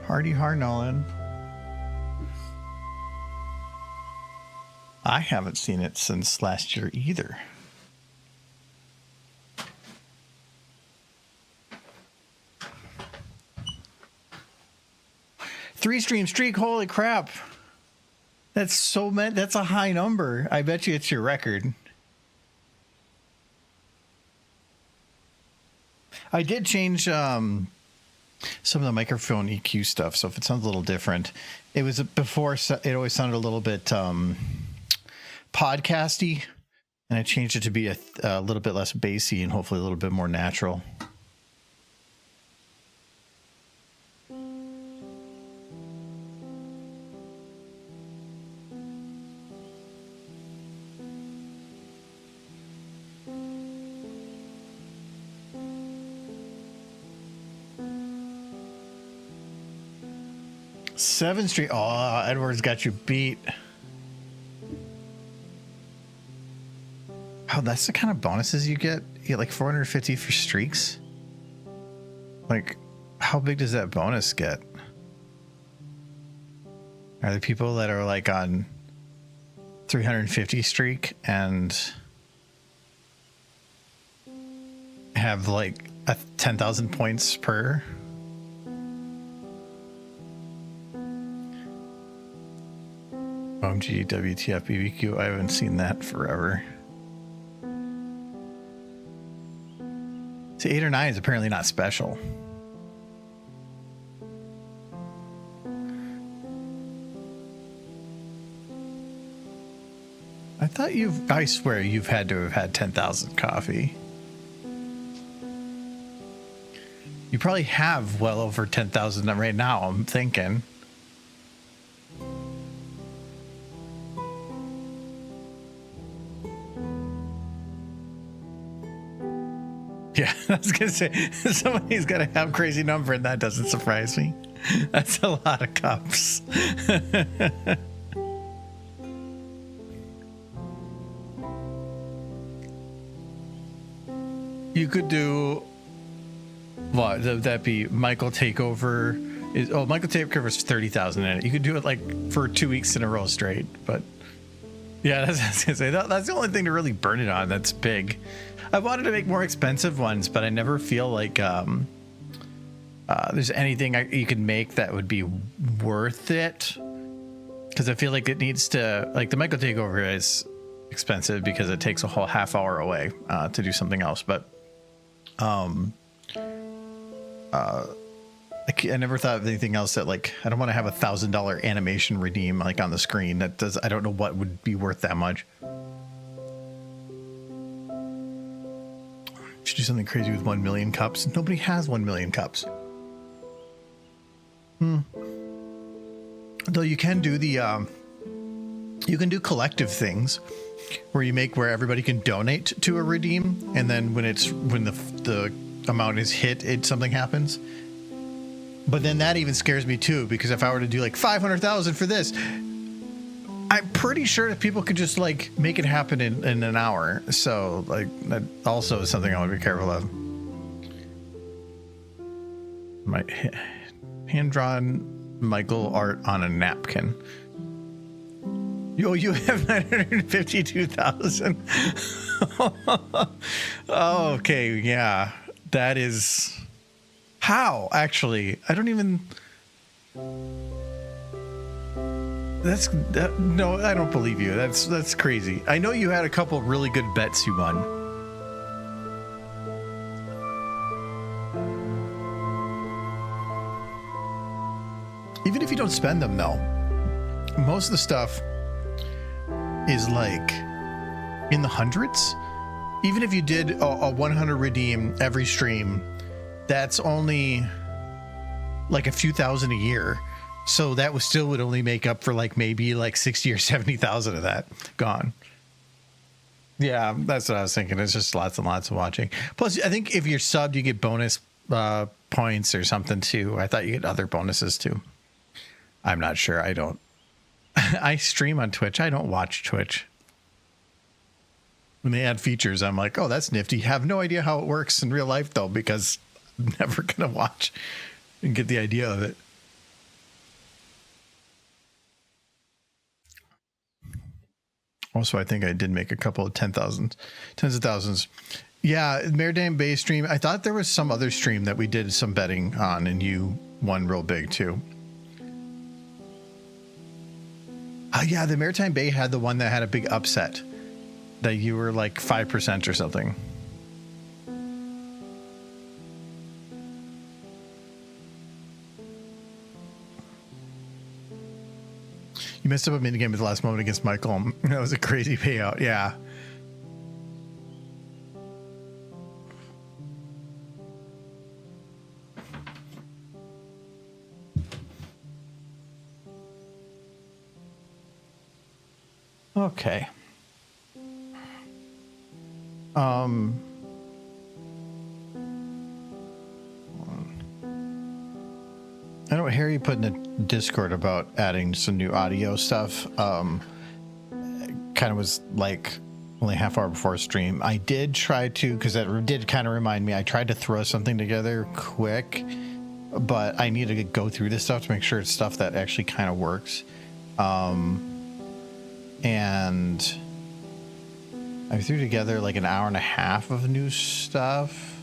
Hardy Harnolan. I haven't seen it since last year either. Three stream streak, holy crap. That's so many, that's a high number. I bet you it's your record. I did change some of the microphone EQ stuff, so if it sounds a little different, it was before it always sounded a little bit podcasty, and I changed it to be a little bit less bassy and hopefully a little bit more natural. Seventh Street. Oh, Edward's got you beat. Oh, that's the kind of bonuses you get. You get like 450 for streaks. Like, how big does that bonus get? Are there people that are like on 350 streak and have like 10,000 points per? OMG, WTF, BBQ. I haven't seen that forever. See, 8 or 9 is apparently not special. I thought I swear you've had to have had 10,000 coffee. You probably have well over 10,000 right now, I'm thinking. Yeah, I was going to say, somebody's got to have a crazy number, and that doesn't surprise me. That's a lot of cups. You could do, what, would that be Michael Takeover? Michael Takeover is 30,000 in it. You could do it like for 2 weeks in a row straight, but yeah, that's what I was going to say. That's the only thing to really burn it on that's big. I wanted to make more expensive ones, but I never feel like there's anything you can make that would be worth it. Because I feel like it needs to, like the Michael Takeover is expensive because it takes a whole half hour away to do something else. But I never thought of anything else that, like, I don't want to have $1,000 animation redeem like on the screen. I don't know what would be worth that much. Should do something crazy with 1 million cups. Nobody has 1 million cups. Though you can do the you can do collective things where everybody can donate to a redeem, and then when the amount is hit, something happens. But then that even scares me too, because if I were to do like 500,000 for this, I'm pretty sure that people could just like make it happen in an hour. So like that also is something I want to be careful of. My hand-drawn Michael art on a napkin. You have 952,000. Oh, okay, yeah. That is how actually. I don't even. No, I don't believe you. That's crazy. I know you had a couple really good bets you won. Even if you don't spend them, though, most of the stuff is like in the hundreds. Even if you did a 100 redeem every stream, that's only like a few thousand a year. So that was still would only make up for like maybe like 60 or 70,000 of that gone. Yeah, that's what I was thinking. It's just lots and lots of watching. Plus, I think if you're subbed, you get bonus points or something too. I thought you get other bonuses too. I'm not sure. I don't. I stream on Twitch. I don't watch Twitch. When they add features, I'm like, oh, that's nifty. Have no idea how it works in real life though, because I'm never gonna watch and get the idea of it. Also, I think I did make a couple of tens of thousands. Yeah, Maritime Bay stream. I thought there was some other stream that we did some betting on, and you won real big too. Yeah, the Maritime Bay had the one that had a big upset. That you were like 5% or something. You messed up a minigame at the last moment against Michael. That was a crazy payout. Yeah. Okay. I know Harry put in the Discord about adding some new audio stuff. Kind of was like only half hour before stream. I did try to, because that did kind of remind me, I tried to throw something together quick, but I need to go through this stuff to make sure it's stuff that actually kind of works. And I threw together like an hour and a half of new stuff,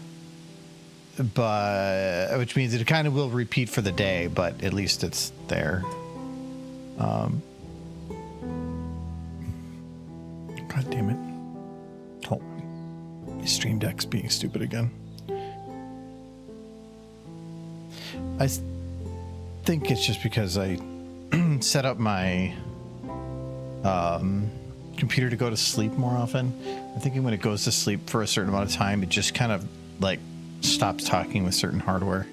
but which means it kind of will repeat for the day, but at least it's there. God damn it. Oh, my Stream Deck's being stupid again. I think it's just because I set up my computer to go to sleep more often. I'm thinking when it goes to sleep for a certain amount of time, it just kind of like stops talking with certain hardware.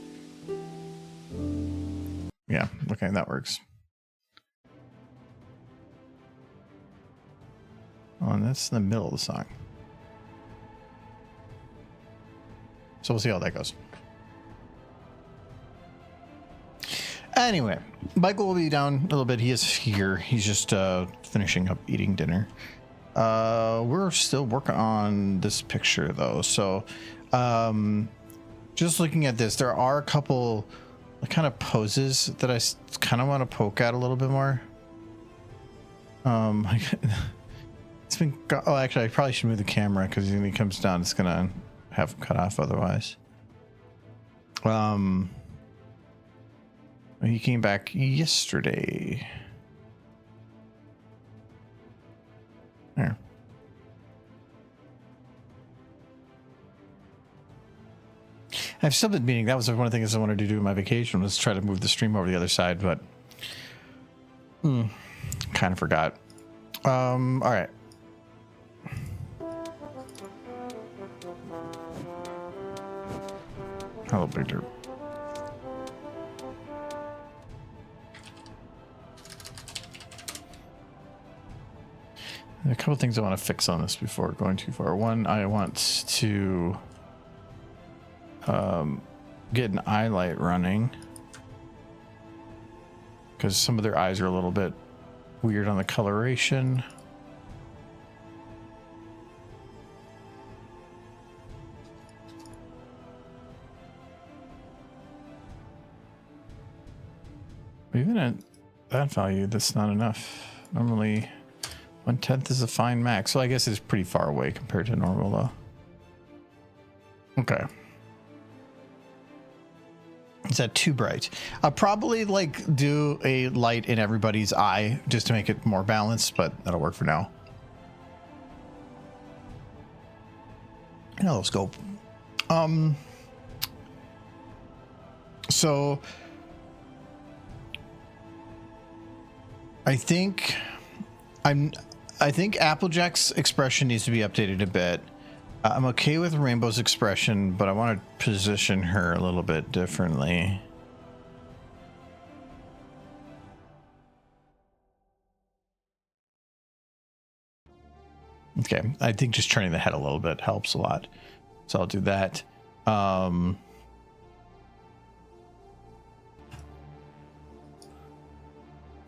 Yeah, okay, that works. Oh, and that's in the middle of the song. So we'll see how that goes. Anyway, Michael will be down a little bit. He is here. He's just finishing up eating dinner. We're still working on this picture though. So just looking at this, there are a couple kind of poses that I kind of want to poke at a little bit more. It's been, oh, actually I probably should move the camera because when he comes down, it's gonna have cut off otherwise. He came back yesterday. There. I've still been meaning, that was one of the things I wanted to do in my vacation, was try to move the stream over the other side, but kind of forgot. All right. Hello, Big Dirt. A couple things I want to fix on this before going too far. One, I want to get an eye light running because some of their eyes are a little bit weird on the coloration. Even at that value, that's not enough. Normally 1/10 is a fine max, so I guess it's pretty far away compared to normal though. Okay. Is that too bright? I'll probably like do a light in everybody's eye just to make it more balanced, but that'll work for now. Now let's go. So I think Applejack's expression needs to be updated a bit. I'm okay with Rainbow's expression, but I want to position her a little bit differently. Okay, I think just turning the head a little bit helps a lot. So I'll do that.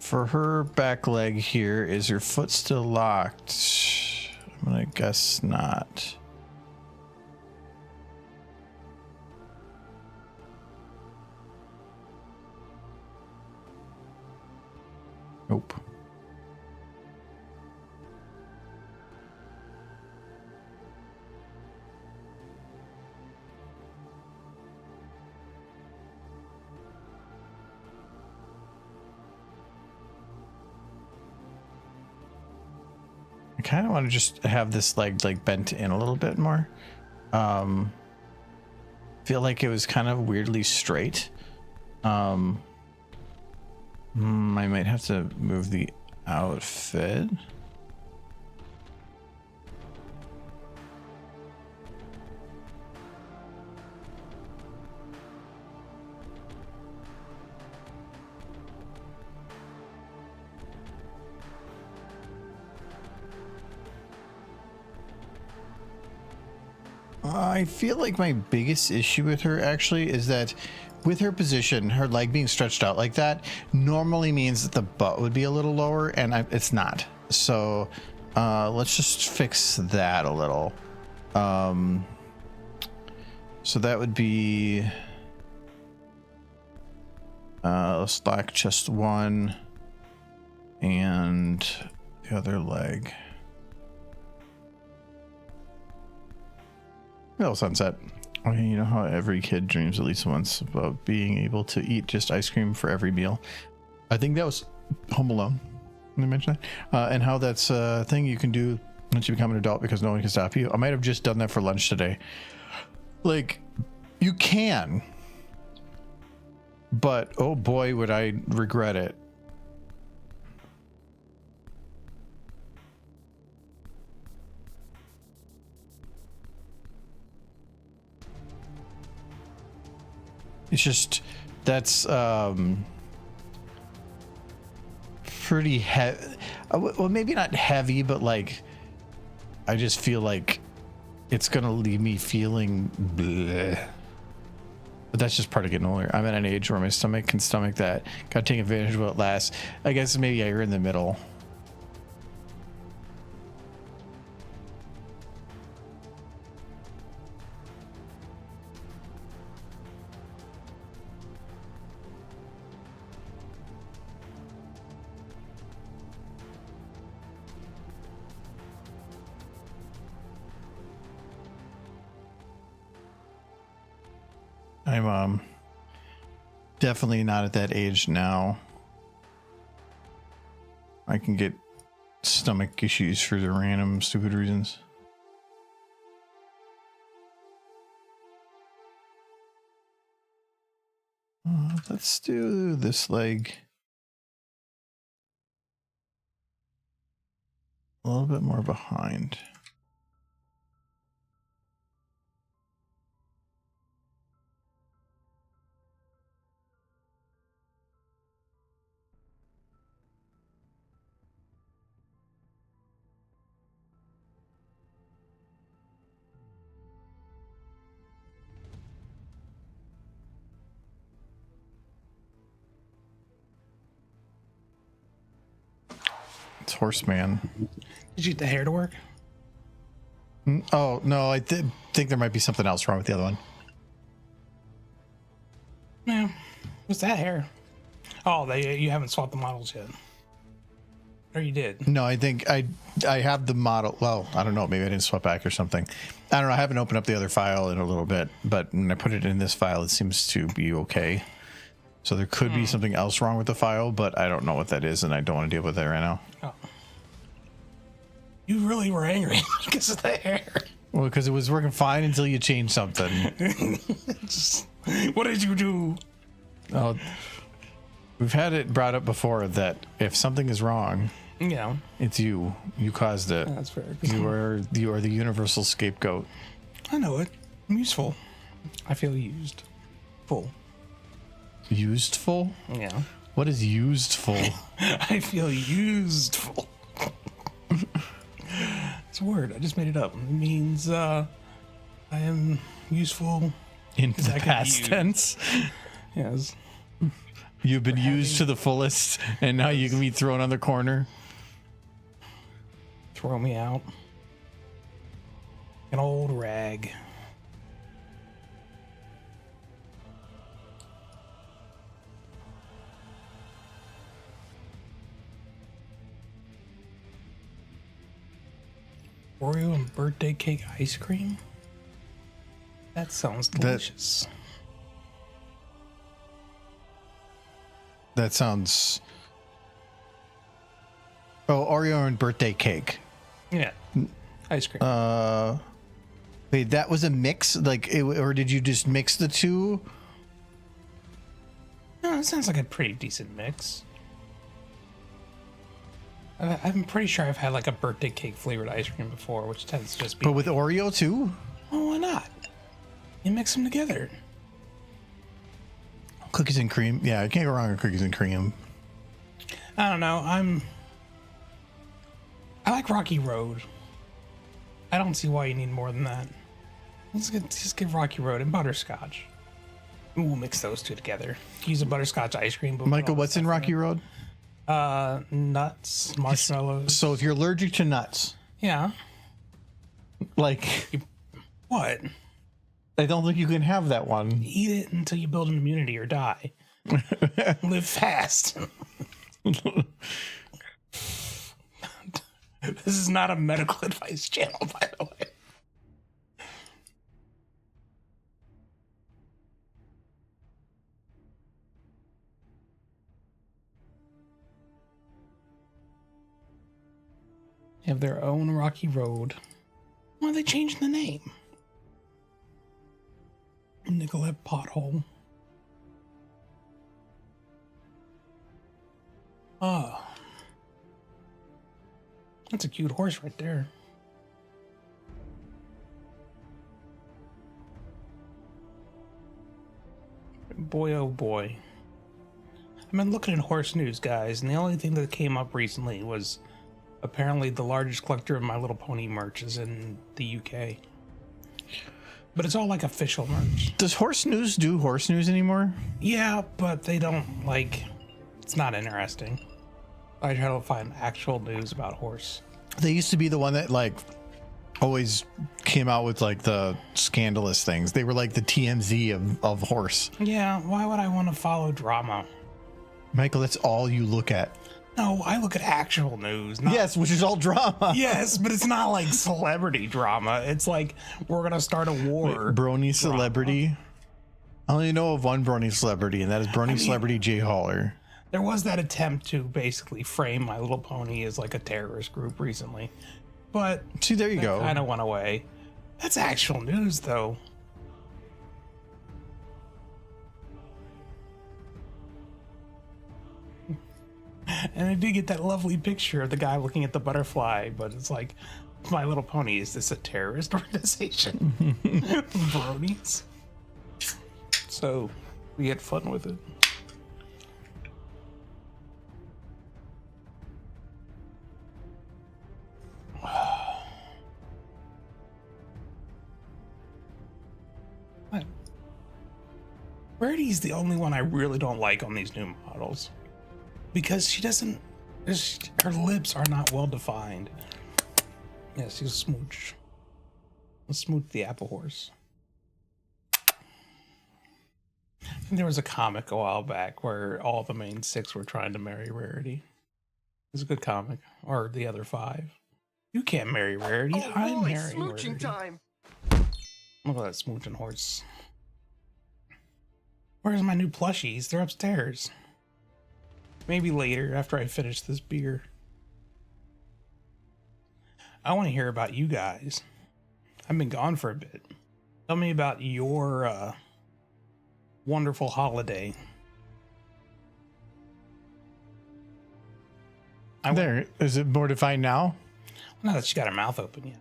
For her back leg here, is her foot still locked? I'm gonna guess not. Nope. I kind of want to just have this leg like bent in a little bit more. Feel like it was kind of weirdly straight. I might have to move the outfit. I feel like my biggest issue with her actually is that with her position, her leg being stretched out like that normally means that the butt would be a little lower, and it's not. So let's just fix that a little. So that would be slack chest 1 and the other leg. Hello, Sunset. Okay, you know how every kid dreams at least once about being able to eat just ice cream for every meal? I think that was Home Alone. Did I mention that? And how that's a thing you can do once you become an adult because no one can stop you. I might have just done that for lunch today. Like, you can. But, oh boy, would I regret it. It's just, that's pretty heavy. Well, maybe not heavy, but like, I just feel like it's gonna leave me feeling bleh. But that's just part of getting older. I'm at an age where my stomach can stomach that. Gotta take advantage of what lasts. I guess maybe you're in the middle. I'm definitely not at that age now. I can get stomach issues for the random stupid reasons. Let's do this leg a little bit more behind. It's Horseman. Did you get the hair to work? Oh, no, I think there might be something else wrong with the other one. Yeah. What's that hair? Oh, you haven't swapped the models yet. Or you did? No, I think I have the model. Well, I don't know. Maybe I didn't swap back or something. I don't know. I haven't opened up the other file in a little bit, but when I put it in this file, it seems to be okay. So there could be something else wrong with the file, but I don't know what that is, and I don't want to deal with it right now. Oh. You really were angry because of the hair. Well, because it was working fine until you changed something. What did you do? Oh, we've had it brought up before that if something is wrong, Yeah. it's you. You caused it. That's fair. You are the universal scapegoat. I know it. I'm useful. I feel used. Full. Useful? Yeah. What is useful? I feel useful. It's a word. I just made it up. It means I am useful In the past tense. Yes. You've been used to the fullest, and now you can be thrown on the corner. Throw me out. An old rag. Oreo and birthday cake ice cream? That sounds delicious. That sounds... Oh, Oreo and birthday cake. Yeah. Ice cream. Wait, that was a mix? Or did you just mix the two? No, it sounds like a pretty decent mix. I'm pretty sure I've had like a birthday cake flavored ice cream before, which tends to just be. But with Oreo too? Oh, why not? You mix them together. Cookies and cream. Yeah, I can't go wrong with cookies and cream. I don't know. I like Rocky Road. I don't see why you need more than that. Just get Rocky Road and butterscotch. We'll mix those two together. Use a butterscotch ice cream. Michael, what's in Rocky Road? Nuts, marshmallows. So if you're allergic to nuts, Yeah. What? I don't think you can have that one. Eat it until you build an immunity or die. Live fast. This is not a medical advice channel, by the way. They have their own Rocky Road. Why are they changing the name? Nicolette Pothole. Oh. That's a cute horse right there. Boy, oh boy. I've been looking at horse news, guys, and the only thing that came up recently was apparently the largest collector of My Little Pony merch is in the UK. But it's all like official merch. Does Horse News do horse news anymore? Yeah, but they don't it's not interesting. I try to find actual news about horse. They used to be the one that always came out with the scandalous things. They were like the TMZ of horse. Yeah, why would I want to follow drama? Michael, that's all you look at. No, I look at actual news. Yes, which is all drama. Yes, but it's not like celebrity drama. It's like we're going to start a war. Wait, Brony celebrity? I only know of one Brony celebrity, and that is Brony celebrity Jay Haller. There was that attempt to basically frame My Little Pony as like a terrorist group recently. But see, there you go. Kind of went away. That's actual news, though. And I did get that lovely picture of the guy looking at the butterfly, but it's like, My Little Pony, is this a terrorist organization? Bronies. So we had fun with it. Rarity's the only one I really don't like on these new models. Because she doesn't, her lips are not well defined. Yes, she's a smooch. Let's smooch the apple horse. I think there was a comic a while back where all the main 6 were trying to marry Rarity. It's a good comic. Or the other 5. You can't marry Rarity. Oh, I'm boy, marrying smooching Rarity. time. Look at that smooching horse. Where's my new plushies? They're upstairs. Maybe later, after I finish this beer. I want to hear about you guys. I've been gone for a bit. Tell me about your wonderful holiday. Is it more defined now? Now that she got her mouth open, yeah.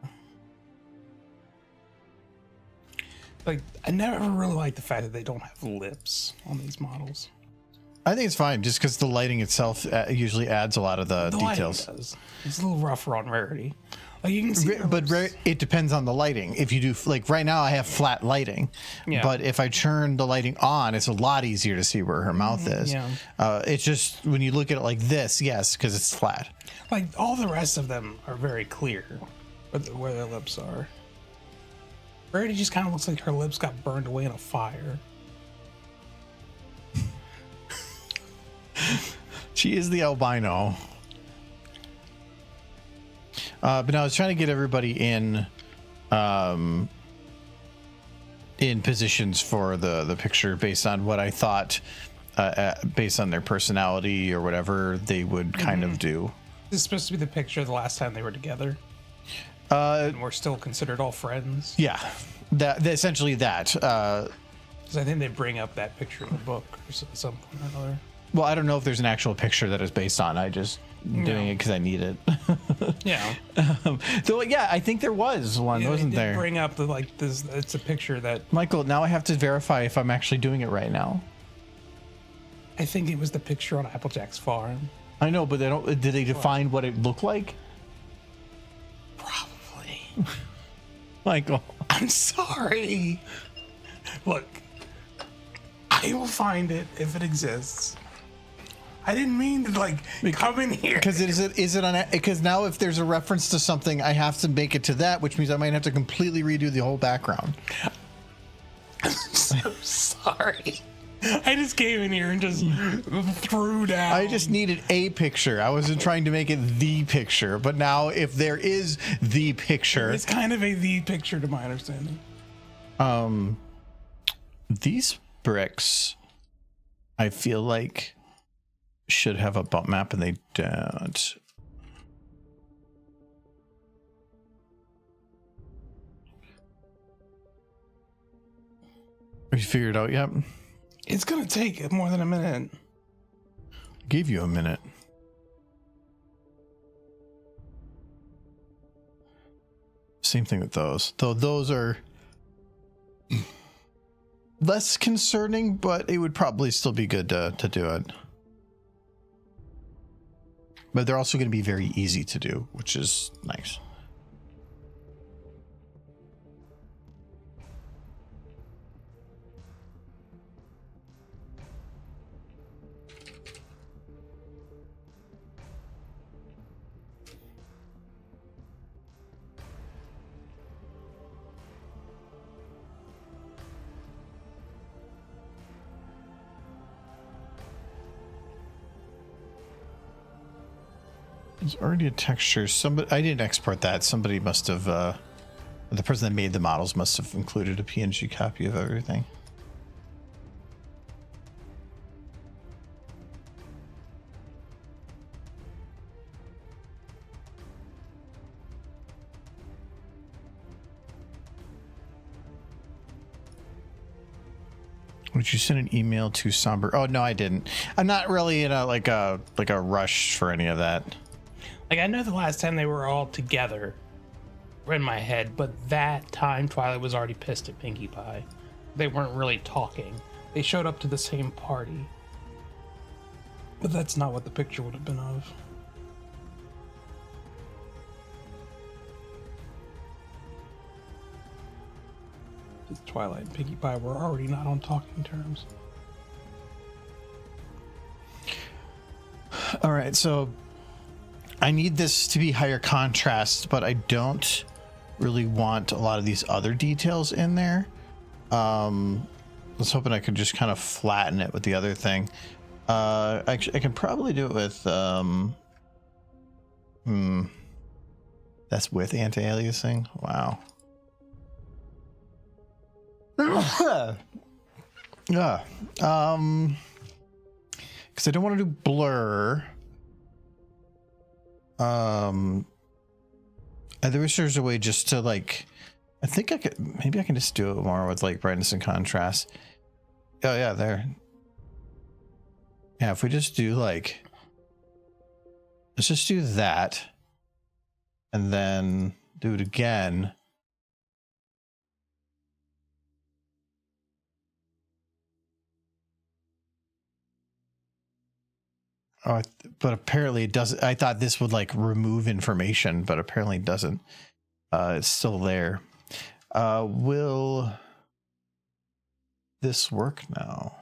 Like, I never really like the fact that they don't have lips on these models. I think it's fine, just because the lighting itself usually adds a lot of the details. Does. It's a little rougher on Rarity. Like you can see her But lips. it depends on the lighting. If you do, like right now I have flat lighting, but if I turn the lighting on, it's a lot easier to see where her mouth is. Yeah. It's just when you look at it like this, yes, because it's flat. Like all the rest of them are very clear where their lips are. Rarity just kind of looks like her lips got burned away in a fire. She is the albino. But now I was trying to get everybody in positions for the picture based on what I thought, based on their personality or whatever they would kind of do. This is supposed to be the picture the last time they were together. And we're still considered all friends. Yeah, that essentially that. Because I think they bring up that picture in the book or at some point or another. Well, I don't know if there's an actual picture that is based on. I just doing it because I need it. Yeah. So yeah, I think there was one, wasn't there? Bring up the like this. It's a picture that Michael. Now I have to verify if I'm actually doing it right now. I think it was the picture on Applejack's farm. I know, but they don't. Did they define what it looked like? Probably. Michael, I'm sorry. Look, I will find it if it exists. I didn't mean to like come in here because is it on? Because now if there's a reference to something, I have to make it to that, which means I might have to completely redo the whole background. I'm so sorry. I just came in here and just threw down. I just needed a picture. I wasn't trying to make it the picture, but now if there is the picture, it's kind of the picture to my understanding. These bricks, I feel like, should have a bump map, and they don't. Have you figured it out yet? It's gonna take more than a minute. I gave you a minute. Same thing with those. Though those are less concerning, but it would probably still be good to do it. But they're also going to be very easy to do, which is nice. There's already a texture. Somebody, I didn't export that. Somebody must have, the person that made the models must have included a PNG copy of everything. Would you send an email to Somber? Oh no, I didn't. I'm not really in a like a rush for any of that. Like I know the last time they were all together in my head, but that time Twilight was already pissed at Pinkie Pie. They weren't really talking. They showed up to the same party. But that's not what the picture would have been of. Twilight and Pinkie Pie were already not on talking terms. All right, so I need this to be higher contrast, but I don't really want a lot of these other details in there. I was hoping I could just kind of flatten it with the other thing. Actually, I can probably do it with that's with anti-aliasing. Wow. Yeah. Because I don't want to do blur. I wish there's a way just to like, I think I could, maybe I can just do it more with like brightness and contrast. Oh yeah, there. Yeah, if we just do like, let's just do that and then do it again. but apparently it doesn't. I thought this would like remove information, but apparently it doesn't. It's still there. Will this work now?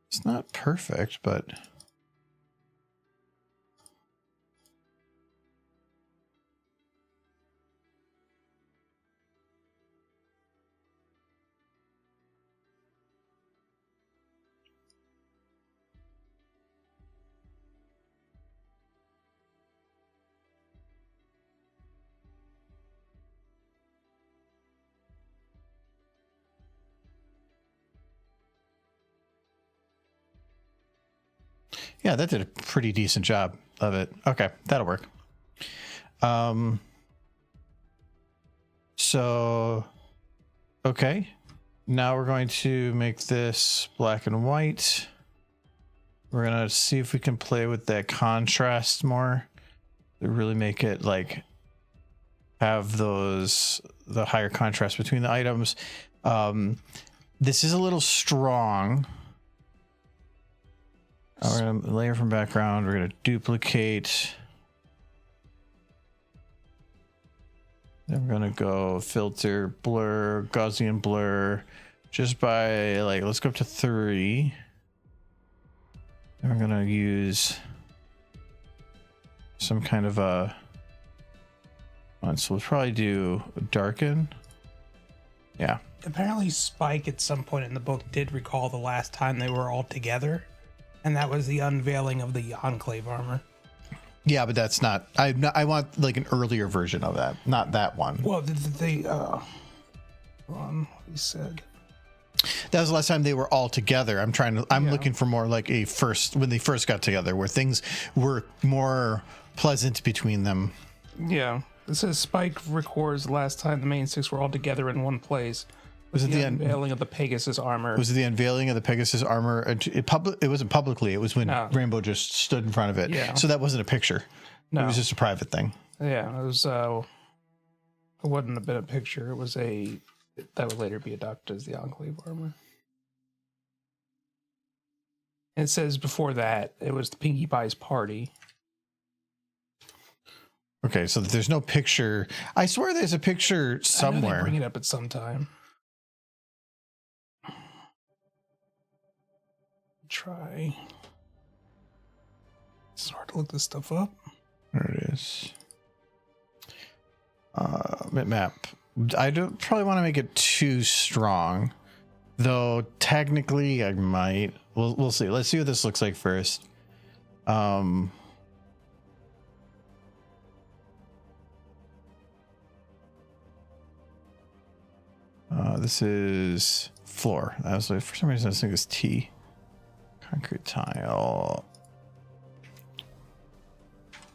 It's not perfect, but yeah, that did a pretty decent job of it. Okay, that'll work. So, okay. Now we're going to make this black and white. We're going to see if we can play with that contrast more to really make it like have the higher contrast between the items. This is a little strong. We're going to layer from background. We're going to duplicate. Then we're going to go filter, blur, Gaussian blur, just by like, let's go up to 3. And we're going to use some kind of a, so we'll probably do darken. Yeah. Apparently Spike at some point in the book did recall the last time they were all together, and that was the unveiling of the Enclave armor. Yeah, but that's not. I want like an earlier version of that, not that one. Well, what he said. That was the last time they were all together. I'm looking for more like a first, when they first got together, where things were more pleasant between them. Yeah. It says Spike records the last time the main 6 were all together in one place. Was it the unveiling of the Pegasus armor? Was it the unveiling of the Pegasus armor? It wasn't publicly. It was when Rainbow just stood in front of it. Yeah. So that wasn't a picture. No. It was just a private thing. Yeah, it was. It wouldn't have been a picture. It was that would later be adopted as the Enclave armor. And it says before that it was the Pinkie Pie's party. Okay, so there's no picture. I swear there's a picture somewhere. I know they bring it up at some time. Try. It's hard to look this stuff up. There it is. Bitmap. I don't probably want to make it too strong, though. Technically, I might. We'll see. Let's see what this looks like first. This is floor. That was for some reason I was thinking it's T. Concrete tile.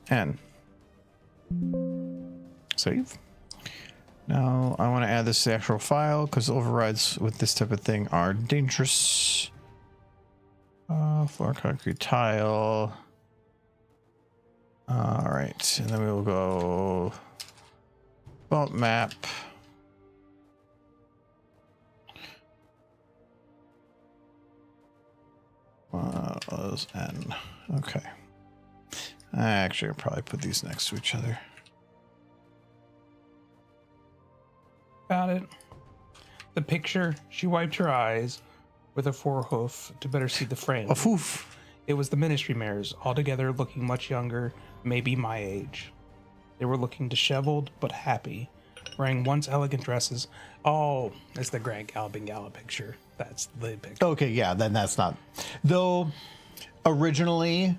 N. Save. Now I want to add this to the actual file because overrides with this type of thing are dangerous. Floor, concrete tile. All right, and then we will go bump map. N. Okay. Actually, I'll probably put these next to each other. Found it. The picture, she wiped her eyes with a forehoof to better see the frame. A foof. It was the ministry mares, all together looking much younger, maybe my age. They were looking disheveled but happy, wearing once elegant dresses. Oh, it's the Grand Galloping Gala picture. That's the picture. Okay, yeah, then that's not. Though, originally,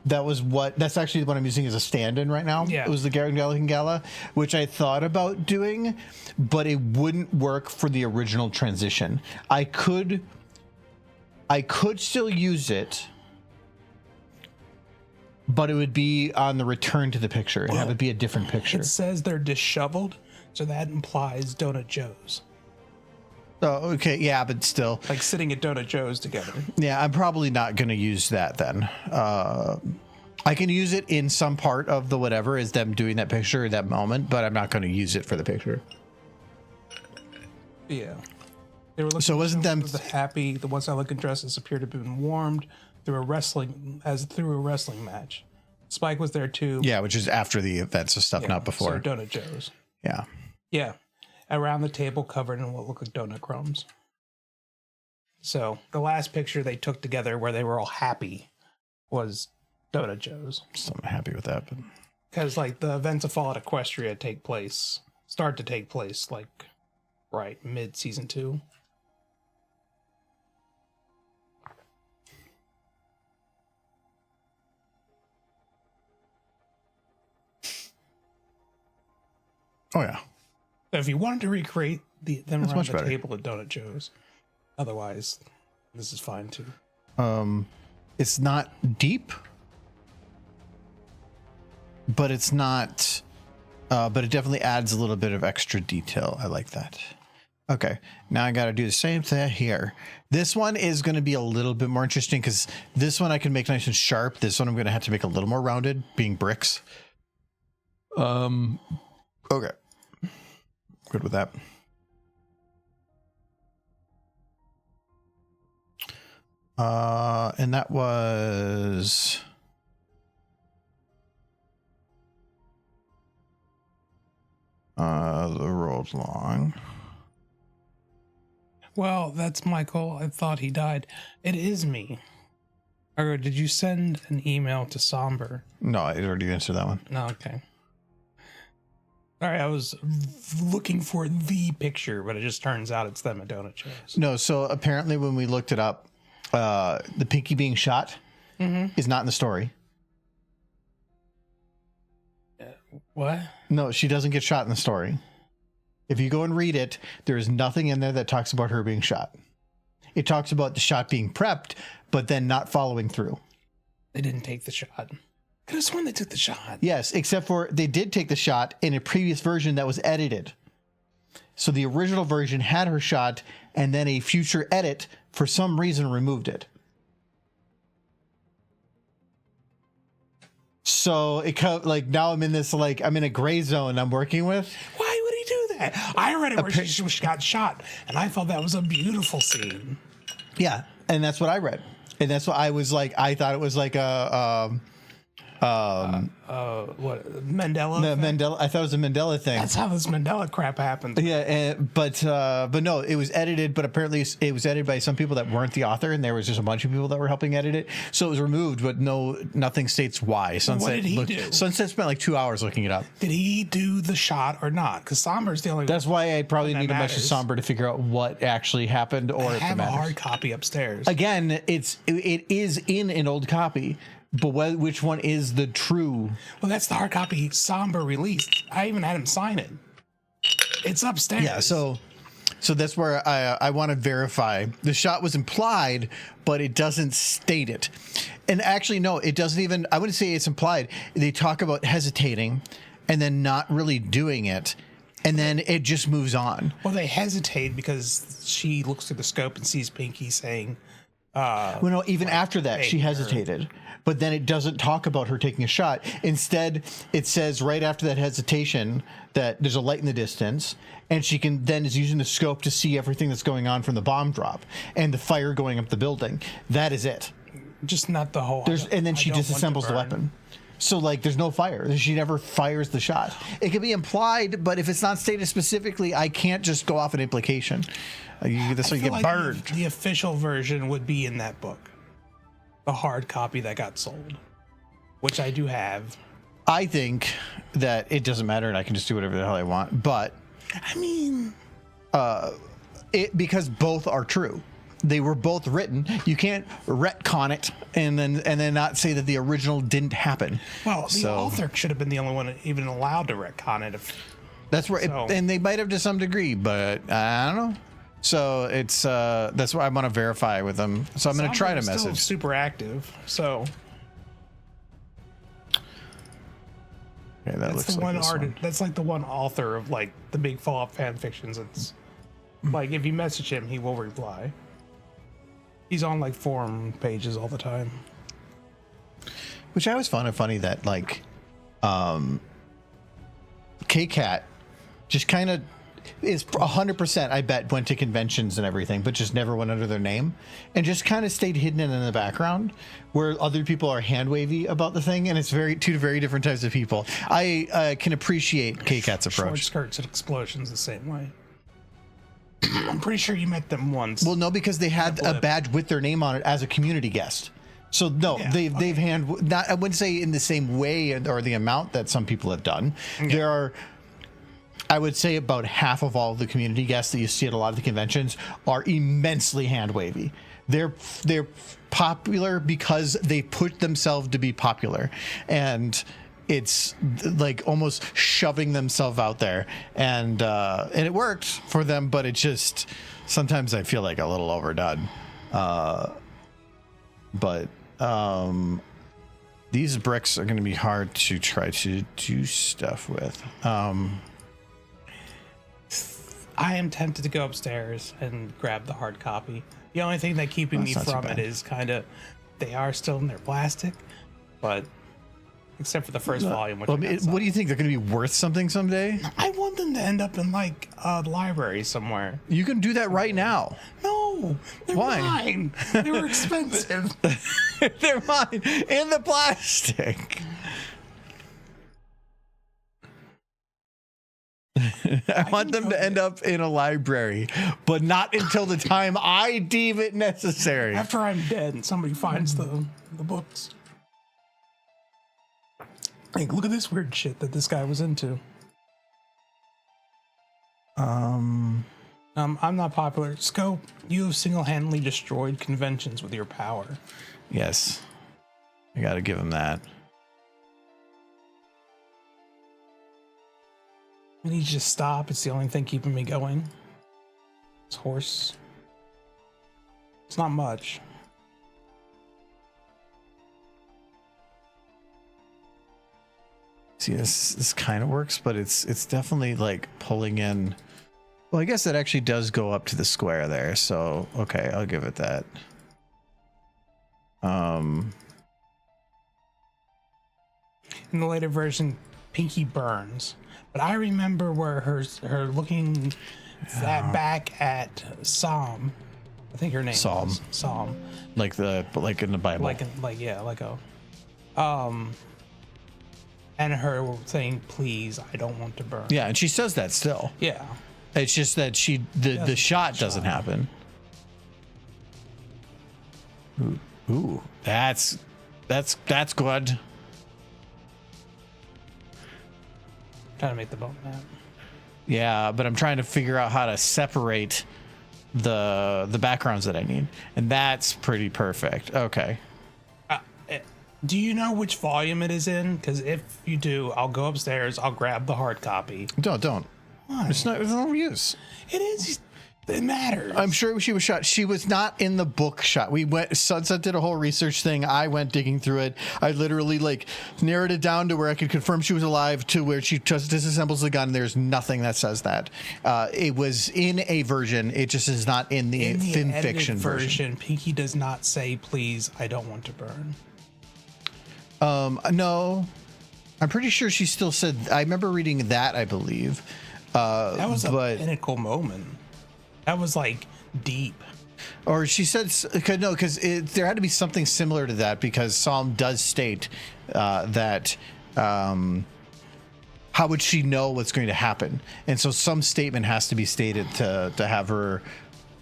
that's actually what I'm using as a stand-in right now. Yeah. It was the Grand Galloping Gala, which I thought about doing, but it wouldn't work for the original transition. I could still use it, but it would be on the return to the picture and have it be a different picture. It says they're disheveled, so that implies Donut Joe's. Oh, okay, yeah, but still, like sitting at Donut Joe's together. yeah, I'm probably not going to use that then. I can use it in some part of the whatever is them doing that picture at that moment, but I'm not going to use it for the picture. Yeah. They were looking So wasn't them the ones I look in dresses appeared to have been warmed through a wrestling match. Spike was there too. Yeah, which is after the events and stuff, not before. So Donut Joe's. Yeah. Yeah. Around the table covered in what looked like donut crumbs. So the last picture they took together where they were all happy was Donut Joe's. So I'm happy with that. But because like the events of Fall at Equestria start to take place like right mid season 2. oh yeah. So if you wanted to recreate them around the better. table at Donut Joe's, otherwise this is fine too. It's not deep, but it's not. But it definitely adds a little bit of extra detail. I like that. Okay, now I got to do the same thing here. This one is going to be a little bit more interesting because this one I can make nice and sharp. This one I'm going to have to make a little more rounded, being bricks. Okay. Good with that. And that was the road long. Well, that's Michael. I thought he died. It is me. Or did you send an email to Somber? No, I already answered that one. No, okay. All right, I was looking for the picture, but it just turns out it's them at Donut Joe's. No, so apparently when we looked it up, the Pinky being shot is not in the story. What? No, she doesn't get shot in the story. If you go and read it, there is nothing in there that talks about her being shot. It talks about the shot being prepped, but then not following through. They didn't take the shot. Could have sworn they took the shot. Yes, except for they did take the shot in a previous version that was edited. So the original version had her shot, and then a future edit, for some reason, removed it. So it like now I'm in this like I'm in a gray zone I'm working with. Why would he do that? I read it where she got shot, and I thought that was a beautiful scene. Yeah, and that's what I read, and that's what I was like. I thought it was like a What Mandela? the Mandela. I thought it was a Mandela thing. That's how this Mandela crap happened. Yeah, but no, it was edited. But apparently, it was edited by some people that weren't the author, and there was just a bunch of people that were helping edit it. So it was removed, but nothing states why. What did he do? Sunset spent like 2 hours looking it up. Did he do the shot or not? Because Somber's the only. That's why I probably need a message matters. Somber to figure out what actually happened, or I if it have a matters. hard copy upstairs. Again, it is in an old copy, but which one is the true? Well, that's the hard copy Somber released. I even had him sign it. It's upstairs. Yeah, so that's where I want to verify. The shot was implied, but it doesn't state it. And actually, no, it doesn't even, I wouldn't say it's implied. They talk about hesitating and then not really doing it. And then it just moves on. Well, they hesitate because she looks through the scope and sees Pinky saying, well, no, even after that, she hesitated. But then it doesn't talk about her taking a shot. Instead, it says right after that hesitation that there's a light in the distance, and she is using the scope to see everything that's going on from the bomb drop and the fire going up the building. That is it. just not the whole. And then she disassembles the weapon. So, like, there's no fire. She never fires the shot. It could be implied, but if it's not stated specifically, I can't just go off an implication. This will get burned. The official version would be in that book. The hard copy that got sold, which I do have. I think that it doesn't matter and I can just do whatever the hell I want. But, I mean... because both are true. They were both written. You can't retcon it and then not say that the original didn't happen. Well, the author should have been the only one even allowed to retcon it. That's where, and they might have to some degree, but I don't know. So it's that's why I want to verify with them. So I'm going to try to message. Still super active. So okay, that looks like one artist. That's like the one author of like the big Fallout fan fictions. It's Like, if you message him, he will reply. He's on like forum pages all the time. Which I always found it funny that like K-Cat just kind of is 100%, I bet, went to conventions and everything, but just never went under their name and just kind of stayed hidden in the background where other people are hand wavy about the thing. And it's two very different types of people. I can appreciate K-Cat's approach. Short skirts and explosions the same way. I'm pretty sure you met them once. Well, no, because they had a badge with their name on it as a community guest. So no, Yeah, they've not, I wouldn't say in the same way or the amount that some people have done. Yeah. There are, I would say, about half of all the community guests that you see at a lot of the conventions are immensely hand wavy. They're popular because they put themselves to be popular, and it's like almost shoving themselves out there, and it worked for them, but it just sometimes I feel like a little overdone. But these bricks are going to be hard to try to do stuff with. I am tempted to go upstairs and grab the hard copy. The only thing that's keeping me from it is kind of, they are still in their plastic, but except for the first volume. Which what do you think? They're going to be worth something someday? I want them to end up in like a library somewhere. You can do that right now. No, they're mine. They were expensive. They're mine in the plastic. I want them to end up in a library, but not until the time I deem it necessary. After I'm dead and somebody finds the books. Like, look at this weird shit that this guy was into. I'm not popular. Scope, you have single-handedly destroyed conventions with your power. Yes. I gotta give him that. I need to just stop. It's the only thing keeping me going. This horse. It's not much. See, this kind of works, but it's definitely like pulling in. Well, I guess that actually does go up to the square there. So, okay, I'll give it that. In the later version, Pinky burns. But I remember where her looking back at Psalm. I think her name was Psalm. Like in the Bible. And her saying, "Please, I don't want to burn." Yeah, and she says that still. Yeah. It's just that the shot doesn't happen. Ooh, that's good. Trying to make the bump map. Yeah, but I'm trying to figure out how to separate the backgrounds that I need, and that's pretty perfect. Okay. Do you know which volume it is in? Because if you do, I'll go upstairs. I'll grab the hard copy. Don't. Why? It's no use. It is. It matters. I'm sure she was shot. She was not in the book shot. We went. Sunset did a whole research thing. I went digging through it. I literally narrowed it down to where I could confirm she was alive, to where she just disassembles the gun. There's nothing that says that. It was in a version. It just is not in the thin fiction version. Pinky does not say, "Please, I don't want to burn." No, I'm pretty sure she still said. I remember reading that. I believe. That was a pinnacle moment. That was like deep. Or she said, no, because there had to be something similar to that, because Psalm does state that how would she know what's going to happen? And so some statement has to be stated to have her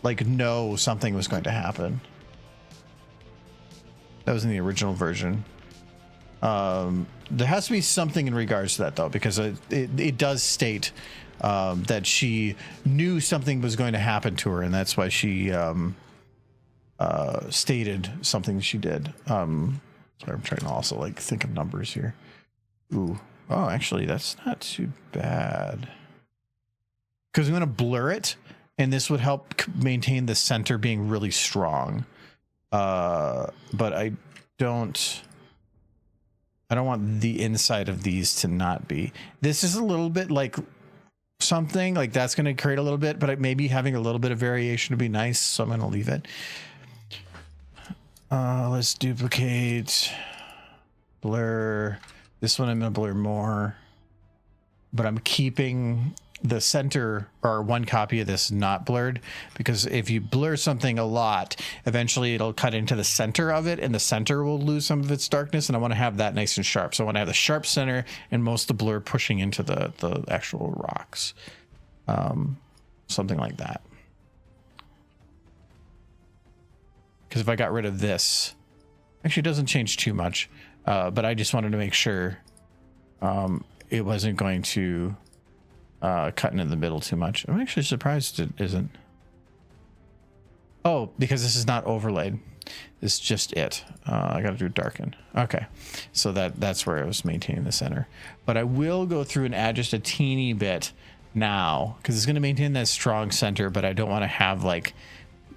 know something was going to happen. That was in the original version. There has to be something in regards to that, though, because it does state that she knew something was going to happen to her, and that's why she stated something she did. Sorry, I'm trying to also think of numbers here. Ooh. Oh, actually, that's not too bad. Because I'm going to blur it, and this would help maintain the center being really strong. But I don't want the inside of these to not be. This is a little bit like something like that's going to create a little bit, but maybe having a little bit of variation would be nice. So I'm going to leave it. Let's duplicate, blur. This one I'm going to blur more, but I'm keeping the center or one copy of this not blurred, because if you blur something a lot, eventually it'll cut into the center of it and the center will lose some of its darkness. And I want to have that nice and sharp. So I want to have the sharp center and most of the blur pushing into the actual rocks. Something like that. Because if I got rid of this, actually it doesn't change too much, but I just wanted to make sure it wasn't going to cut into the middle too much. I'm actually surprised it isn't. Oh, because this is not overlaid. This is just it. I got to do darken. Okay, so that's where I was maintaining the center. But I will go through and add just a teeny bit now, because it's going to maintain that strong center, but I don't want to have like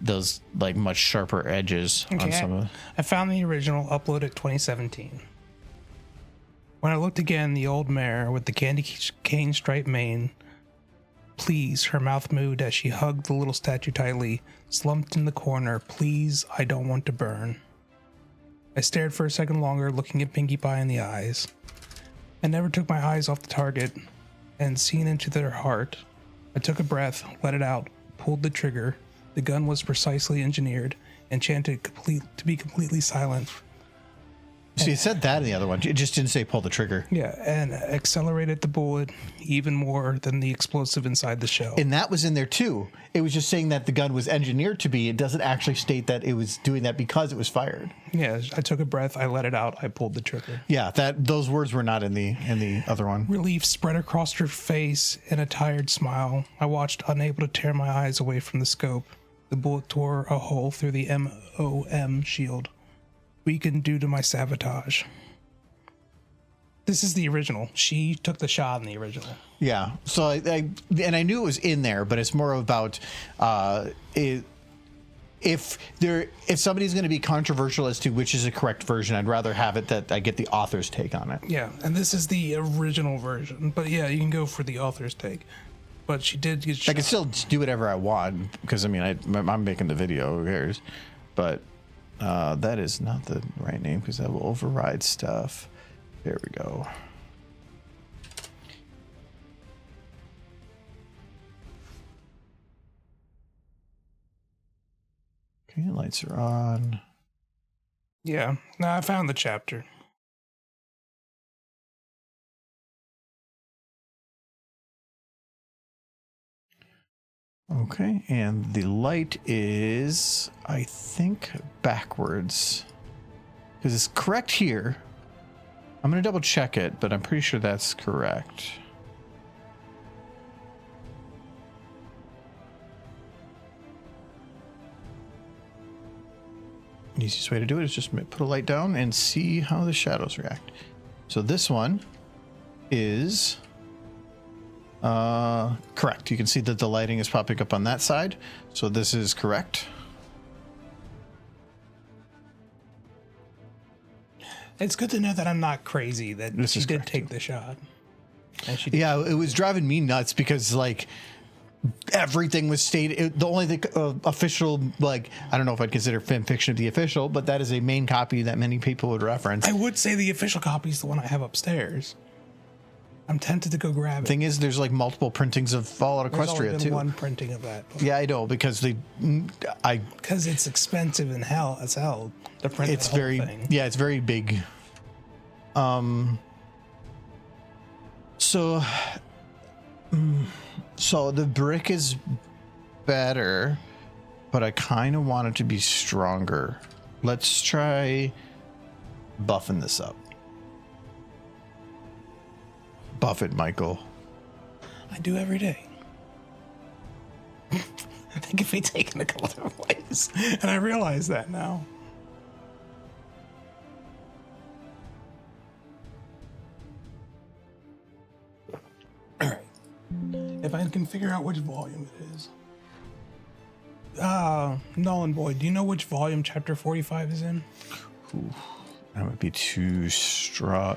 those like much sharper edges on some of it. I found the original uploaded 2017. When I looked again, the old mare with the candy cane striped mane, please, her mouth moved as she hugged the little statue tightly, slumped in the corner, please, I don't want to burn. I stared for a second longer, looking at Pinkie Pie in the eyes. I never took my eyes off the target, and seeing into their heart, I took a breath, let it out, pulled the trigger. The gun was precisely engineered, enchanted to be completely silent. So you said that in the other one. It just didn't say pull the trigger. Yeah, and accelerated the bullet even more than the explosive inside the shell. And that was in there too. It was just saying that the gun was engineered to be. It doesn't actually state that it was doing that because it was fired. Yeah, I took a breath, I let it out, I pulled the trigger. Yeah, those words were not in the other one. Relief spread across her face in a tired smile. I watched, unable to tear my eyes away from the scope. The bullet tore a hole through the MOM shield. Weakened due to my sabotage. This is the original. She took the shot in the original. Yeah. So I knew it was in there, but it's more about if somebody's going to be controversial as to which is a correct version, I'd rather have it that I get the author's take on it. Yeah, and this is the original version. But yeah, you can go for the author's take. But she did get shot. I can still do whatever I want because I mean I'm making the video. Who cares? But that is not the right name because that will override stuff. There we go. Okay, lights are on. Yeah, no, I found the chapter. Okay, and the light is, I think, backwards. Because it's correct here. I'm going to double check it, but I'm pretty sure that's correct. The easiest way to do it is just put a light down and see how the shadows react. So this one is correct. You can see that the lighting is popping up on that side. So this is correct. It's good to know that I'm not crazy, that she did take the shot. And she did. Yeah, it was driving me nuts because like everything was stated. The only thing official, like, I don't know if I'd consider fan fiction to be official, but that is a main copy that many people would reference. I would say the official copy is the one I have upstairs. I'm tempted to go grab it. Thing is, there's like multiple printings of Fallout Equestria There's only been too. one printing of that. Yeah, I know because because it's expensive and as hell to print. It's the whole very thing. Yeah, it's very big. So the brick is better, but I kind of want it to be stronger. Let's try buffing this up. Buff it, Michael. I do every day. I think if we take it a couple different ways, and I realize that now. All right. If I can figure out which volume it is. Nolan Boyd, do you know which volume chapter 45 is in? Ooh, that would be too strong.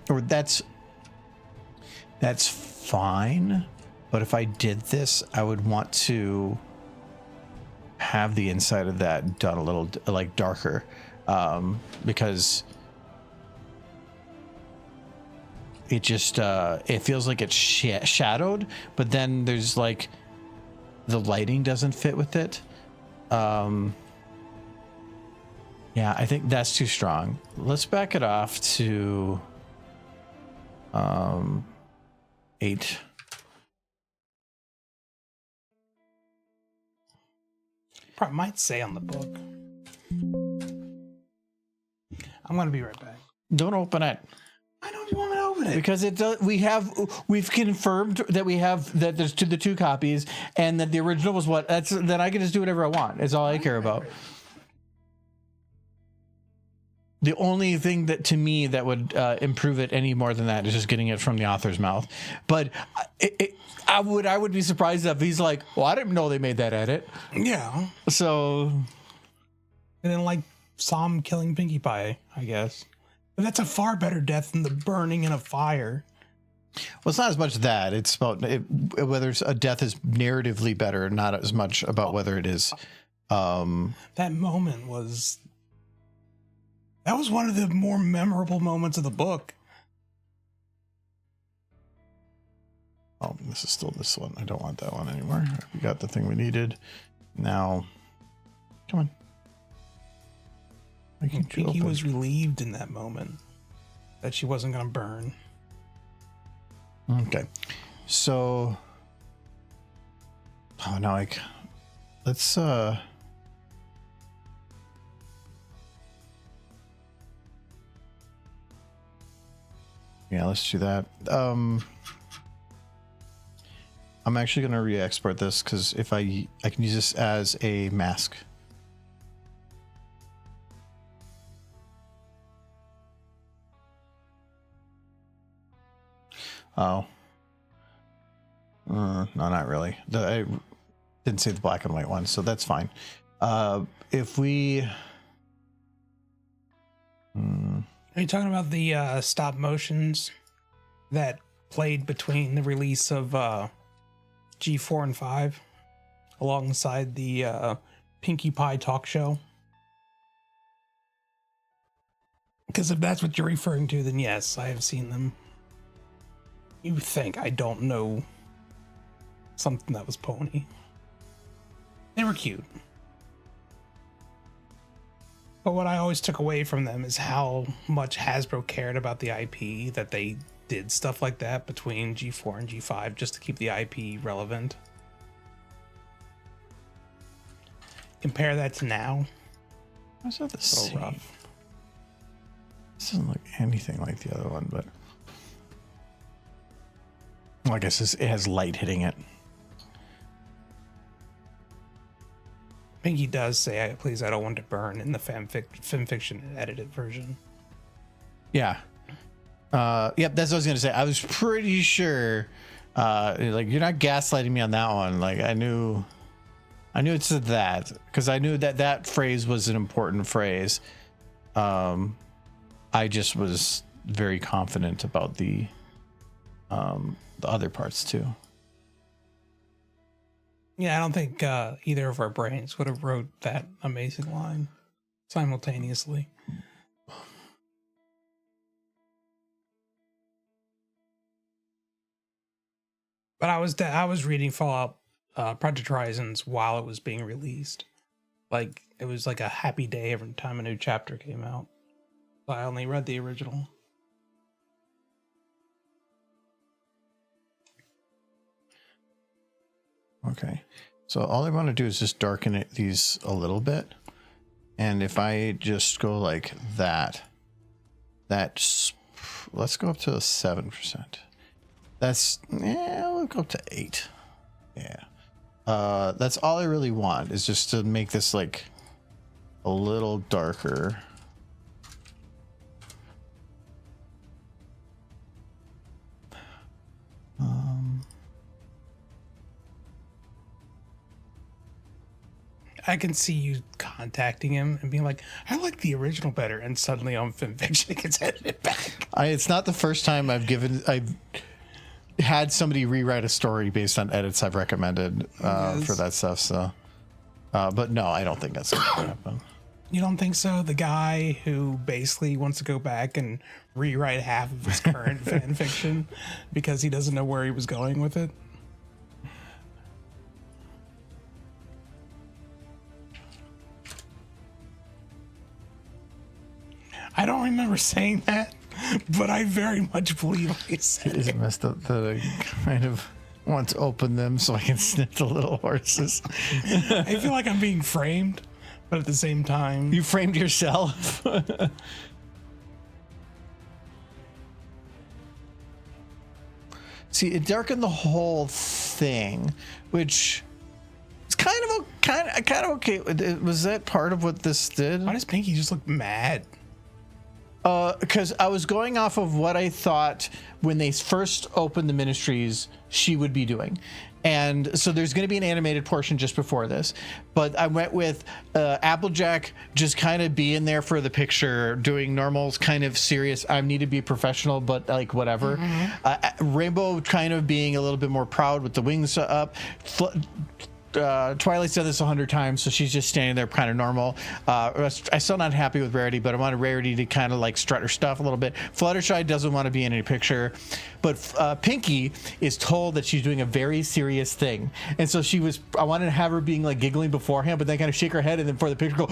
Or that's fine. But if I did this, I would want to have the inside of that done a little like darker, because it just it feels like it's shadowed, but then there's like the lighting doesn't fit with it. Yeah, I think that's too strong. Let's back it off to 8. Probably might say on the book. I'm gonna be right back. Don't open it. I don't want to open it because it does. We've confirmed that we have that there's the 2 copies, and that the original was what. Then I can just do whatever I want. It's all I care about. The only thing that to me that would improve it any more than that is just getting it from the author's mouth. But I would be surprised if he's like, well, I didn't know they made that edit. Yeah. So. And then like saw him killing Pinkie Pie, I guess. But that's a far better death than the burning in a fire. Well, it's not as much that. It's about whether a death is narratively better, not as much about whether it is. That moment was. That was one of the more memorable moments of the book. Oh, this is still this one. I don't want that one anymore. We got the thing we needed. Now, come on. I think he was relieved in that moment that she wasn't going to burn. Okay. So, now let's yeah, let's do that. I'm actually going to re-export this because if I can use this as a mask. Oh. No, not really. I didn't see the black and white one, so that's fine. If we... Are you talking about the stop motions that played between the release of G4 and 5 alongside the Pinkie Pie talk show? Because if that's what you're referring to, then yes, I have seen them. You think I don't know something that was pony. They were cute. But what I always took away from them is how much Hasbro cared about the IP, that they did stuff like that between G4 and G5 just to keep the IP relevant. Compare that to now. How's that the So same? rough. This doesn't look anything like the other one, but... Well, I guess it has light hitting it. Pinkie does say, please, I don't want to burn in the fanfiction edited version. Yeah. Yep, that's what I was going to say. I was pretty sure, like, you're not gaslighting me on that one. Like, I knew it said that, because I knew that phrase was an important phrase. I just was very confident about the other parts too. Yeah, I don't think either of our brains would have wrote that amazing line simultaneously. But I was reading Fallout Project Horizons while it was being released. Like, it was like a happy day every time a new chapter came out. So I only read the original. Okay, so all I want to do is just darken these a little bit, and if I just go like that, let's go up to 7%. That's, yeah, we'll go up to 8. Yeah, that's all I really want, is just to make this like a little darker. I can see you contacting him and being like, I like the original better, and suddenly on fanfiction it gets edited back. It's not the first time I've had somebody rewrite a story based on edits I've recommended for that stuff. So, but no, I don't think that's going to happen. You don't think so? The guy who basically wants to go back and rewrite half of his current fan fiction because he doesn't know where he was going with it? I don't remember saying that, but I very much believe I said Is it. it messed up that I kind of want to open them so I can sniff the little horses? I feel like I'm being framed, but at the same time... You framed yourself? See, it darkened the whole thing, which is kind of okay. Was that part of what this did? Why does Pinky just look mad? Because I was going off of what I thought when they first opened the ministries she would be doing. And so there's going to be an animated portion just before this. But I went with Applejack just kind of being there for the picture, doing normal, kind of serious, I need to be professional, but like whatever. Rainbow kind of being a little bit more proud with the wings up. Twilight's done this 100 times, so she's just standing there kind of normal. I'm still not happy with Rarity, but I wanted Rarity to kind of like strut her stuff a little bit. Fluttershy doesn't want to be in any picture, but Pinky is told that she's doing a very serious thing, and so I wanted to have her being like giggling beforehand, but then kind of shake her head and then for the picture go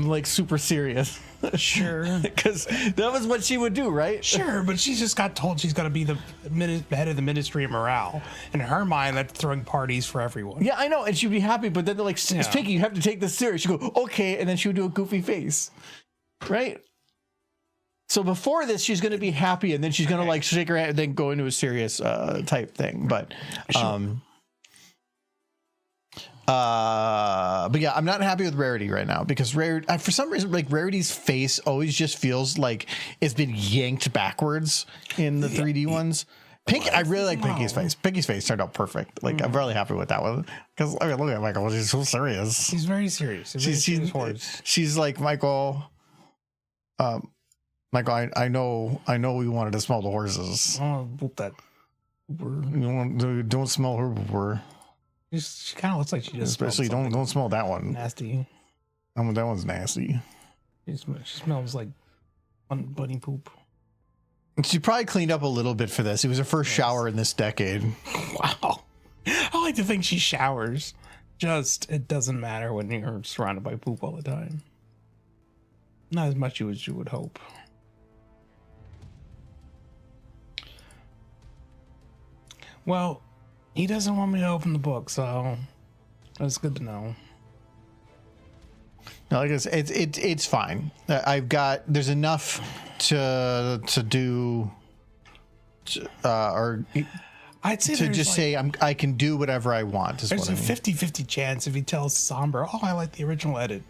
like super serious. Sure. Because that was what she would do, right? Sure, but she just got told she's going to be the head of the Ministry of Morale. In her mind, that's throwing parties for everyone. Yeah, I know, and she'd be happy, but then they're like, Yeah. Pinky, you have to take this serious. She'd go, okay, and then she would do a goofy face, right? So before this, she's going to be happy, and then she's going to like shake her head and then go into a serious type thing. But yeah, I'm not happy with Rarity right now because for some reason, like Rarity's face always just feels like it's been yanked backwards in the 3D ones. Pinky, I really like Pinky's face. Pinky's face turned out perfect. Like I'm really happy with that one because I mean, look at Michael. She's so serious. She's very serious. She's like Michael. Michael, I know we wanted to smell the horses. I want to boot that. Don't smell her. She kind of looks like she just Especially don't smell that one. Nasty. That one's nasty. She smells like bunny poop. She probably cleaned up a little bit for this. It was her first shower in this decade. Wow. I like to think she showers. Just, it doesn't matter when you're surrounded by poop all the time. Not as much as you would hope. Well, he doesn't want me to open the book, so that's good to know. No, like I said, it's fine. There's enough to do, or I'd say to just say I can do whatever I want. There's a 50-50 chance if he tells Somber, oh, I like the original edit,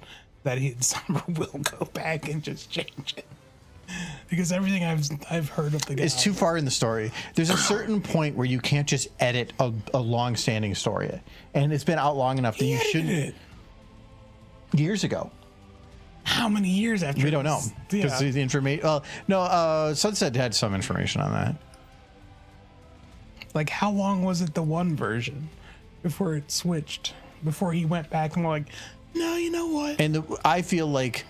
that Somber will go back and just change it. Because everything I've heard of the guy is too far in the story. There's a certain point where you can't just edit a long-standing story, and it's been out long enough that you shouldn't. It. Years ago. How many years after? We don't know because the information. Well, no. Sunset had some information on that. Like, how long was it the one version before it switched? Before he went back and like, no, you know what? And I feel like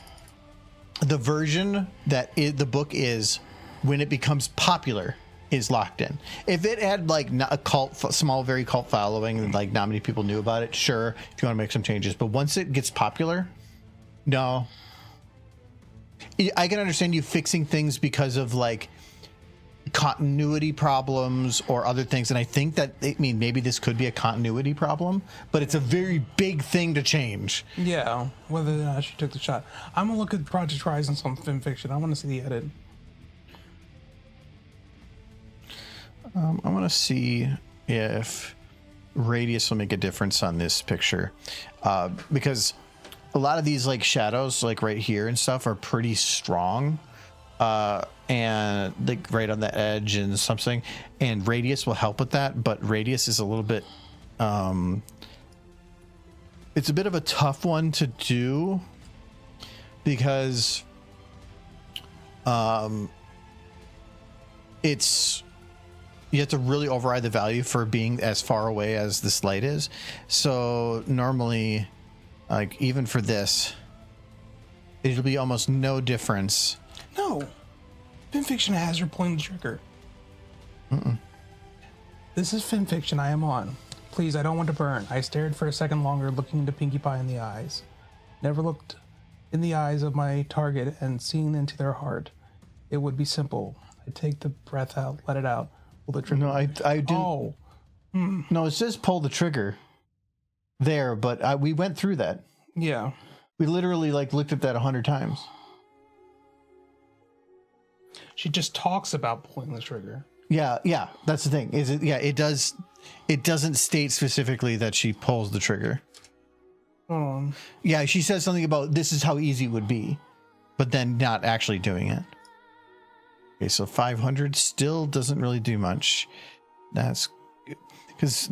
the version that the book is when it becomes popular is locked in. If it had like a small, very cult following and like not many people knew about it, sure, if you want to make some changes. But once it gets popular, no. I can understand you fixing things because of like continuity problems or other things. And I think that, maybe this could be a continuity problem, but it's a very big thing to change. Yeah, whether or not she took the shot. I'm going to look at Project Rise and some fan fiction. I want to see the edit. I want to see if radius will make a difference on this picture, because a lot of these like shadows, like right here and stuff, are pretty strong, and like right on the edge and something. And radius will help with that, but radius is a little bit, it's a bit of a tough one to do because, you have to really override the value for being as far away as this light is. So normally, like even for this, it'll be almost no difference. No, FinFiction has her pulling the trigger. This is FinFiction I am on. Please, I don't want to burn. I stared for a second longer, looking into Pinkie Pie in the eyes. Never looked in the eyes of my target and seen into their heart. It would be simple. I'd take the breath out, let it out. Pull the trigger. No, I didn't. Oh. No, it says pull the trigger there, but we went through that. Yeah. We literally like looked at that 100 times. She just talks about pulling the trigger. Yeah, that's the thing. Is it? Yeah, it does. It doesn't state specifically that she pulls the trigger. Yeah, she says something about this is how easy it would be, but then not actually doing it. Okay, so 500 still doesn't really do much. That's because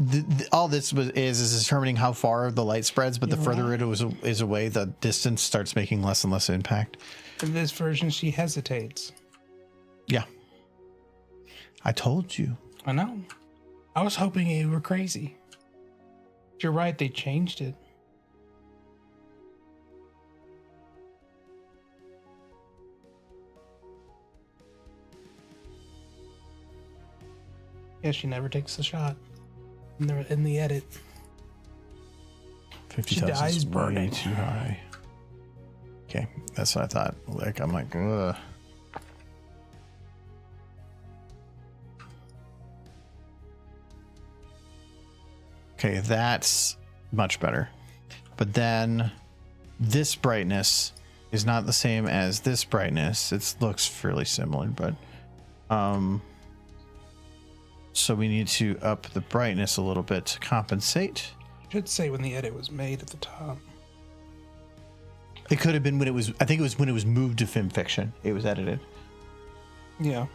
all this is determining how far the light spreads, but the further it is away, the distance starts making less and less impact. In this version, she hesitates. Yeah. I told you. I know. I was hoping you were crazy. You're right, they changed it. Yeah, she never takes a shot in the edit. 50,000 dies is burning. way too high. Okay, that's what I thought. Like, I'm like, ugh. Okay, that's much better. But then this brightness is not the same as this brightness. It looks fairly similar, but so we need to up the brightness a little bit to compensate. Should say when the edit was made at the top. It could have been when it was, I think it was when it was moved to FinFiction. It was edited. Yeah.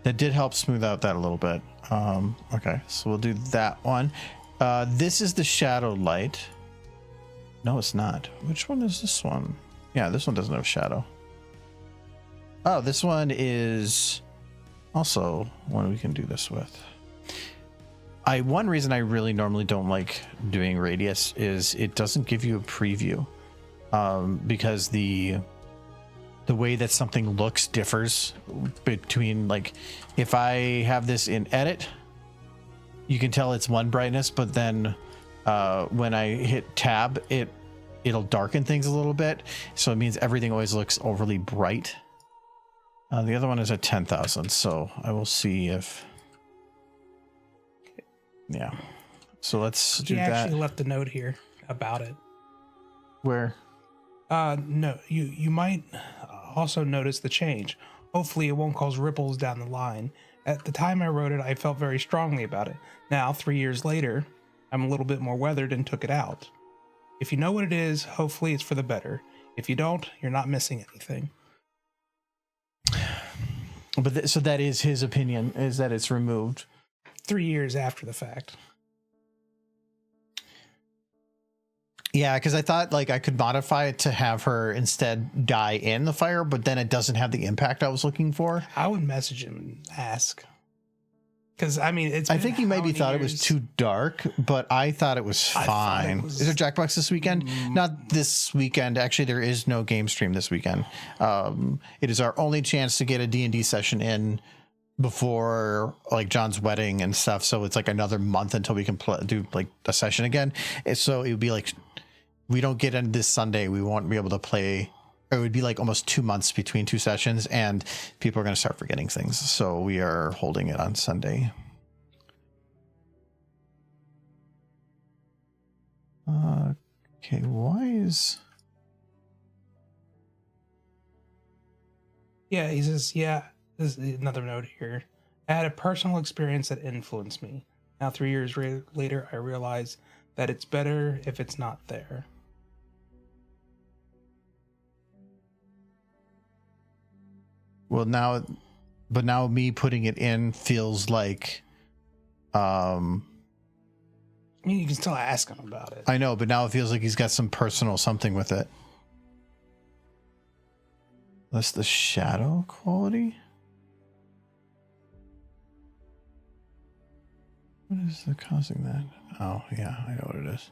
That did help smooth out that a little bit. Okay, so we'll do that one. This is the shadow light. No, it's not. Which one is this one? Yeah, this one doesn't have shadow. Oh, this one is also one we can do this with. One reason I really normally don't like doing radius is it doesn't give you a preview, because the way that something looks differs between, like, if I have this in edit, you can tell it's one brightness, but then when I hit tab, it'll darken things a little bit. So it means everything always looks overly bright. The other one is at 10,000. So I will see if, yeah. So let's do that. She actually left a note here about it. Where? No, you might also notice the change. Hopefully it won't cause ripples down the line. At the time I wrote it, I felt very strongly about it. Now, 3 years later, I'm a little bit more weathered and took it out. If you know what it is, hopefully it's for the better. If you don't, you're not missing anything. But so that is his opinion, is that it's removed 3 years after the fact. Yeah, because I thought like I could modify it to have her instead die in the fire, but then it doesn't have the impact I was looking for. I would message him and ask. Because, I mean, I think he maybe thought it was too dark, but I thought it was fine. Is there Jackbox this weekend? Not this weekend. Actually, there is no game stream this weekend. It is our only chance to get a D&D session in before like John's wedding and stuff. So it's like another month until we can do like a session again. So it would be like, we don't get in this Sunday, we won't be able to play. It would be like almost 2 months between two sessions, and people are going to start forgetting things. So we are holding it on Sunday. Okay, why is... Yeah, he says, yeah, this is another note here. I had a personal experience that influenced me. Now, 3 years later, I realize that it's better if it's not there. Well, now me putting it in feels like, I mean, you can still ask him about it. I know, but now it feels like he's got some personal something with it. That's the shadow quality. What is causing that? Oh, yeah, I know what it is.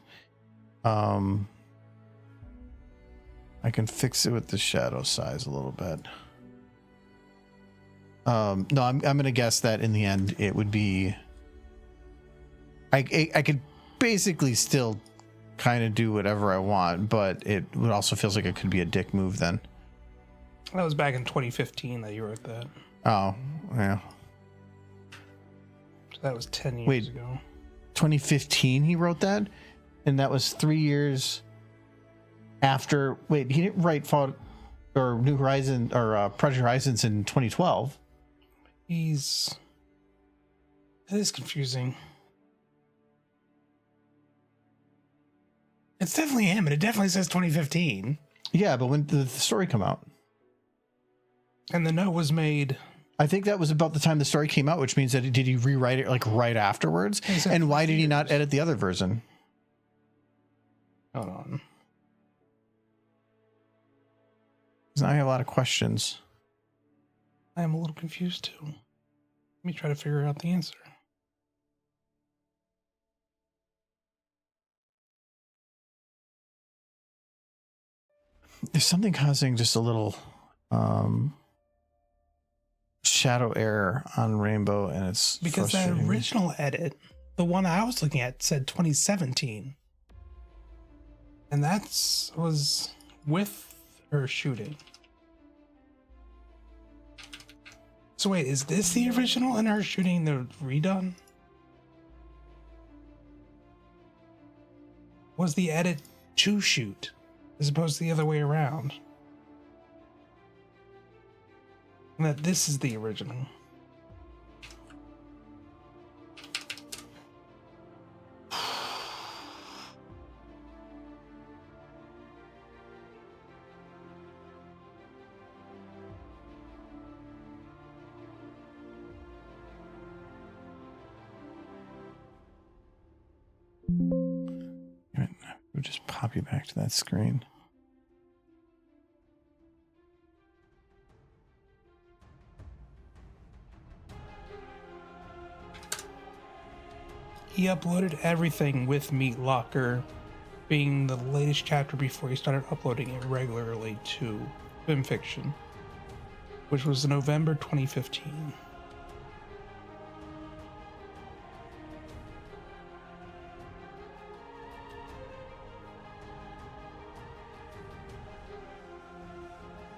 I can fix it with the shadow size a little bit. No, I'm gonna guess that in the end it would be. I could basically still kind of do whatever I want, but it would also feels like it could be a dick move then. That was back in 2015 that you wrote that. Oh, yeah. So that was 10 years ago. 2015 he wrote that? And that was 3 years after. Wait, he didn't write Fall or New Horizon or Project Horizons in 2012. That is confusing. It's definitely him, and it definitely says 2015. Yeah, but when did the story come out? And the note was made. I think that was about the time the story came out, which means that did he rewrite it like right afterwards? And why did he not edit the other version? Hold on. Because I have a lot of questions. I am a little confused too. Let me try to figure out the answer. There's something causing just a little shadow error on Rainbow, and it's because the original edit, the one I was looking at, said 2017, and that was with her shooting. So wait, is this the original and her shooting the redone? Was the edit to shoot as opposed to the other way around? And that this is the original. We'll just pop you back to that screen. He uploaded everything with Meat Locker being the latest chapter before he started uploading it regularly to Film Fiction, which was November 2015.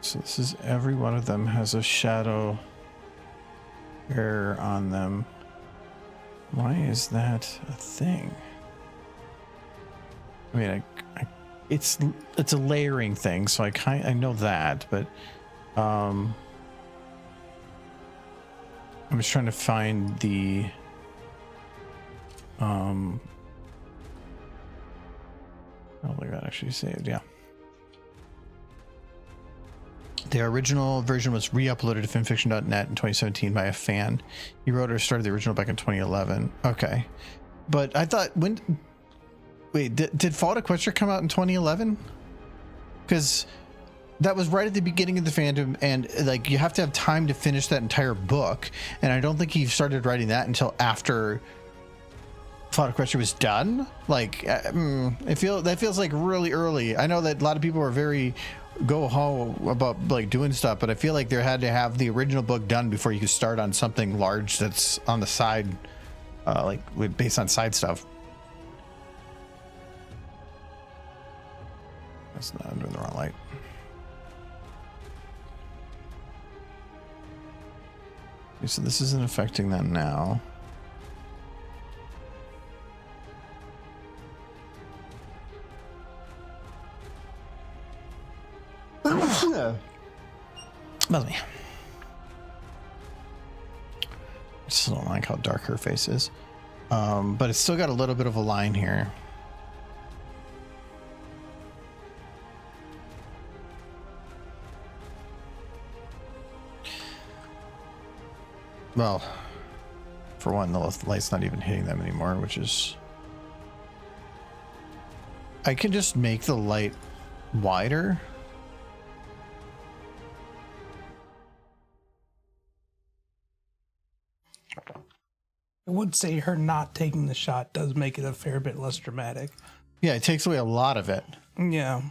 So this is every one of them has a shadow error on them. Why is that a thing? I mean, it's a layering thing, so I know that, but I'm just trying to find the oh, look, that actually saved, yeah. The original version was re-uploaded to filmfiction.net in 2017 by a fan. He wrote or started the original back in 2011. Okay. But I thought, did Fall Equestria come out in 2011? Because that was right at the beginning of the fandom, and like you have to have time to finish that entire book, and I don't think he started writing that until after Fall Equestria was done. Like, that feels like really early. I know that a lot of people are very go-ho about like doing stuff, but I feel like they had to have the original book done before you could start on something large that's on the side, based on side stuff. That's not, I'm doing the wrong light. Okay, so this isn't affecting that now. Smells me. I still don't like how dark her face is, but it's still got a little bit of a line here. Well, for one, the light's not even hitting them anymore, which is... I can just make the light wider. I would say her not taking the shot does make it a fair bit less dramatic. Yeah, it takes away a lot of it. Yeah.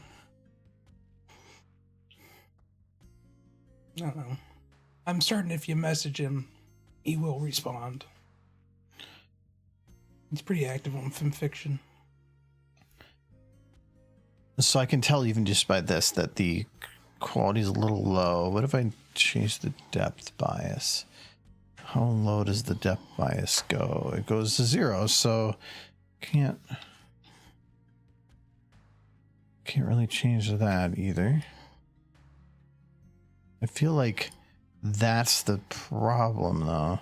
I don't know. I'm certain if you message him, he will respond. He's pretty active on FimFiction. So I can tell even just by this that the quality is a little low. What if I change the depth bias? How low does the depth bias go? It goes to 0, so can't really change that either. I feel like that's the problem, though.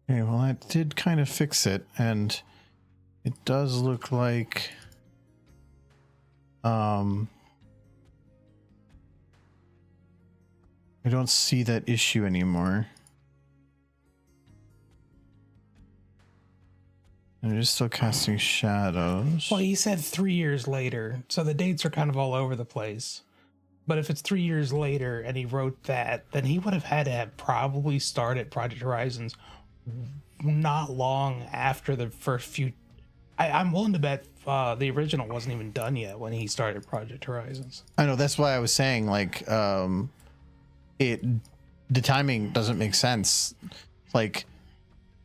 Okay, well, that did kind of fix it, and it does look like I don't see that issue anymore. And it is still casting shadows. Well, he said 3 years later, so the dates are kind of all over the place. But if it's 3 years later and he wrote that, then he would have had to have probably started Project Horizons not long after the first few. I'm willing to bet the original wasn't even done yet when he started Project Horizons. I know, that's why I was saying, like, the timing doesn't make sense. Like,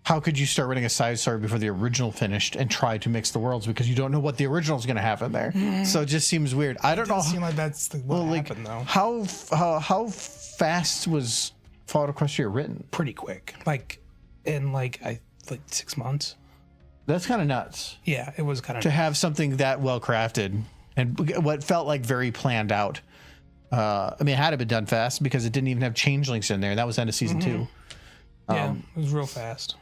how could you start writing a side story before the original finished and try to mix the worlds, because you don't know what the original is going to have in there? So it just seems weird. I don't know. It seems like that's what happened, though. How fast was Fallout Equestria written? Pretty quick, like in like 6 months. That's kind of nuts. Yeah, it was kind of to have something that well crafted and what felt like very planned out. I mean, it had to be done fast because it didn't even have changelings in there. That was end of season 2. Yeah, it was real fast.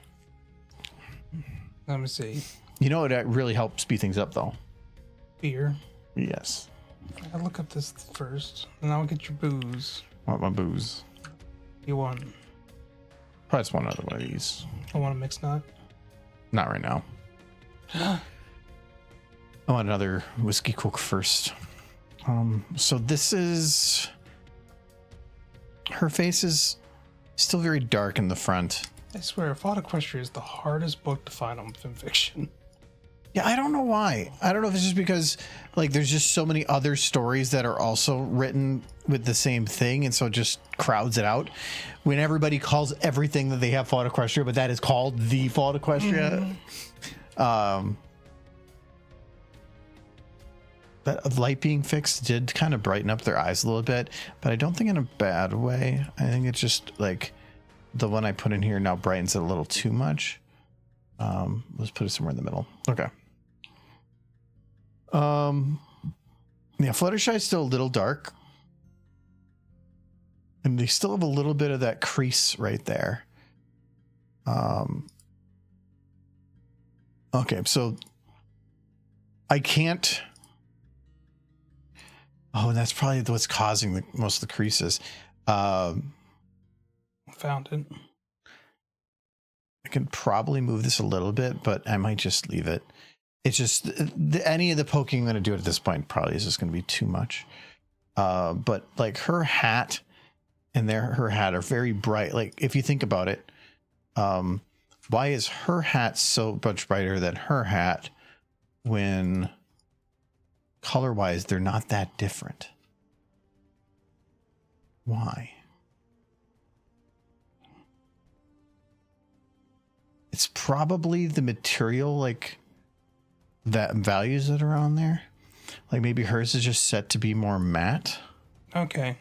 Let me see. You know, it really helped speed things up, though. Beer. Yes. I'll look up this first, and I'll get your booze. I want my booze. You want? Probably just one other one of these. I want a mixed nut. Not right now. I want another whiskey coke first. So this is... Her face is still very dark in the front. I swear, Fallout Equestria is the hardest book to find on FimFiction. Yeah, I don't know why. I don't know if it's just because, like, there's just so many other stories that are also written with the same thing, and so it just crowds it out. When everybody calls everything that they have Fallout Equestria, but that is called the Fallout Equestria. That light being fixed did kind of brighten up their eyes a little bit, but I don't think in a bad way. I think it's just, like, the one I put in here now brightens it a little too much. Let's put it somewhere in the middle. Okay. Yeah, Fluttershy is still a little dark. And they still have a little bit of that crease right there. Okay, so I can't... Oh, that's probably what's causing most of the creases. Found it. I can probably move this a little bit, but I might just leave it. It's just any of the poking I'm going to do at this point probably is just going to be too much. But like her hat and her hat are very bright. Like if you think about it, why is her hat so much brighter than her hat when color wise they're not that different? Why? It's probably the material, like that values that are on there. Like maybe hers is just set to be more matte. Okay.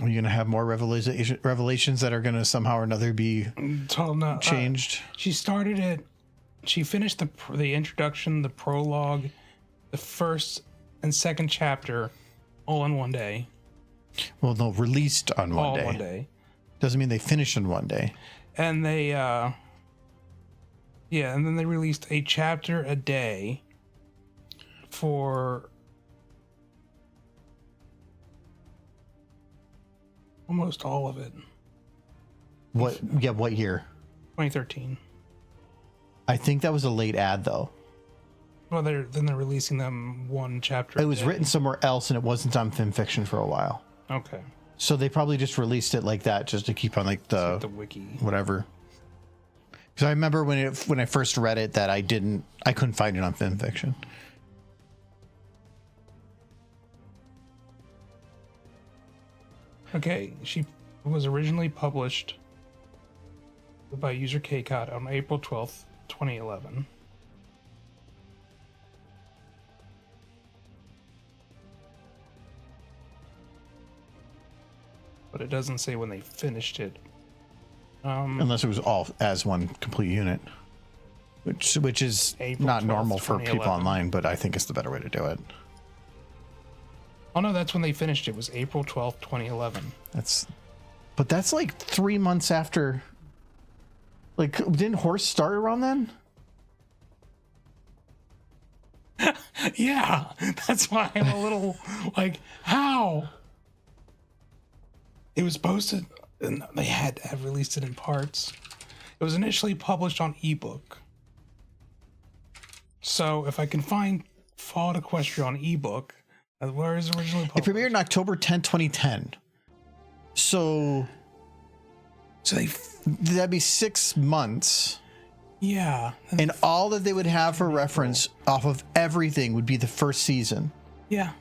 Are you going to have more revelations that are going to somehow or another be changed? She started it. She finished the introduction, the prologue, the first and second chapter all in one day. Well, no, released on one day. All one day. Doesn't mean they finished in one day. And they, and then they released a chapter a day for almost all of it. What? Yeah, what year? 2013. I think that was a late ad, though. Well, they're releasing them one chapter. It was written somewhere else, and it wasn't on FimFiction for a while. Okay. So they probably just released it like that, just to keep on like the wiki, whatever. Because I remember when I first read it that I couldn't find it on FimFiction. Okay, she was originally published by user KCOT on April 12th, 2011. But it doesn't say when they finished it. Unless it was all as one complete unit, which is April not 12th, normal for people 2011. online, but I think it's the better way to do it. Oh no, that's when they finished it. It was April 12th, 2011. But that's like 3 months after. Like, didn't Horse start around then? Yeah, that's why I'm a little like, how? It was posted, and they had to have released it in parts. It was initially published on ebook. So if I can find Fallout Equestria on ebook, where is it originally published? It premiered on October 10, 2010. So that'd be 6 months. Yeah. And all that they would have for reference off of everything would be the first season. Yeah.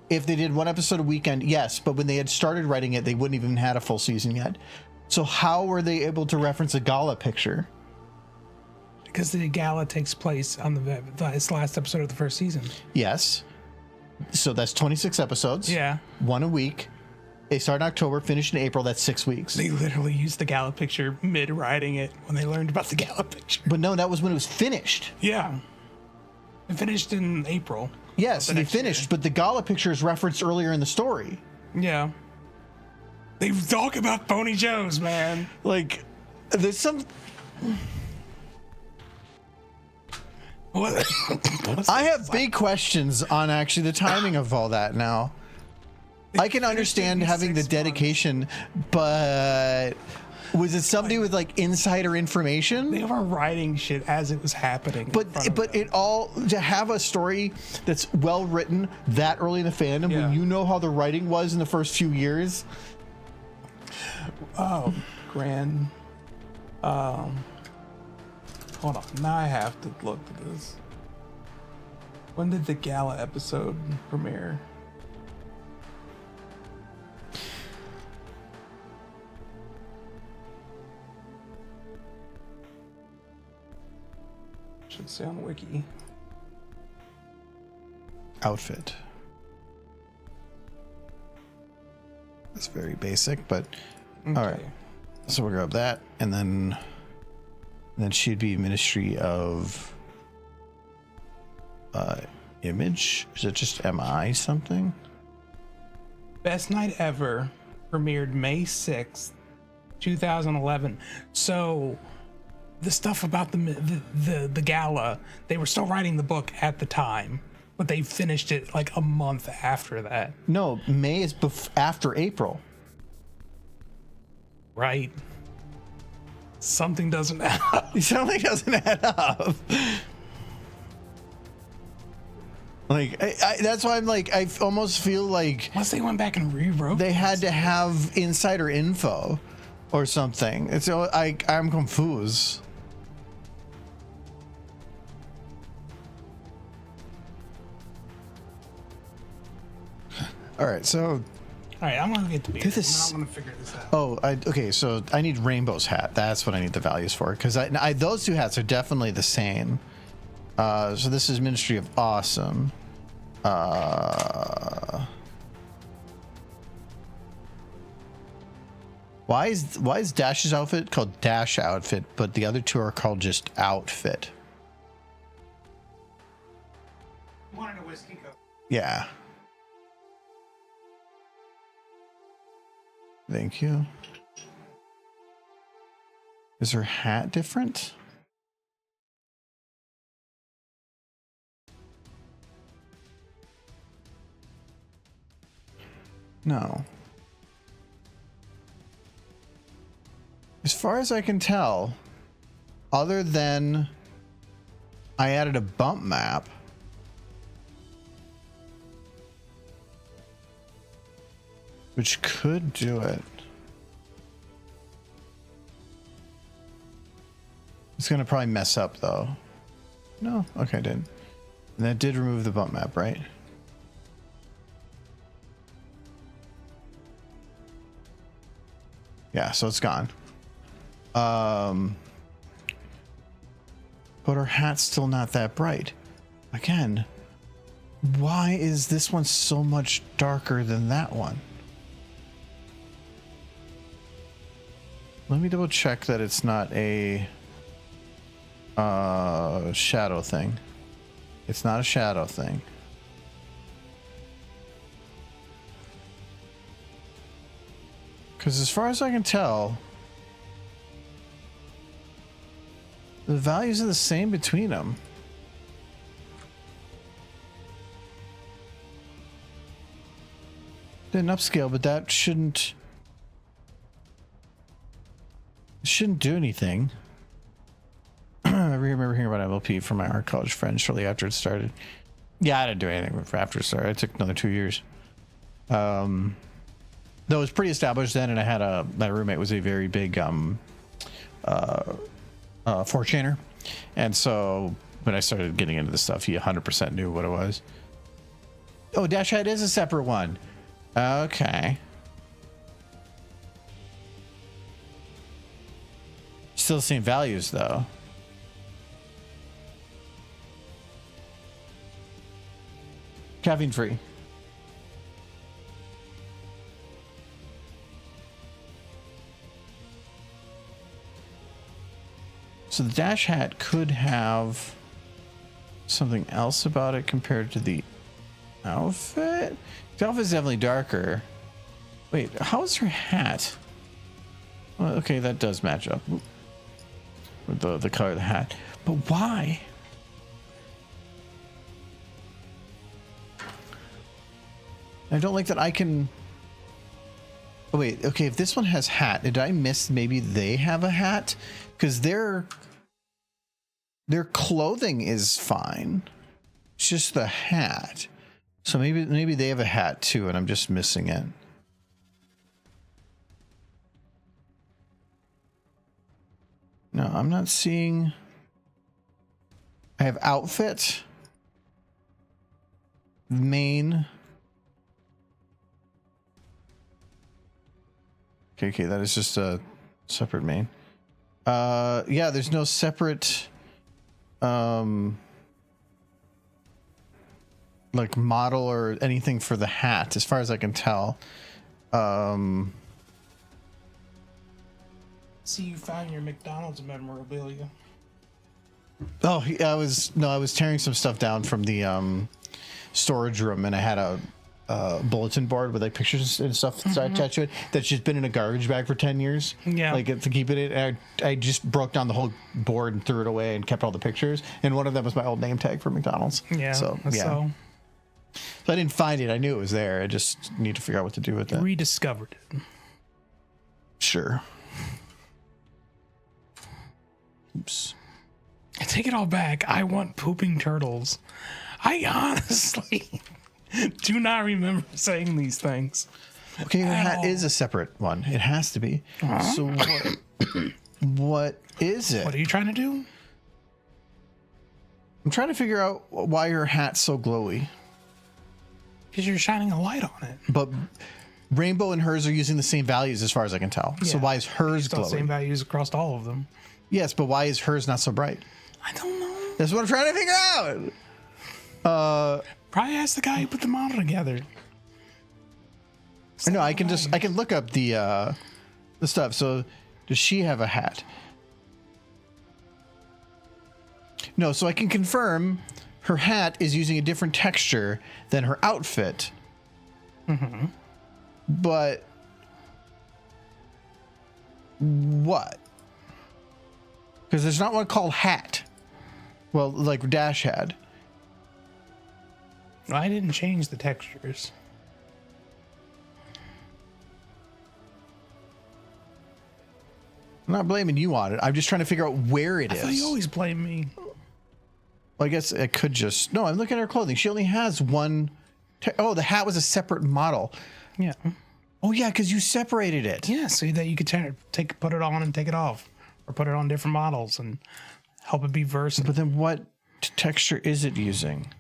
If they did one episode a weekend, yes, but when they had started writing it, they wouldn't even had a full season yet. So how were they able to reference a gala picture? Because the gala takes place on this last episode of the first season. Yes. So that's 26 episodes. Yeah. One a week. They start in October, finish in April. That's 6 weeks. They literally used the gala picture mid-writing it when they learned about the gala picture. But no, that was when it was finished. Yeah. It finished in April. Yes, they finished, but the gala picture is referenced earlier in the story. Yeah. They talk about Pony Joe's, man. Like, there's some... What? I have big questions on actually the timing of all that now. I can understand having the dedication, but was it somebody with like insider information? They were writing shit as it was happening. But it all to have a story that's well written that early in the fandom when you know how the writing was in the first few years. Oh, grand. Hold on. Now I have to look at this. When did the gala episode premiere? Should say on wiki. Outfit. That's very basic, but Okay. all right. So we'll grab that, and then she'd be Ministry of Image. Is it just MI something? Best Night Ever premiered May 6th, 2011. So the stuff about the gala, they were still writing the book at the time, but they finished it like a month after that. No, May is after April. Right. Something doesn't add up. Something doesn't add up. Like, that's why I'm like, I almost feel like Unless they went back and rewrote. they had to have insider info or something. It's I'm confused. All right, so All right, I'm gonna get the beer. This- I'm gonna figure this out. okay, so I need Rainbow's hat. That's what I need the values for, because I those two hats are definitely the same. So this is Ministry of Awesome. Why is Dash's outfit called Dash Outfit, but the other two are called just Outfit? You wanted a whiskey cup. Yeah. Thank you. Is her hat different? No. As far as I can tell, other than I added a bump map, which could do it. It's going to probably mess up, though. No? Okay, I didn't. And that did remove the bump map, right? Yeah, so it's gone. But her hat's still not that bright. Again, why is this one so much darker than that one? Let me double check that it's not a shadow thing. It's not a shadow thing. Because as far as I can tell, the values are the same between them. Didn't upscale, but that shouldn't do anything. I remember hearing about MLP from my art college friends shortly after it started. Yeah, I didn't do anything after it started. It took another 2 years. Though it was pretty established then, and I had my roommate was a very big 4chaner, and so when I started getting into this stuff, he 100% knew what it was. Oh, Dash Head is a separate one. Okay. Still the same values though. Caffeine free. So the Dash Hat could have something else about it compared to the outfit. The outfit's definitely darker. Wait, how is her hat? Well, okay, that does match up with the color of the hat. But why? I don't like that I can... Oh, wait, okay, if this one has hat, did I miss maybe they have a hat? Because their clothing is fine. It's just the hat. So maybe they have a hat too, and I'm just missing it. No, I'm not seeing... I have outfit. Main... Okay, that is just a separate main. Yeah, there's no separate like model or anything for the hat, as far as I can tell. See, you found your McDonald's memorabilia. Oh, I was tearing some stuff down from the storage room, and I had a bulletin board with like pictures and stuff attached to it that's just been in a garbage bag for 10 years. Yeah, like to keep it in. I just broke down the whole board and threw it away and kept all the pictures, and one of them was my old name tag for McDonald's. Yeah, so I didn't find it. I knew it was there. I just need to figure out what to do with it. Rediscovered it. Sure. Oops. I take it all back. I want pooping turtles. I honestly do not remember saying these things. Okay, your hat is a separate one. It has to be. So what is it? What are you trying to do? I'm trying to figure out why your hat's so glowy. Because you're shining a light on it. But Rainbow and hers are using the same values as far as I can tell. Yeah. So why is hers glowy? Same values across all of them. Yes, but why is hers not so bright? I don't know. That's what I'm trying to figure out. Probably ask the guy who put the model together. No, I can look up the stuff. So does she have a hat? No, so I can confirm her hat is using a different texture than her outfit. Mm-hmm. But what? Because there's not one called hat. Well, like Dash had. I didn't change the textures. I'm not blaming you on it. I'm just trying to figure out where it is. I thought you always blame me. Well, I guess it could just... No, I'm looking at her clothing. She only has one... Oh, the hat was a separate model. Yeah. Oh, yeah, because you separated it. Yeah, so that you could put it on and take it off. Or put it on different models and help it be versatile. But then what texture is it using?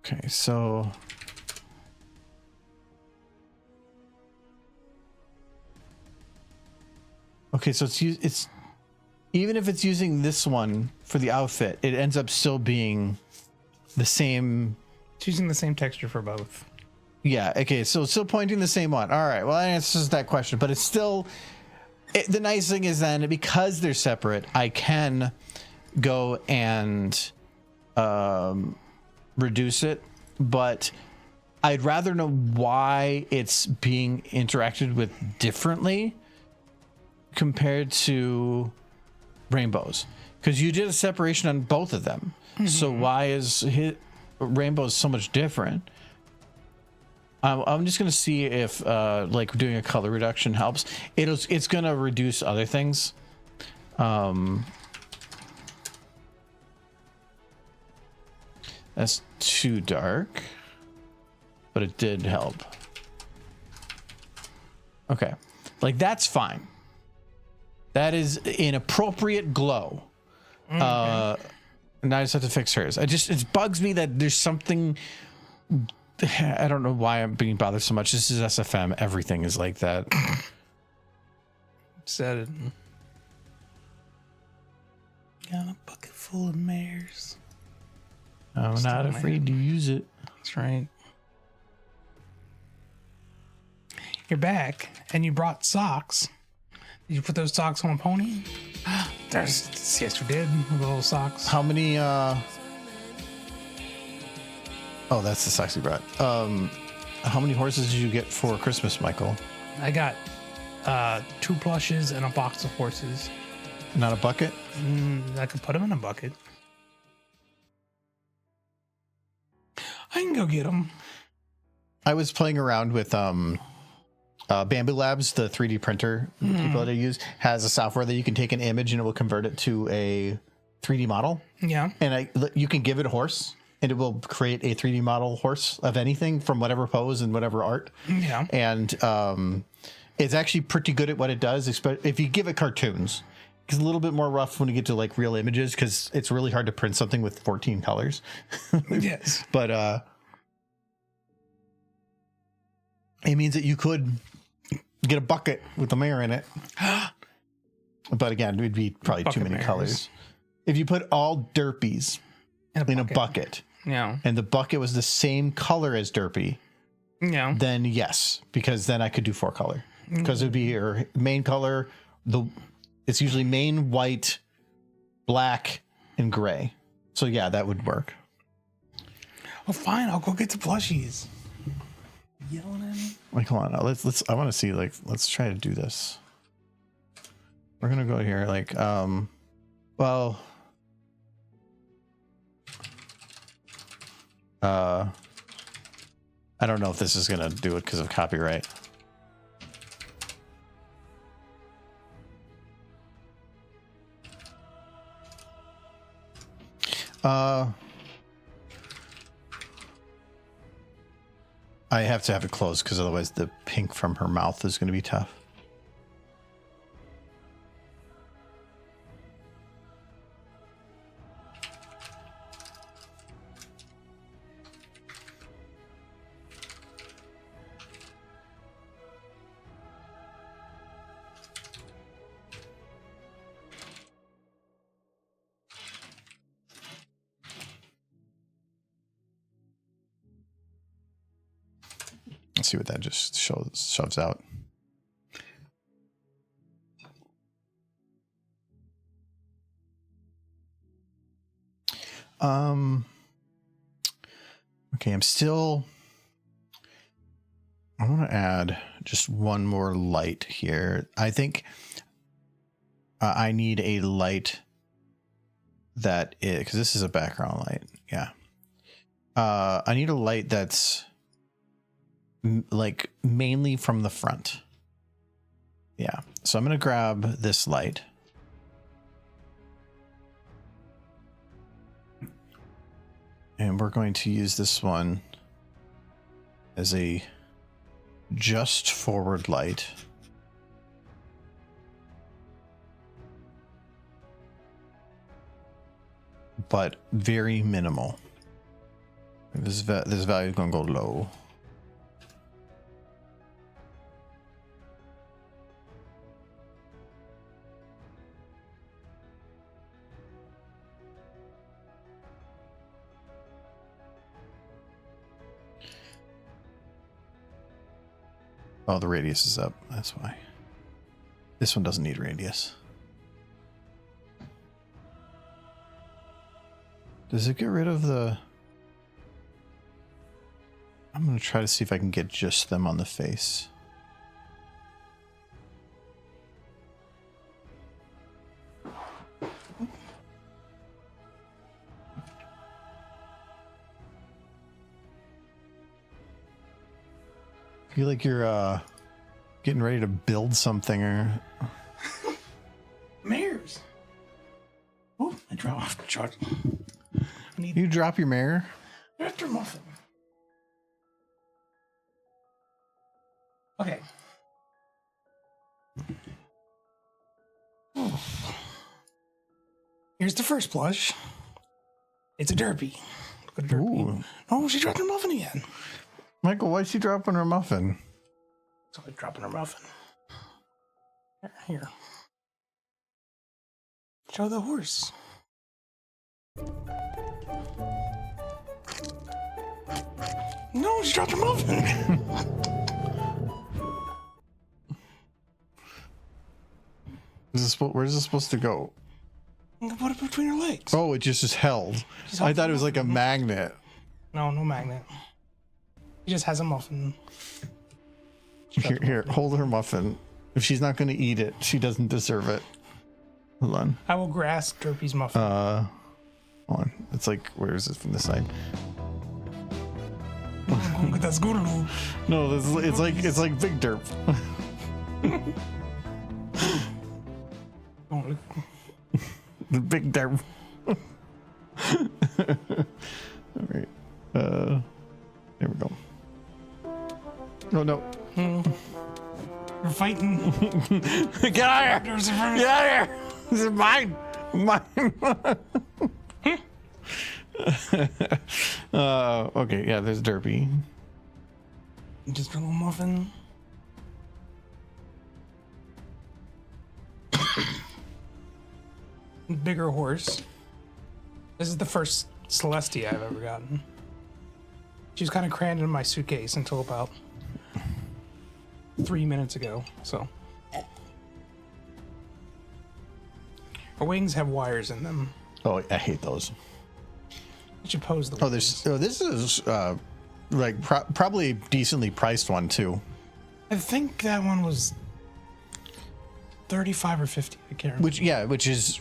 Okay, so... Okay, so it's even if it's using this one for the outfit, it ends up still being the same. It's using the same texture for both. Yeah. Okay. So it's still pointing the same one. All right. Well, that answers that question, but it's still. The nice thing is then because they're separate, I can go and reduce it, but I'd rather know why it's being interacted with differently compared to rainbows, because you did a separation on both of them. Mm-hmm. So why is rainbows so much different? I'm just gonna see if like doing a color reduction helps. It's gonna reduce other things. That's too dark, but it did help. Okay, like that's fine. That is an appropriate glow. Okay. And I just have to fix hers. It bugs me that there's something. I don't know why I'm being bothered so much. This is SFM. Everything is like that. Said it. Got a bucket full of mares. I'm not afraid to use it. That's right. You're back, and you brought socks. Did you put those socks on a pony? Yes, you did. The little socks. How many? Oh, that's the socks you brought. How many horses did you get for Christmas, Michael? I got 2 plushes and a box of horses. Not a bucket? I could put them in a bucket. I can go get them. I was playing around with Bamboo Labs, the 3D printer people that I use, has a software that you can take an image and it will convert it to a 3D model. Yeah. And you can give it a horse and it will create a 3D model horse of anything from whatever pose and whatever art. Yeah. And it's actually pretty good at what it does, if you give it cartoons. It's a little bit more rough when you get to like real images because it's really hard to print something with 14 colors. Yes. But it means that you could get a bucket with the mare in it. But again, it would be probably too many colors. If you put all Derpies in a bucket, yeah, and the bucket was the same color as Derpy, yeah, then yes, because then I could do 4 color. Because it would be your main color, it's usually main, white, black, and gray. So yeah, that would work. Oh, fine, I'll go get the plushies. Yelling at me. Like, hold on. Let's. I want to see. Like, let's try to do this. We're gonna go here. Like, well, I don't know if this is gonna do it because of copyright. I have to have it closed because otherwise the pink from her mouth is going to be tough. Let's see what that just shoves out. Okay, I want to add just one more light here. I think I need a light that is, because this is a background light. Yeah. I need a light that's like mainly from the front. Yeah. So I'm going to grab this light. And we're going to use this one as a just forward light. But very minimal. This value is going to go low. Oh, the radius is up. That's why. This one doesn't need radius. Does it get rid of the... I'm going to try to see if I can get just them on the face. I feel like you're getting ready to build something or... Mirrors. Oh, I dropped the chart. You drop your mirror? After muffin. Okay. Here's the first plush. It's a derpy. Look at a derpy. Ooh. Oh, she dropped her muffin again. Michael, why's she dropping her muffin? So I'm dropping her muffin. Here. Show the horse. No, she dropped her muffin. Where's this supposed to go? I'm gonna put it between her legs. Oh, it just is held. I thought it was like a magnet. No, no magnet. He just has a muffin. Here, hold her muffin. If she's not going to eat it, she doesn't deserve it. Hold on. I will grasp Derpy's muffin. Hold on. It's like, where is it from this side? That's good. No, it's like Big Derp. The Big Derp. All right. There we go. Oh no. We're fighting. Get out of here! Get out of here! This is mine! Mine! Okay, yeah, there's Derpy. Just a little muffin. Bigger horse. This is the first Celestia I've ever gotten. She was kind of crammed in my suitcase until about 3 minutes ago, so. Her wings have wires in them. Oh, I hate those. You should pose the wings. This is like probably a decently priced one too. I think that one was 35 or 50. I can't remember. Which is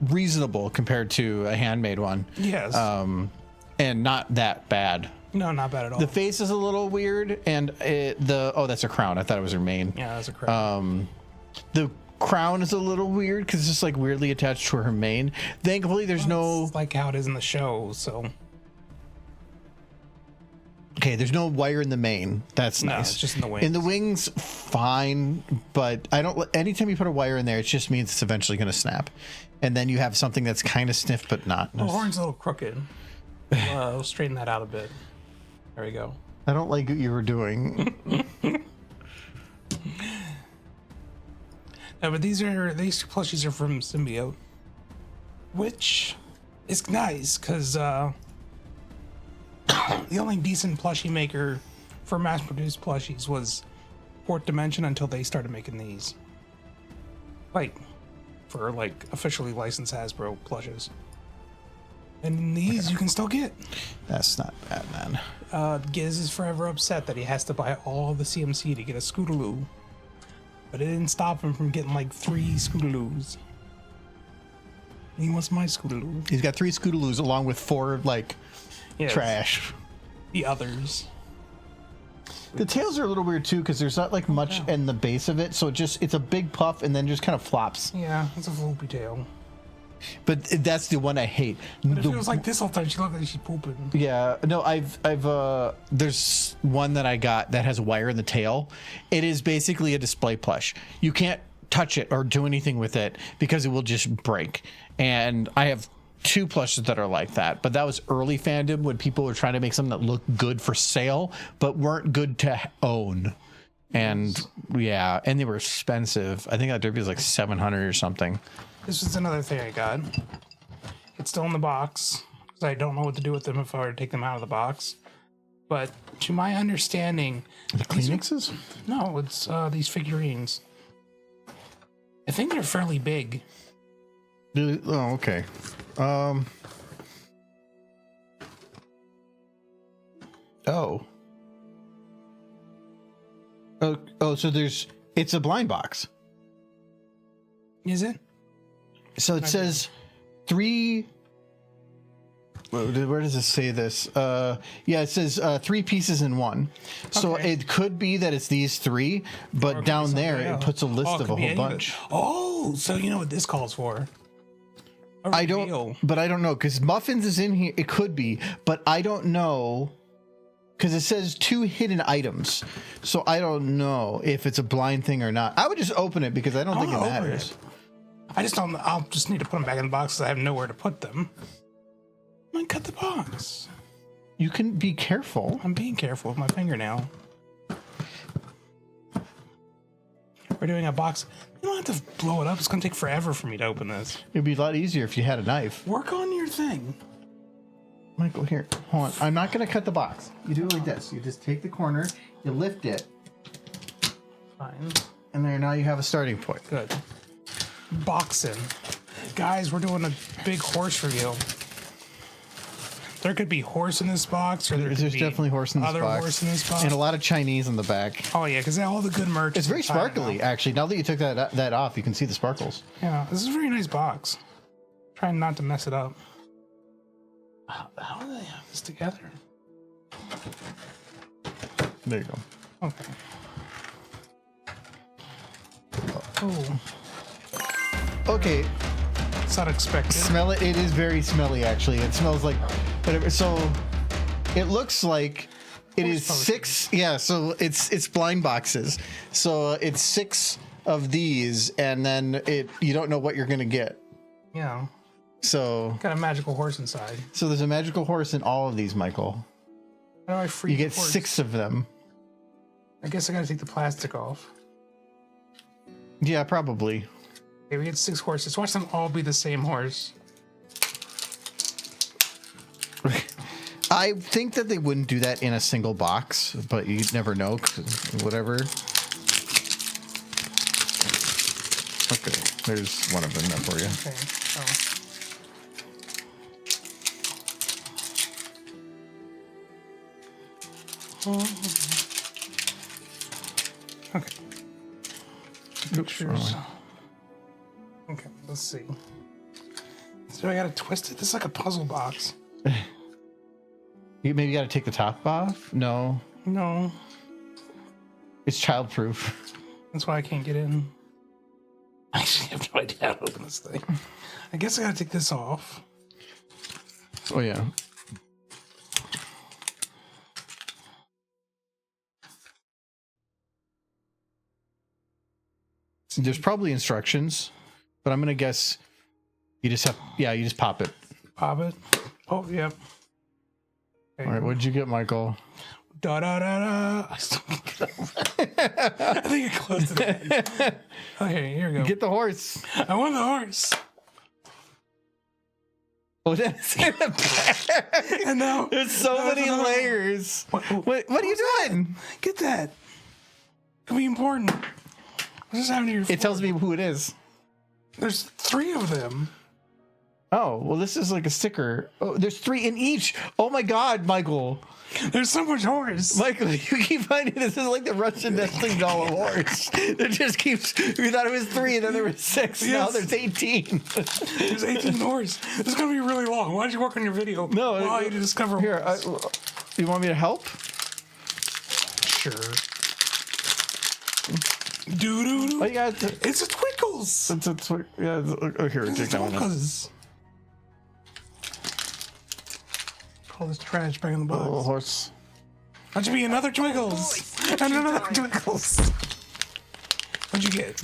reasonable compared to a handmade one. Yes. And not that bad. No, not bad at all. The face is a little weird, and that's a crown. I thought it was her mane. Yeah, that's a crown. The crown is a little weird because it's just like weirdly attached to her mane. Thankfully, there's no It's like how it is in the show. So. Okay, there's no wire in the mane. That's nice. It's just in the wings. In the wings, fine, but I don't. Anytime you put a wire in there, it just means it's eventually going to snap, and then you have something that's kind of stiff but not. The horn's a little crooked. We'll straighten that out a bit. There we go. I don't like what you were doing. No, but these plushies are from Symbiote, which is nice because the only decent plushie maker for mass-produced plushies was Fourth Dimension until they started making these, like for like officially licensed Hasbro plushes. And these you can still get. That's not bad, man. Giz is forever upset that he has to buy all the CMC to get a Scootaloo. But it didn't stop him from getting like 3 Scootaloos. He wants my Scootaloo. He's got 3 Scootaloos along with 4 like Yes. trash. The others. The tails are a little weird too because there's not like much in the base of it, so it's a big puff and then just kind of flops. Yeah, it's a floopy tail. But that's the one I hate. But if it was like this all the time, she looked like she's pooping. Yeah, no, I've there's one that I got that has a wire in the tail. It is basically a display plush. You can't touch it or do anything with it because it will just break. And I have 2 plushes that are like that, but that was early fandom when people were trying to make something that looked good for sale but weren't good to own. And yeah, and they were expensive. I think that derby was like 700 or something. This was another thing I got. It's still in the box because I don't know what to do with them if I were to take them out of the box. But to my understanding, The Kleenexes? no, it's these figurines. I think they're fairly big. Oh, okay. Oh. So it's a blind box. Is it? So it says 3. Where does it say this? Yeah, it says 3 pieces in 1. So Okay. it could be that it's these 3, but down there it puts a list of a whole bunch. Oh, so you know what this calls for? I don't know because muffins is in here. It could be, but I don't know because it says 2 hidden items. So I don't know if it's a blind thing or not. I would just open it because I don't think it matters. I just don't. I'll just need to put them back in the box because I have nowhere to put them. I might cut the box. You can be careful. I'm being careful with my fingernail. We're doing a box. You don't have to blow it up. It's going to take forever for me to open this. It'd be a lot easier if you had a knife. Work on your thing. Michael, here, hold on. I'm not going to cut the box. You do it like this. You just take the corner, you lift it, Fine. and there now you have a starting point. Good. Boxing. Guys, we're doing a big horse reveal. There could be horse in this box, or There's definitely horse in this other box. horse in this box. And a lot of Chinese in the back. Oh yeah, because all the good merch. It's very is China sparkly, now. actually. Now that you took that off, you can see the sparkles. Yeah, this is a very nice box. Trying not to mess it up. How do they have this together? There you go. Okay. Oh, Okay, it's not expected. smell it. It is very smelly, actually. It smells like whatever. So it looks like it is Horse 6. Yeah, so it's blind boxes. So it's 6 of these, and then you don't know what you're gonna get. Yeah, So got a magical horse inside. there's a magical horse in all of these, Michael. How do I free You the get horse? 6 of them. I guess I gotta take the plastic off. Yeah, probably. Okay, we get 6 horses. Watch them all be the same horse. I think that they wouldn't do that in a single box, but you never know. 'Cause whatever. Okay, there's one of them there for you. Okay. Okay. Pictures. Okay, let's see. So I gotta twist it. This is like a puzzle box. You maybe got to take the top off. No, No, it's childproof. that's why I can't get in. I actually have no idea how to open this thing. I guess I gotta take this off. Oh yeah. There's probably instructions, but I'm gonna guess you just pop it. Pop it. Oh, yep. Okay. All right, what'd you get, Michael? Da da da da. I still can't get over it. I think I closed it again. Okay, here we go. Get the horse. I want the horse. Oh, that's in the back. And now There's so many layers. What are you doing? Get that. Could be important. What's this happening to your It tells me who it is. There's 3 of them. Oh, well, this is like a sticker. Oh, there's 3 in each. Oh my God, Michael. There's so much horse. Michael, you keep finding this is like the Russian nesting doll of horse. It just keeps. We thought it was 3, and then there was 6. Yes. Now there's 18. There's 18 horse. This is gonna be really long. Why don't you work on your video? No, while you discover here. You want me to help? Sure. Doo-doo-doo. Oh, you got it's a Twinkles. It's a yeah. Oh, here, take that one. Twinkles. All this trash back in the box. Oh, horse. Why don't you be another Twinkles? And another Twinkles. What'd you get?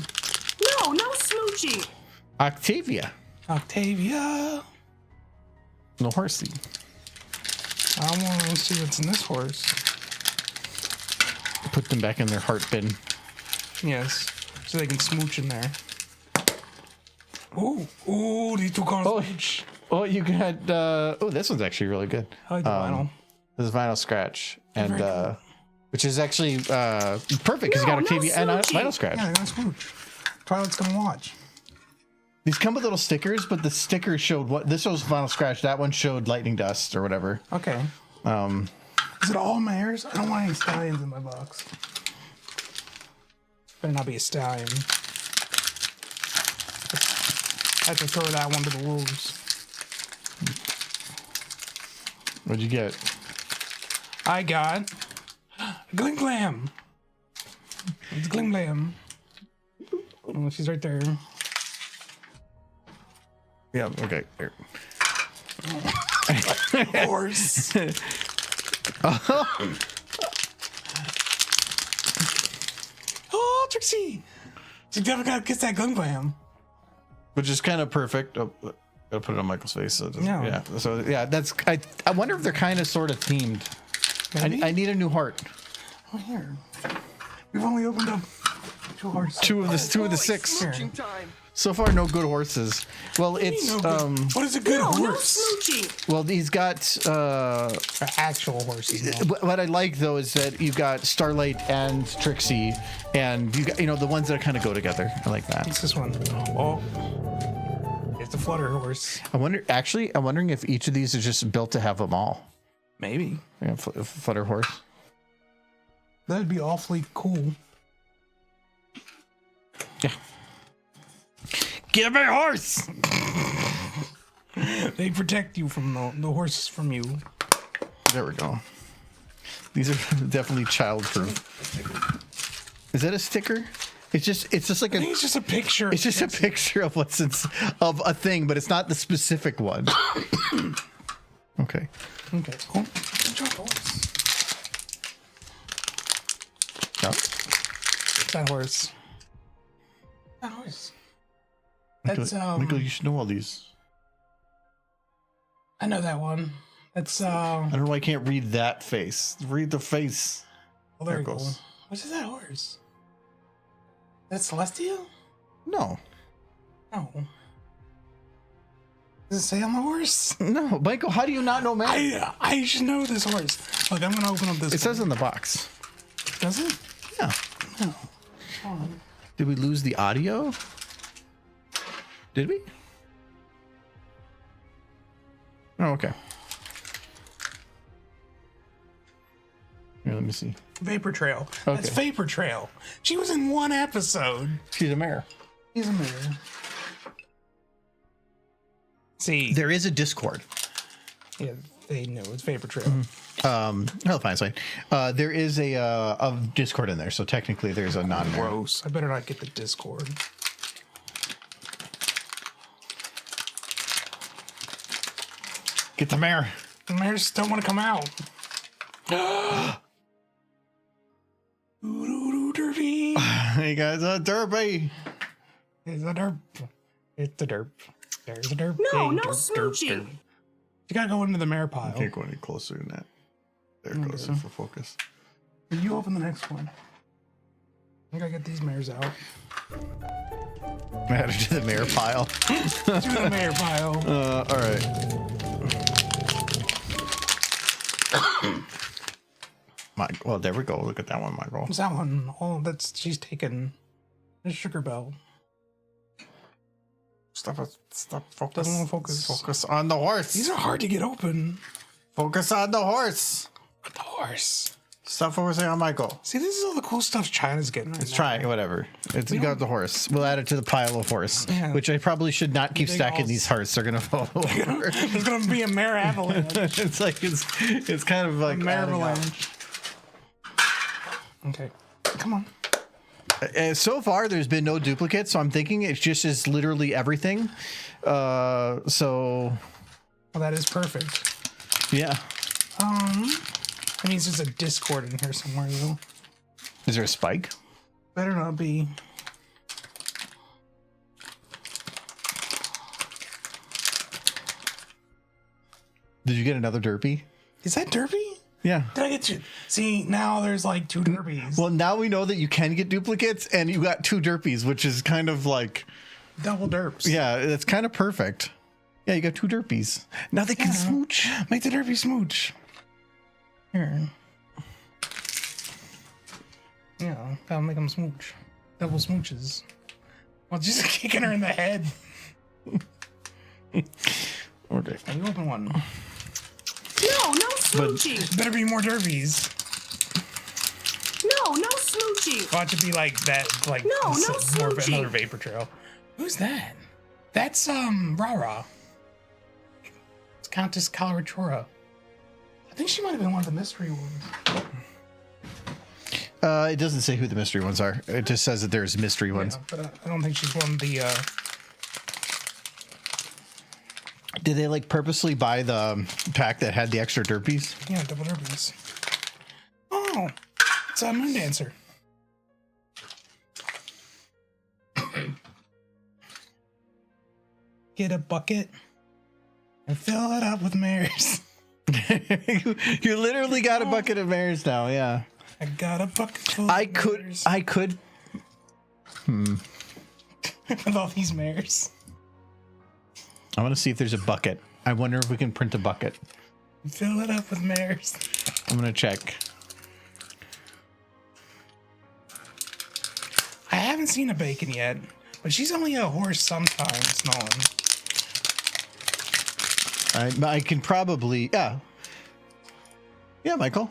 No smoochie. Octavia. Octavia. No horsey. I want to see what's in this horse. Put them back in their heart bin. Yes, so they can smooch in there. Ooh, these two cars smooch. Oh, you had. Oh, this one's actually really good. I like the vinyl. This is vinyl scratch, and cool. which is actually perfect because you got Octavia and vinyl scratch. Yeah, they're gonna smooch. Twilight's gonna watch. These come with little stickers, but the sticker showed what this was vinyl scratch. That one showed lightning dust or whatever. Okay. Is it all mares? I don't want any stallions in my box. Better not be a stallion. I have to throw that one to the wolves. What'd you get? I got Glim Glam. It's Glim Glam. Oh, she's right there. Yeah. Okay. Here. Horse. Oh, Trixie! You never got to kiss that Glim Glam. Which is kind of perfect. Oh, gotta put it on Michael's face. So No. Yeah. So yeah, that's. I wonder if they're kind of sort of themed. I need a new heart. Oh, here. We've only opened up 2 horses. Two of the 6. Smooching time. So far, no good horses. Well, it's What is a good No horse? smooching. well, he's got Actual horses. No. what I like though is that you've got Starlight and Trixie, and you got the ones that kind of go together. I like that. What's this one? Oh, it's the Flutter horse. I'm wondering if each of these is just built to have them all. Maybe. Yeah, Flutter horse. That'd be awfully cool. Yeah. Give me a horse. They protect you from the horses from you. There we go. These are definitely child-proof. Is that a sticker? It's just like I think it's just a picture. It's just a picture of what's of a thing, but it's not the specific one. Okay. Okay, cool. Enjoy the horse. No. That horse. That horse. That's Michael, you should know all these. I know that one. That's I don't know why I can't read that face. Read the face. well, there There you it go. goes. What is that horse? That's Celestial? No. No. Does it say on the horse? No, Michael, how do you not know, man? I should know this horse. Look, I'm gonna open up this. It says in the box. Does it? Yeah. No. Hold on. Did we lose the audio? Did we? Oh, okay. Here, let me see. Vapor Trail. Okay. That's Vapor Trail. She was in one episode. She's a mare. He's a mirror. See, There is a Discord. yeah, they know it's Vapor Trail. Oh, fine, it's fine. There is a Discord in there, so technically there's a non-mare. Gross. I better not get the Discord. Get the mare. The mares don't want to come out. Ooh, derby. Hey guys, derby. It's a derp. It's a derp. There's a derp. No, Hey, no derp, smooching. You gotta go into the mare pile. Can't go any closer than that. There it goes Okay. for focus. You open the next one. I gotta get these mares out. Add it to the mare pile. To the mare pile. All right. Well, there we go. Look at that one, Michael. What's that one? Oh, she's taken. There's Sugar Bell. Stop. Focus. Doesn't want to focus. Focus on the horse. These are hard to get open. Focus on the horse. With the horse. Stop focusing on Michael. See, this is all the cool stuff China's getting right Let's now. try whatever. It's got the horse. We'll add it to the pile of horse, Yeah. which I probably should not keep Big stacking alls. these hearts. They're gonna fall over. There's gonna be a mare avalanche. it's kind of like Mare adding up. avalanche. Okay, come on. So far, there's been no duplicates, so I'm thinking it just is literally everything. So Well, that is perfect. yeah. That means there's a Discord in here somewhere, though. Is there a spike? Better not be. Did you get another derpy? Is that Derpy? Yeah. Did I get you? See, now there's like 2 Derpies. Well, now we know that you can get duplicates, and you got 2 derpies, which is kind of like, Double derps. yeah, that's kind of perfect. Yeah, you got 2 derpies. Now they can smooch. Make the Derpy smooch. Here. Yeah, gotta make them smooch. Double smooches. Well, just kicking her in the head. Okay. Now you open one. No smooching. Better be more Derpies. No smooching. Watch it be like that, like No more of smooching. another vapor trail. Who's that? That's Rara. It's Countess Calaratura. I think she might have been one of the mystery ones. It doesn't say who the mystery ones are. It just says that there's mystery ones. Yeah, but I don't think she's one of the. Did they like purposely buy the pack that had the extra derpies? Yeah, double derbies. Oh, it's a Moon Dancer. Get a bucket and fill it up with mares. you literally got a bucket of mares now. Yeah. I got a bucket full I of could. mares. I could. With all these mares. I want to see if there's a bucket. I wonder if we can print a bucket. Fill it up with mares. I'm gonna check. I haven't seen a bacon yet, but she's only a horse sometimes, Nolan. I can probably. Yeah. Yeah, Michael.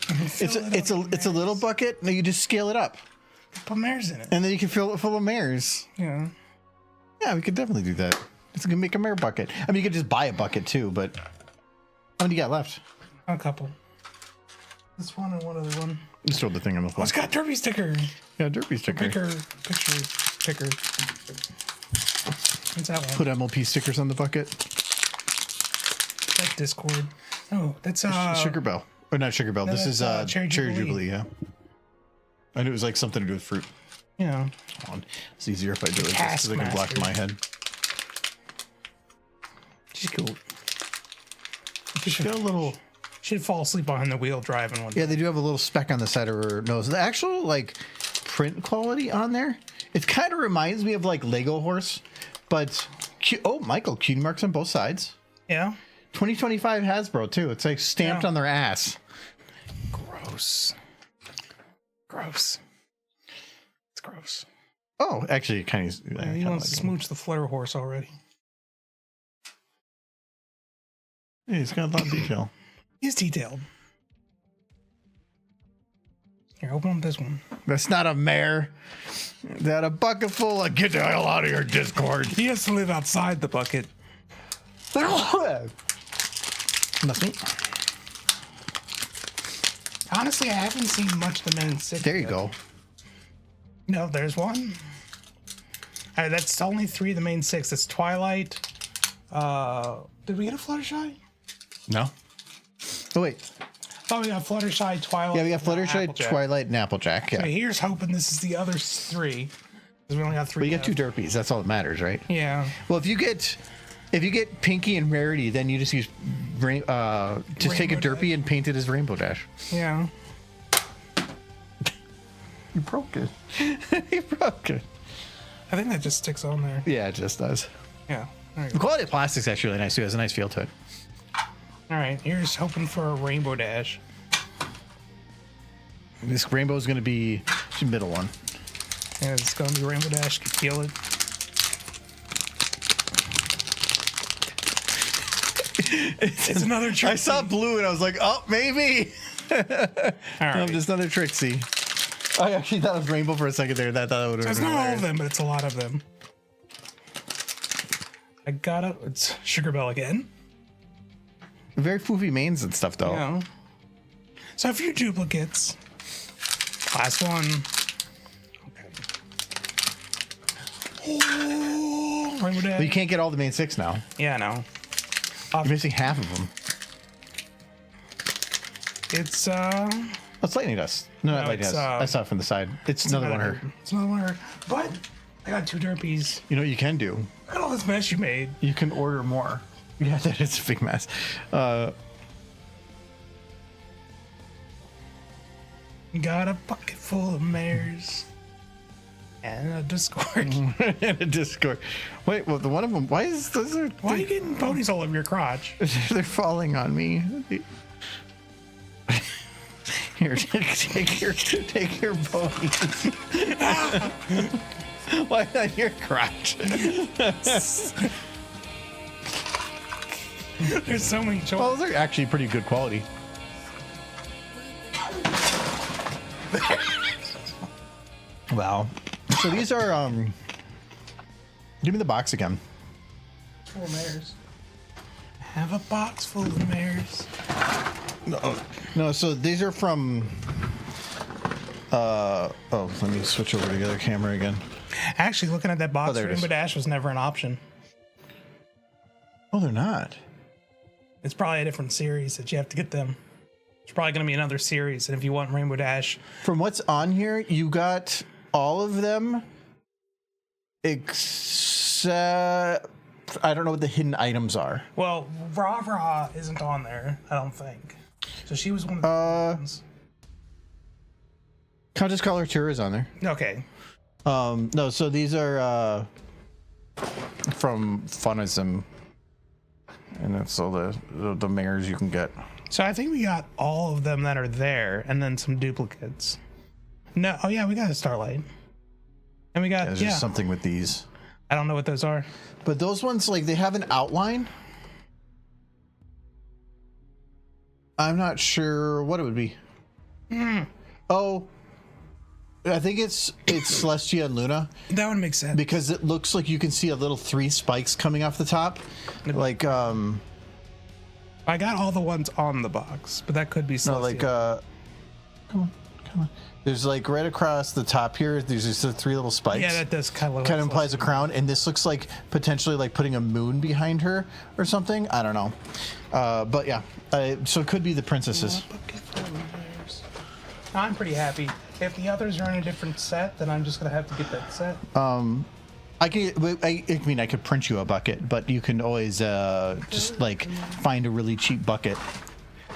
It's a little bucket. No, you just scale it up, Put mares in it. and then you can fill it full of mares. Yeah. Yeah, we could definitely do that. It's gonna make a mare bucket. I mean, you could just buy a bucket too, but how many you got left? A couple. This one and one other one. Just throw the thing on the Oh, floor. it's got derby sticker. Yeah, derpy sticker. Picker. What's that one? Put MLP stickers on the bucket. That Discord. Oh, that's Sugar Bell. Or not Sugar Bell. no, This is that's, Cherry Cherry Jubilee. Yeah. I knew it was like something to do with fruit. Yeah. Hold on. It's easier if I do it because I can block Taskmaster. my head. She's cool. She's got a little. She'd fall asleep behind the wheel driving one. Yeah, they do have a little speck on the side of her nose. The actual like print quality on there, it kind of reminds me of like Lego horse, but oh, Michael, cutie marks on both sides. Yeah. 2025 Hasbro too. It's like stamped Yeah. on their ass. Gross. It's gross. Oh, actually, it kind of. He wants to smooch the flare horse already. Yeah, he's got a lot of detail. He's detailed. Here, open up this one. That's not a mare. That a bucket full of get the hell out of your Discord. He has to live outside the bucket. Must be. Honestly, I haven't seen much of the main six. There you yet. go. No, there's one. That's only 3 of the main 6. That's Twilight. Did we get a Fluttershy? No. Oh wait. Oh, we got Fluttershy, Twilight. Yeah, we got and Fluttershy, Applejack. Twilight, and Applejack. Yeah. Okay, here's hoping this is the other 3. Because we only got 3. But you get 2 derpies. That's all that matters, right? Yeah. Well, if you get Pinky and Rarity, then you just use just take a Rainbow derpy and paint it as Rainbow Dash. Yeah. You broke it. You broke it. I think that just sticks on there. Yeah, it just does. Yeah. There you The go. quality of plastic's actually really nice too. It has a nice feel to it. All right. Here's hoping for a Rainbow Dash. This rainbow is going to be the middle one. Yeah, it's going to be Rainbow Dash. You can feel it. It's another Trixie. I saw blue and I was like, oh, maybe. All right. No, just another Trixie. I actually thought it was rainbow for a second there. That thought it would have It's been not all hilarious. of them, but it's a lot of them. I got it. It's Sugar Bell again. Very foofy mains and stuff, though. Yeah. So a few duplicates. Last one. Okay. Oh, Rainbow Dash. But you can't get all the main 6 now. Yeah, I know. You're missing half of them. It's Oh, it's lightning dust. No, not No, lightning it's, dust. I saw it from the side. It's another one her. It's another one her. But I got 2 derpies. You know what you can do? Look at all this mess you made. You can order more. Yeah, that is a big mess. Got a bucket full of mares and a Discord. And a Discord. Wait, well, the one of them. Why is those are? Why are you getting ponies all over your crotch? They're falling on me. Here, take your ponies. Why on your crotch? There's so many choices. Well, those are actually pretty good quality. Wow. So these are give me the box again. Full of mares. Have a box full of mares. No, so these are from oh, let me switch over to the other camera again. Actually, looking at that box, there it is. Rainbow Dash was never an option. Oh, they're not. It's probably a different series that you have to get them. It's probably going to be another series, and if you want Rainbow Dash, From what's on here, you got all of them except I don't know what the hidden items are. well, Rah isn't on there, I don't think. So she was one of the ones. Countess Color Tour is on there. Okay. No, so these are from Funism, and that's all the mares you can get. So I think we got all of them that are there, and then some duplicates. No, oh yeah, we got a Starlight. And we got, There's just something with these. I don't know what those are. But those ones, like, they have an outline. I'm not sure what it would be. Oh, I think it's Celestia and Luna, That would make sense. because it looks like you can see a little 3 spikes coming off the top. Like, I got all the ones on the box, but that could be no, Celestia. like, come on. There's like right across the top here, there's just 3 little spikes. Yeah, that does kind of look Kind of like implies a crown, and this looks like potentially like putting a moon behind her or something. I don't know. But yeah, so it could be the princesses. I'm pretty happy. If the others are in a different set, then I'm just gonna have to get that set. I mean, I could print you a bucket, but you can always just like find a really cheap bucket.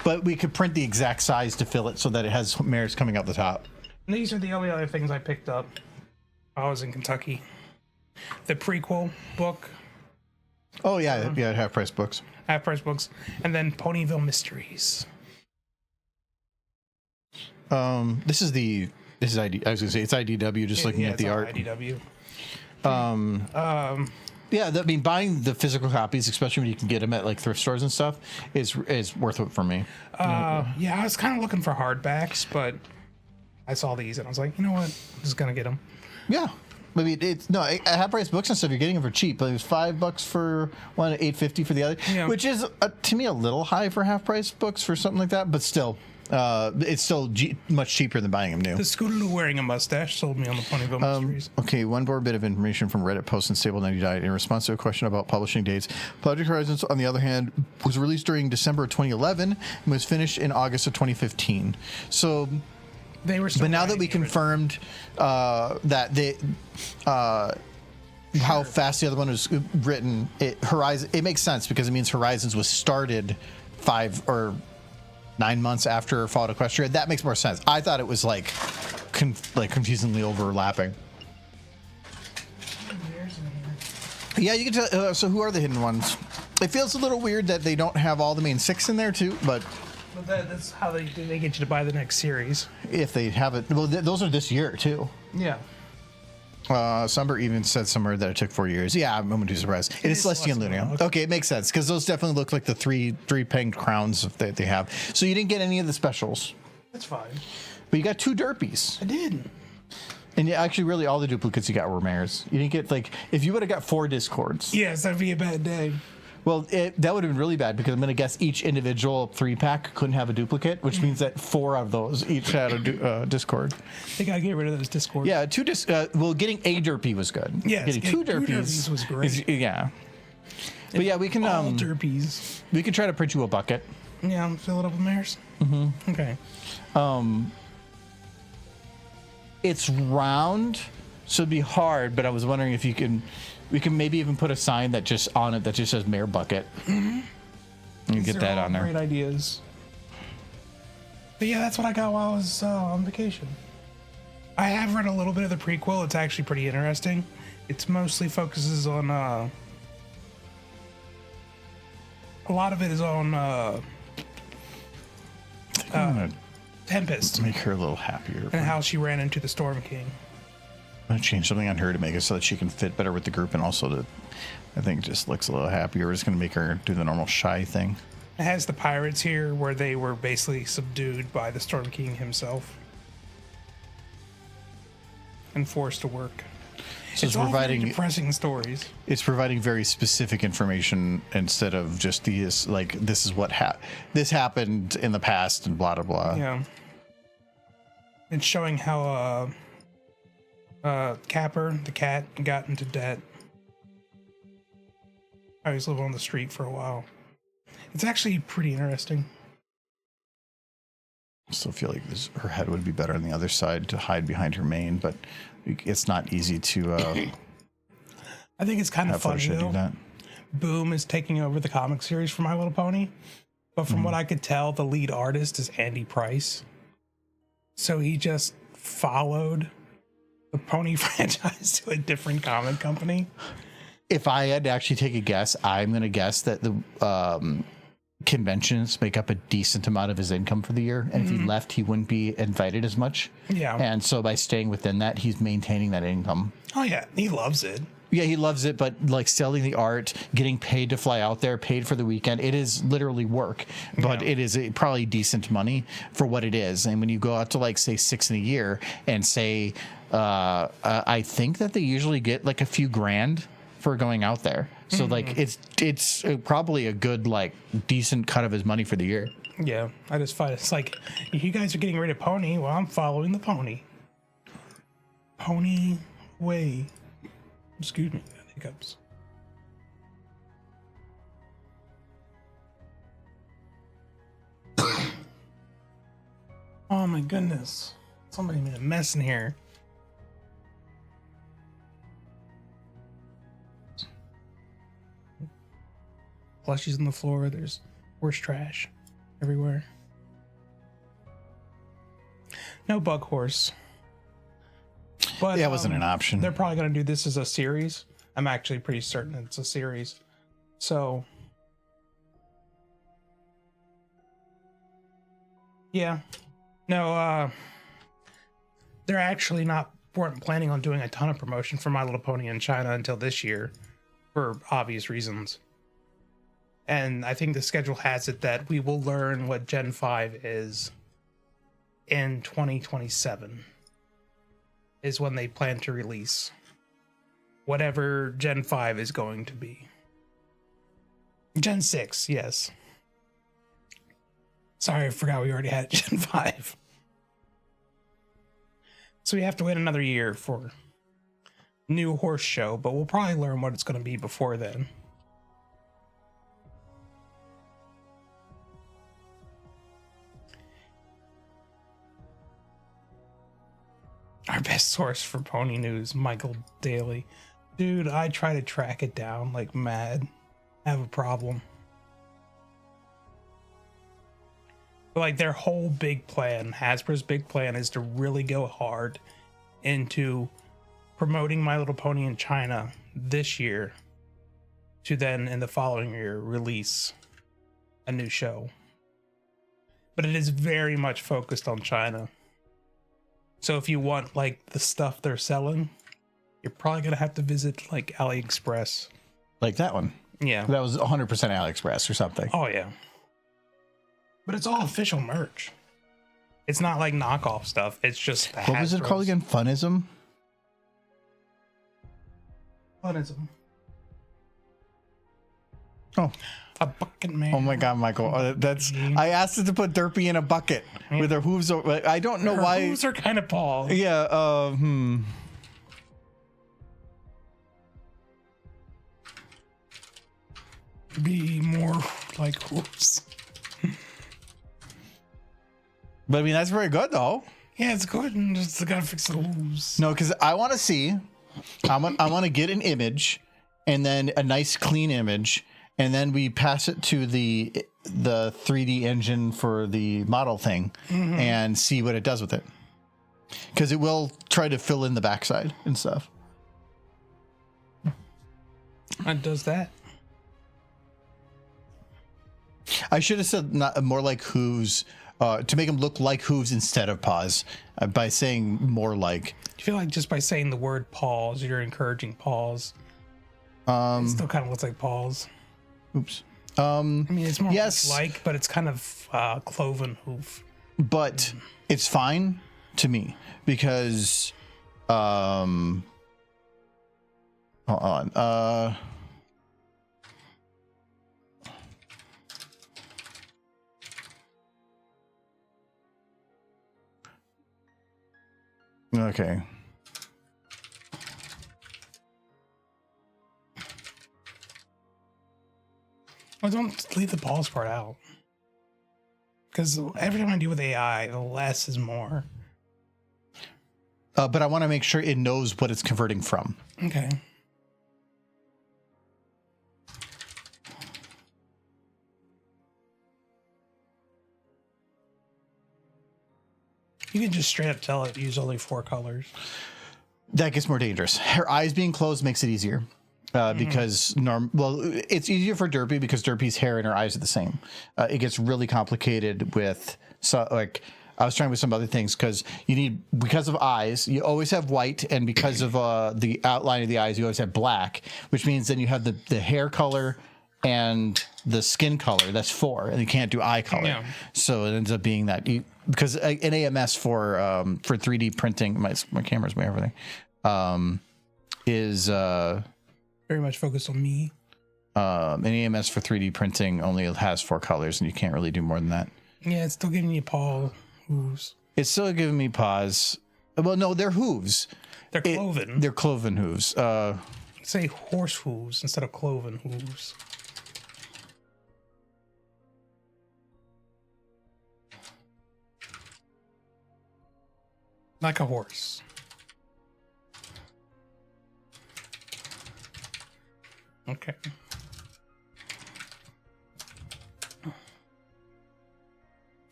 But we could print the exact size to fill it so that it has mares coming out the top. And these are the only other things I picked up while I was in Kentucky. The prequel book, Oh yeah, yeah, half price books. half-price books, and then Ponyville Mysteries. This is ID. I was gonna say it's IDW. Just looking at the it's all art. IDW. Yeah, I mean, buying the physical copies, especially when you can get them at like thrift stores and stuff, is worth it for me. Yeah, I was kind of looking for hardbacks, but I saw these and I was like, you know what? I'm just gonna get them. Yeah, I mean, it's no at half price books and stuff. You're getting them for cheap. But it was $5 for one, $8.50 for the other, Yeah. which is to me a little high for half price books for something like that. But still, it's still much cheaper than buying them new. The Scootaloo wearing a mustache sold me on the Ponyville Mysteries. Okay, one more bit of information from Reddit post and Stable 90 died in response to a question about publishing dates. Project Horizons, on the other hand, was released during December of 2011 and was finished in August of 2015. So, They were still but now that writing we the original. confirmed that they, how fast the other one was written, it makes sense because it means Horizons was started 5 or 9 months after Fallout Equestria. That makes more sense. I thought it was like confusingly overlapping. Yeah, you can tell. So who are the hidden ones? It feels a little weird that they don't have all the main 6 in there too, but But that's how they do. They get you to buy the next series. if they have it, well, those are this year too. Yeah. Summer even said somewhere that it took 4 years. Yeah, I'm too surprised. It is Celestia and Lunia. Okay, it makes sense because those definitely look like the three penged crowns that they have. So you didn't get any of the specials. That's fine. But you got 2 derpies. I did. And actually, really, all the duplicates you got were mares. You didn't get, like, if you would have got 4 discords. Yes, that'd be a bad day. Well, that would have been really bad because I'm going to guess each individual 3-pack couldn't have a duplicate, which means that 4 of those each had a discord. They got to get rid of those discords. Yeah, well, getting a derpy was good. Yeah, getting 2 derpies was great. Yeah. But yeah, we can all derpies. We can try to print you a bucket. Yeah, fill it up with mares. Mm-hmm. Okay. It's round, so it'd be hard. But I was wondering if we can maybe even put a sign that just on it that just says mare bucket. Mm-hmm. You get that on there. Great ideas. But yeah, that's what I got while I was on vacation. I have read a little bit of the prequel. It's actually pretty interesting. It's mostly focuses on a lot of it is on Tempest. Make her a little happier. And how she ran into the Storm King. I'm going to change something on her to make it so that she can fit better with the group and also to, I think, just looks a little happier. We're just going to make her do the normal shy thing. It has the pirates here where they were basically subdued by the Storm King himself and forced to work. So it's providing depressing stories. It's providing very specific information instead of just these, like, this is what this happened in the past and blah, blah, blah. Yeah. It's showing how Capper, the cat, got into debt. I was living on the street for a while. It's actually pretty interesting. I still feel like her head would be better on the other side to hide behind her mane, but it's not easy to. I think it's kind of funny though. Boom is taking over the comic series for My Little Pony, but from what I could tell, the lead artist is Andy Price. So he just followed the Pony franchise to a different comic company. If I had to actually take a guess, I'm going to guess that the conventions make up a decent amount of his income for the year. And if he left, he wouldn't be invited as much. Yeah. And so by staying within that, he's maintaining that income. Oh, yeah. He loves it. Yeah, he loves it. But like selling the art, getting paid to fly out there, paid for the weekend, it is literally work. But it is probably decent money for what it is. And when you go out to like, say, 6 in a year and say, I think that they usually get like a few grand for going out there. So like it's probably a good, like, decent cut of his money for the year. Yeah, I just find it's like, you guys are getting rid of Pony, well, I'm following the Pony. Pony way. Excuse me, hiccups. Oh my goodness. Somebody made a mess in here. Plushies on the floor. There's horse trash everywhere. No bug horse. But yeah, it wasn't an option. They're probably going to do this as a series. I'm actually pretty certain it's a series. So, yeah. No, they're actually weren't planning on doing a ton of promotion for My Little Pony in China until this year for obvious reasons. And I think the schedule has it that we will learn what Gen 5 is in 2027 is when they plan to release whatever Gen 5 is going to be. Gen 6, yes. Sorry, I forgot we already had Gen 5. So we have to wait another year for new horse show, but we'll probably learn what it's going to be before then. Our best source for pony news, Michael Daly. Dude, I try to track it down like mad. I have a problem. But like their whole big plan, Hasbro's big plan is to really go hard into promoting My Little Pony in China this year to then in the following year release a new show. But it is very much focused on China. So if you want like the stuff they're selling, You're probably gonna have to visit like AliExpress. Like that one. Yeah. That was 100% AliExpress or something. Oh yeah. But it's all official merch. It's not like knockoff stuff. It's just the What was it called again? Funism? Funism. Oh. A bucket man. Oh my God, Michael. That's I asked it to put Derpy in a bucket with her hooves. I don't know why. Her hooves are kind of paws. Yeah, Be more like hooves. But I mean, that's very good though. Yeah, it's good. And just gotta fix the hooves. No, because I want to see. I want to get an image, and then a nice clean image, and then we pass it to the 3D engine for the model thing, and see what it does with it. Because it will try to fill in the backside and stuff. It does that. I should have said not more like hooves. To make them look like hooves instead of paws, by saying more like. I feel like just by saying the word paws, you're encouraging paws. It still kind of looks like paws. Oops. I mean, it's more yes, like, but it's kind of cloven hoof. But it's fine to me because, hold on. Okay. Well, don't leave the paws part out. Because every time I do with AI, the less is more. But I want to make sure it knows what it's converting from. Okay. You can just straight up tell it use only 4 colors. That gets more dangerous. Her eyes being closed makes it easier. Because it's easier for Derpy because Derpy's hair and her eyes are the same. It gets really complicated with I was trying with some other things because of eyes, you always have white, and because of the outline of the eyes, you always have black, which means then you have the hair color and the skin color. That's 4, and you can't do eye color. Yeah. So it ends up being that because an AMS for 3D printing, my camera's way over there, is very much focused on me. An AMS for 3D printing only has 4 colors, and you can't really do more than that. Yeah, it's still giving you paw hooves. It's still giving me paws. Well, no, they're hooves. They're cloven. They're cloven hooves. Say horse hooves instead of cloven hooves. Like a horse. Okay.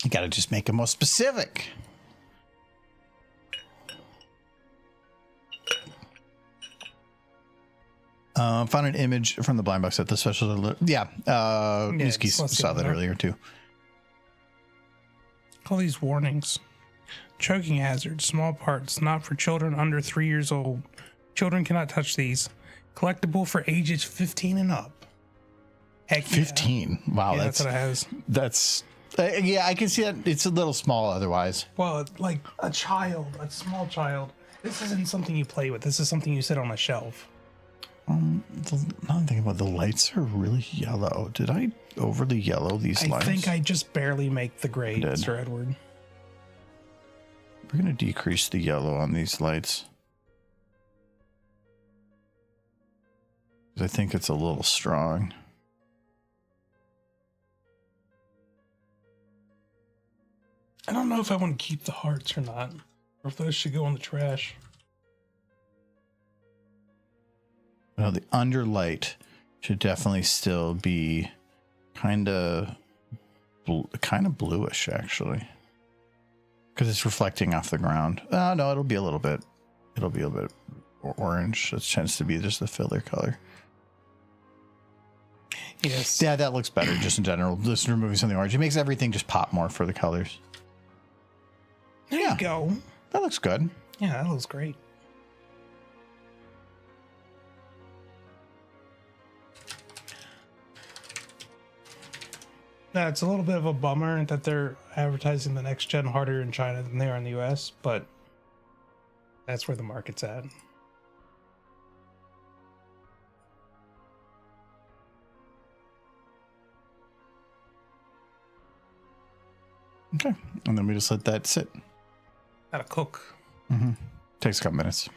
You gotta just make it more specific. Found an image from the blind box at the special. Miski saw that earlier too. All these warnings. Choking hazard, small parts, not for children under 3 years old. Children cannot touch these. Collectible for ages 15 and up. Heck yeah. 15. Wow, yeah, that's what it has. That's yeah, I can see that. It's a little small otherwise. Well, like a small child. This isn't something you play with. This is something you sit on a shelf. Now I'm thinking about the lights are really yellow. Did I overly yellow these lights? I think I just barely make the grade, Sir Edward. We're going to decrease the yellow on these lights. I think it's a little strong. I don't know if I want to keep the hearts or not, or if those should go in the trash. Well, the underlight should definitely still be kind of bluish, actually, because it's reflecting off the ground. No, it'll be a little bit orange. It tends to be just the filler color. Yes. Yeah, that looks better just in general. Just removing something orange. It makes everything just pop more for the colors. There you go. That looks good. Yeah, that looks great. Yeah, it's a little bit of a bummer that they're advertising the next gen harder in China than they are in the US, but that's where the market's at. Okay, and then we just let that sit. Gotta cook. Mm-hmm. Takes a couple minutes.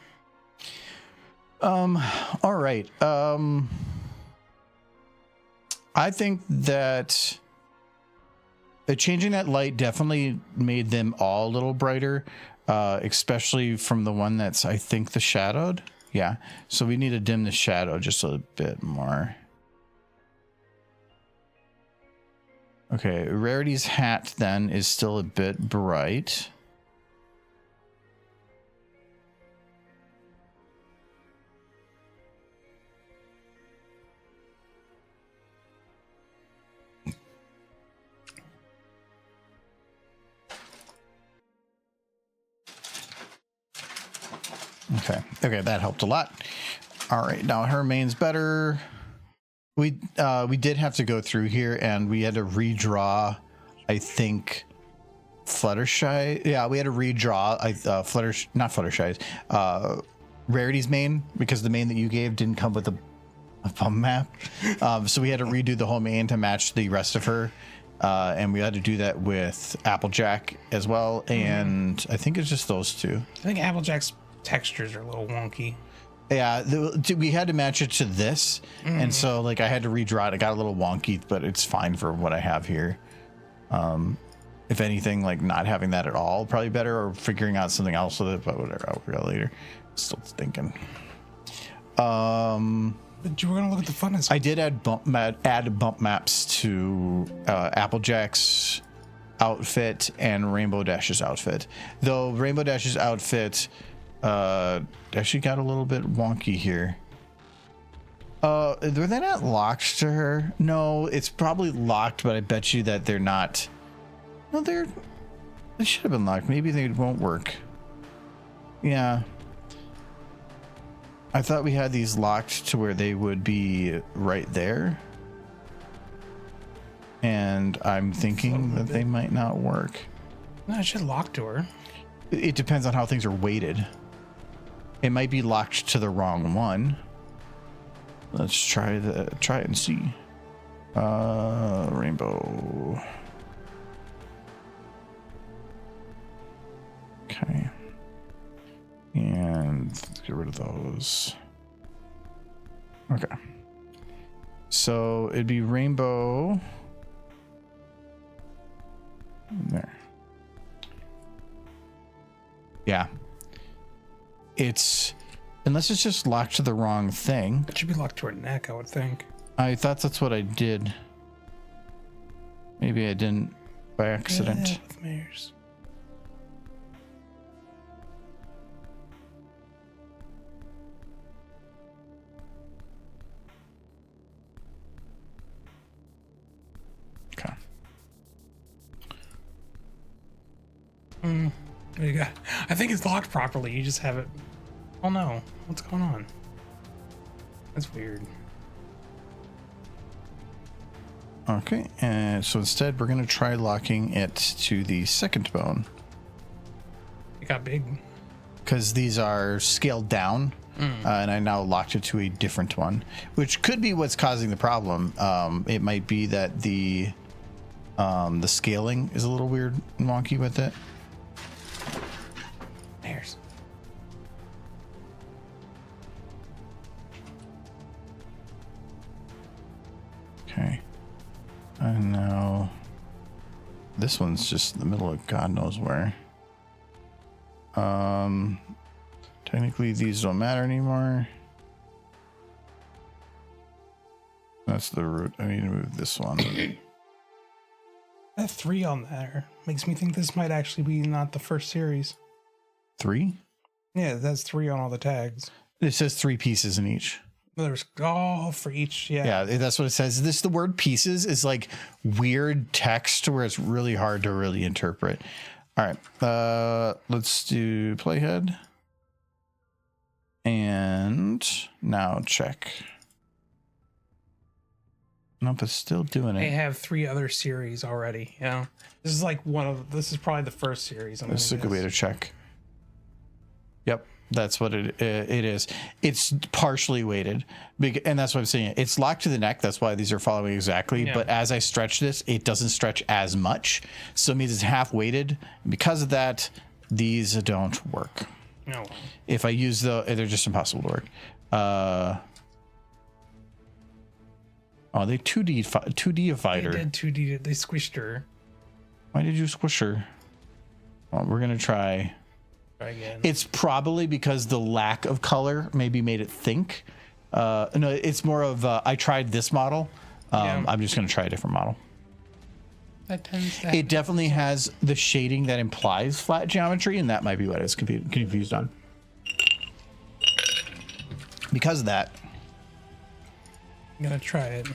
All right. I think that changing that light definitely made them all a little brighter, especially from the one that's, I think, the shadowed. Yeah. So we need to dim the shadow just a bit more. Okay. Rarity's hat then is still a bit bright. Okay, that helped a lot. All right, now her main's better. We did have to go through here and we had to redraw, I think, Fluttershy. Yeah, we had to redraw not Fluttershy's, Rarity's main, because the main that you gave didn't come with a bump map. So we had to redo the whole main to match the rest of her. And we had to do that with Applejack as well. And I think it's just those two. I think Applejack's textures are a little wonky. Yeah, we had to match it to this, and so like I had to redraw it. It got a little wonky, but it's fine for what I have here. If anything, like not having that at all, probably better, or figuring out something else with it. But whatever, I'll figure out later. Still thinking. But you were gonna look at the funnest. I did add bump maps to Applejack's outfit and Rainbow Dash's outfit. Though Rainbow Dash's outfit actually got a little bit wonky here. Were they not locked to her? No, it's probably locked, but I bet you that they're not. No, they should have been locked. Maybe they won't work. Yeah. I thought we had these locked to where they would be right there. And I'm thinking that they might not work. No, it should lock to her. It depends on how things are weighted. It might be locked to the wrong one. Let's try it and see. Rainbow. Okay. And let's get rid of those. Okay. So it'd be Rainbow. There. Yeah. It's, unless it's just locked to the wrong thing. It should be locked to her neck, I would think. I thought that's what I did. Maybe I didn't by accident. Yeah, with mirrors. Okay. What do you got? I think it's locked properly. You just have it. Oh no. What's going on? That's weird. Okay, and so instead we're going to try locking it to the second bone. It got big. Because these are scaled down, and I now locked it to a different one, which could be what's causing the problem. It might be that the scaling is a little weird and wonky with it. There's. Okay. And now this one's just in the middle of God knows where. Technically these don't matter anymore. That's the root. I need to move this one. That 3 on there makes me think this might actually be not the first series. 3? Yeah, that's 3 on all the tags. It says 3 pieces in each. There's for each. Yeah, that's what it says. The word pieces is like weird text where it's really hard to really interpret. All right, let's do playhead. And now check. Nope, it's still doing They it. have 3 other series already. You know, this is like this is probably the first series. This is a good way to check. Yep, that's what it is. It's partially weighted, and that's what I'm saying. It's locked to the neck. That's why these are following exactly. Yeah. But as I stretch this, it doesn't stretch as much, so it means it's half weighted. And because of that, these don't work. No. If I use they're just impossible to work. Oh, they 2D-ified her. They did 2D. They squished her. Why did you squish her? Well, we're gonna try. Try again. It's probably because the lack of color maybe made it think. No, it's more of I tried this model. Yeah. I'm just gonna try a different model. That tends to It definitely has the shading that implies flat geometry, and that might be what it's confused on. Because of that, I'm gonna try it.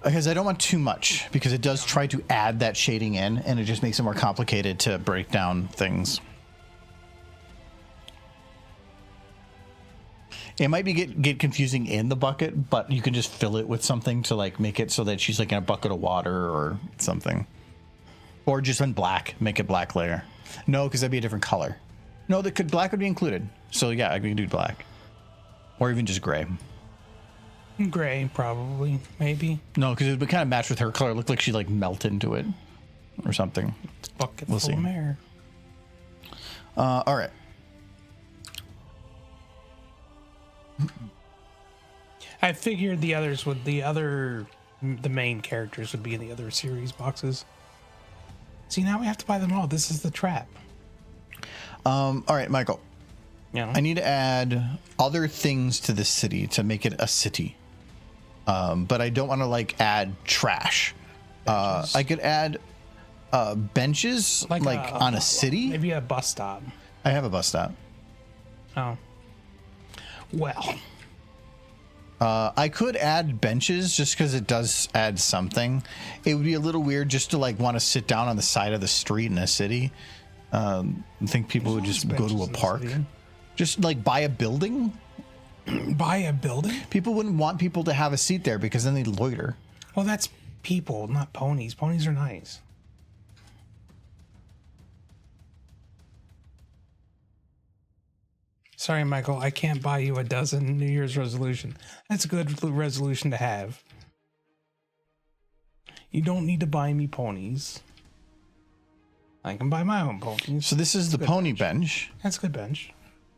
because I don't want too much, because it does try to add that shading in, and it just makes it more complicated to break down things. It might be get confusing in the bucket, but you can just fill it with something to like make it so that she's like in a bucket of water or something. Or just in black, make it black layer. No, because that'd be a different color. No, black would be included. So yeah, I can do black. Or even just gray. Gray, probably, maybe. No, because it would kind of match with her color. It looked like she like melted into it or something. Bucket We'll full see. of air. All right. I figured the main characters would be in the other series boxes. See, now we have to buy them all. This is the trap. All right, Michael. Yeah. I need to add other things to the city to make it a city. But I don't want to like add trash. I could add benches like on a city. Maybe a bus stop. I have a bus stop. Oh. Well. I could add benches just because it does add something. It would be a little weird just to like want to sit down on the side of the street in a city. I think people would just go to a park. Just like buy a building. Buy a building? People wouldn't want people to have a seat there because then they'd loiter. Well, that's people, not ponies. Ponies are nice. Sorry, Michael, I can't buy you a dozen New Year's resolution. That's a good resolution to have. You don't need to buy me ponies. I can buy my own ponies. So this is the pony bench. That's a good bench.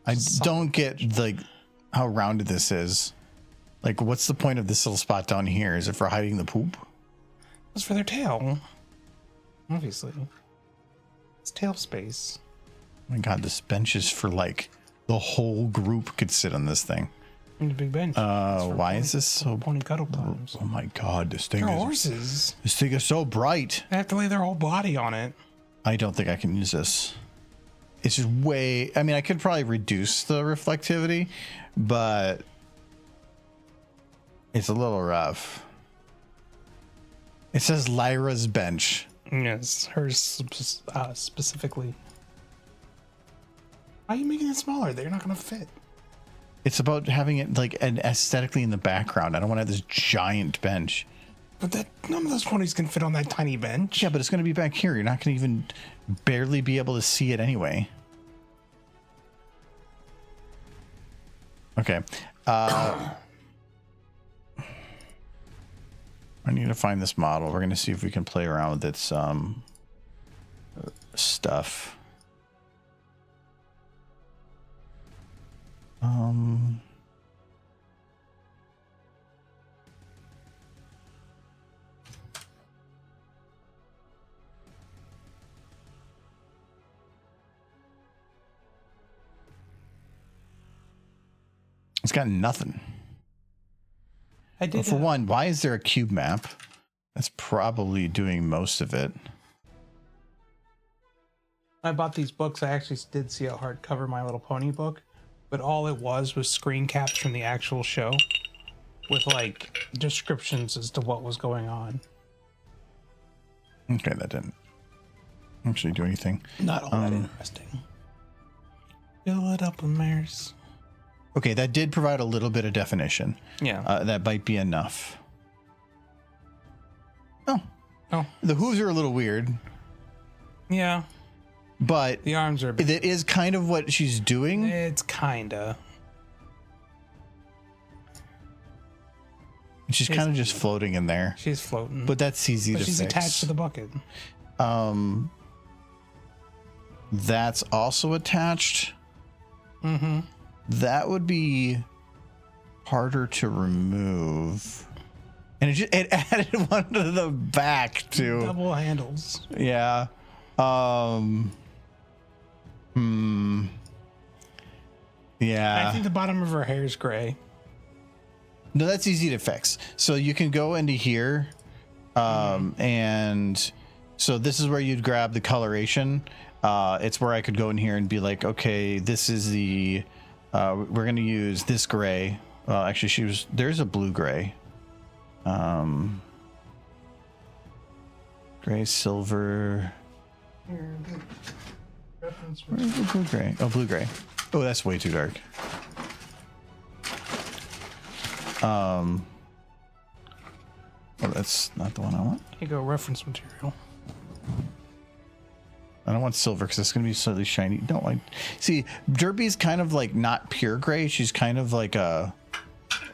I don't get like how rounded this is. Like, what's the point of this little spot down here? Is it for hiding the poop? It's for their tail. Obviously. It's tail space. Oh my God, this bench is for like the whole group could sit on this thing. And a big bench. Why is this so? Pony cuddle times. Oh my God, this thing They're is. horses. This thing is so bright. They have to lay their whole body on it. I don't think I can use this. It's just way. I mean, I could probably reduce the reflectivity, but it's a little rough. It says Lyra's bench. Yes, hers specifically. Why are you making it smaller? They're not going to fit. It's about having it like an aesthetically in the background. I don't want to have this giant bench. But none of those ponies can fit on that tiny bench. Yeah, but it's going to be back here. You're not going to even barely be able to see it anyway. Okay. I need to find this model. We're going to see if we can play around with its stuff. It's got nothing. I did. Well, for one, why is there a cube map? That's probably doing most of it. I bought these books. I actually did see a hardcover My Little Pony book, but all it was screen caps from the actual show with like descriptions as to what was going on. Okay, that didn't actually do anything. Not all that interesting. Fill it up with mares. Okay, that did provide a little bit of definition. Yeah. That might be enough. Oh. The hooves are a little weird, Yeah. but The arms are a bit. it is kind of what she's doing. It's kinda. She's kind of just floating in there, She's floating. but that's easy to she's fix. attached to the bucket. That's also attached. Mm-hmm. That would be harder to remove. And it added one to the back too. Double handles. Yeah. Yeah. I think the bottom of her hair is gray. No, that's easy to fix. So you can go into here, and so this is where you'd grab the coloration. It's where I could go in here and be like, okay, this is the, we're going to use this gray. Well, actually there's a blue gray. Gray, silver. Where's the blue gray? Oh, blue gray. Oh, that's way too dark. Oh, that's not the one I want. Here you go, reference material. I don't want silver because it's going to be slightly shiny. Don't like. See, Derpy's kind of like not pure gray. She's kind of like a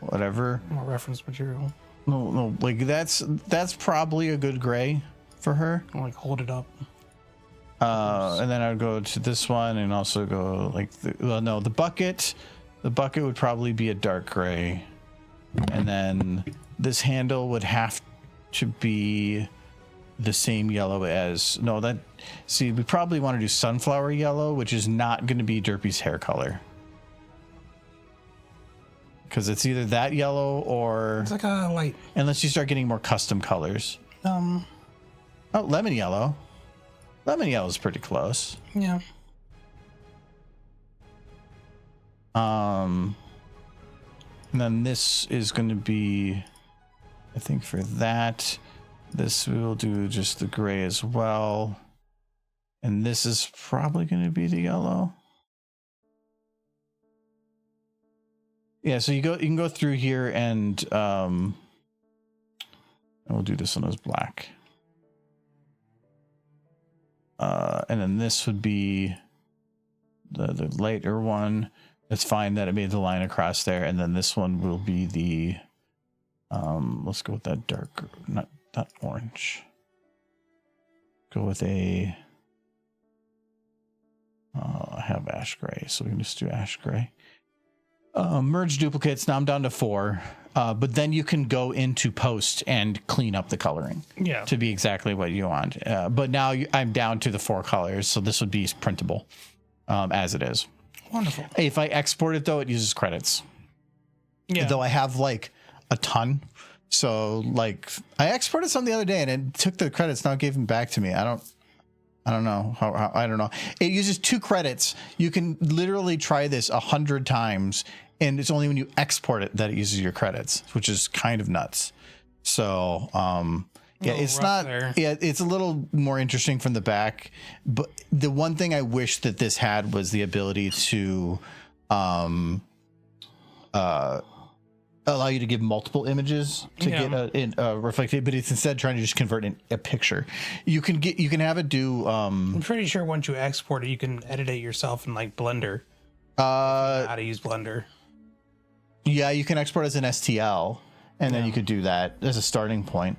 whatever. More reference material. No, like that's probably a good gray for her. I'll like hold it up. And then I would go to this one and also go like, the bucket. The bucket would probably be a dark gray. And then this handle would have to be the same yellow as, we probably want to do sunflower yellow, which is not going to be Derpy's hair color. Because it's either that yellow or... It's like a light. Unless you start getting more custom colors. Oh, lemon yellow. Lemon yellow is pretty close. Yeah. And then this is going to be, I think for that, this we will do just the gray as well. And this is probably going to be the yellow. Yeah, so you can go through here and we'll do this one as black. And then this would be the lighter one. It's fine that it made the line across there. And then this one will be the, let's go with that dark, not orange. Go with I have ash gray, so we can just do ash gray. Merge duplicates. Now I'm down to 4. But then you can go into post and clean up the coloring. Yeah. To be exactly what you want. But now I'm down to the 4 colors, so this would be printable as it is. Wonderful. If I export it though, it uses credits. Yeah. Though I have like a ton. So like I exported some the other day and it took the credits, now it gave them back to me. I don't know how I don't know. It uses 2 credits. You can literally try this 100 times, and it's only when you export it that it uses your credits, which is kind of nuts. So yeah, it's not there. Yeah, it's a little more interesting from the back. But the one thing I wish that this had was the ability to allow you to give multiple images to get a reflected, but it's instead trying to just convert a picture. You can have it do I'm pretty sure once you export it you can edit it yourself in like Blender. How to use Blender. Yeah, you can export as an STL and then you could do that as a starting point.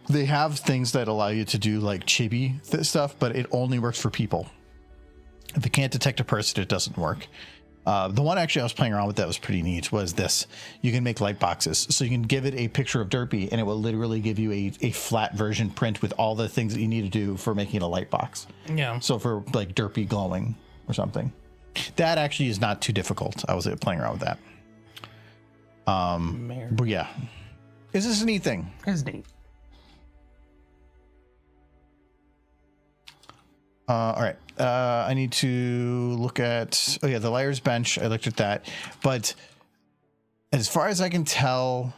They have things that allow you to do like chibi stuff, but it only works for people. If it can't detect a person, it doesn't work. The one actually I was playing around with that was pretty neat was this. You can make light boxes. So you can give it a picture of Derpy and it will literally give you a flat version print with all the things that you need to do for making a light box. Yeah. So for like Derpy glowing or something. That actually is not too difficult. I was playing around with that. But yeah. Is this a neat thing? It's neat. All right. I need to look at, the Liar's Bench. I looked at that. But as far as I can tell,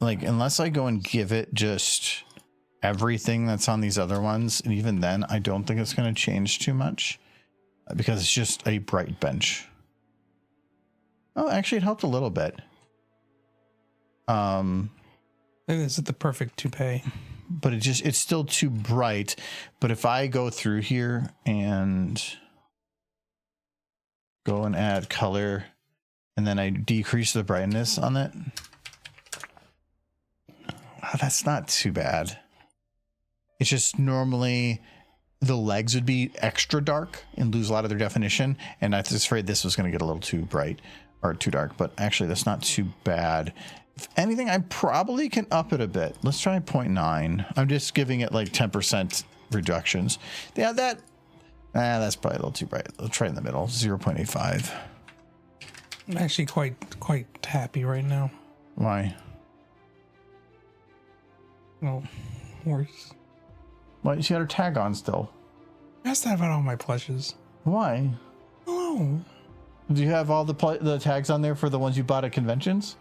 like, unless I go and give it just everything that's on these other ones, and even then, I don't think it's going to change too much because it's just a bright bench. Oh, actually, it helped a little bit. I think this is the perfect toupee. But it's still too bright. But if I go through here and go and add color, and then I decrease the brightness on it, that's not too bad. It's just normally the legs would be extra dark and lose a lot of their definition. And I was afraid this was going to get a little too bright or too dark, but actually that's not too bad. If anything, I probably can up it a bit. Let's try 0.9. I'm just giving it like 10% reductions. Yeah, that's probably a little too bright. Let's try in the middle, 0.85. I'm actually quite happy right now. Why? Well, worse. Well, she got her tag on still. I have to have all my plushes. Why? Oh. Do you have all the tags on there for the ones you bought at conventions?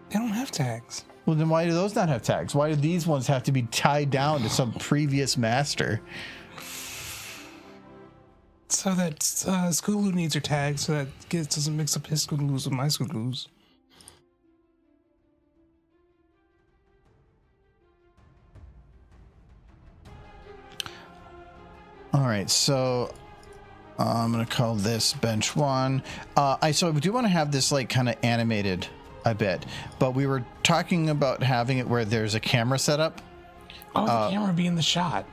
They don't have tags. Well, then why do those not have tags? Why do these ones have to be tied down to some previous master? So that Scootaloo needs her tag so that Giz doesn't mix up his Scootaloos with my Scootaloos. All right, so I'm gonna call this bench 1. So we do want to have this like kind of animated a bit, but we were talking about having it where there's a camera set up. Oh, the camera be in the shot.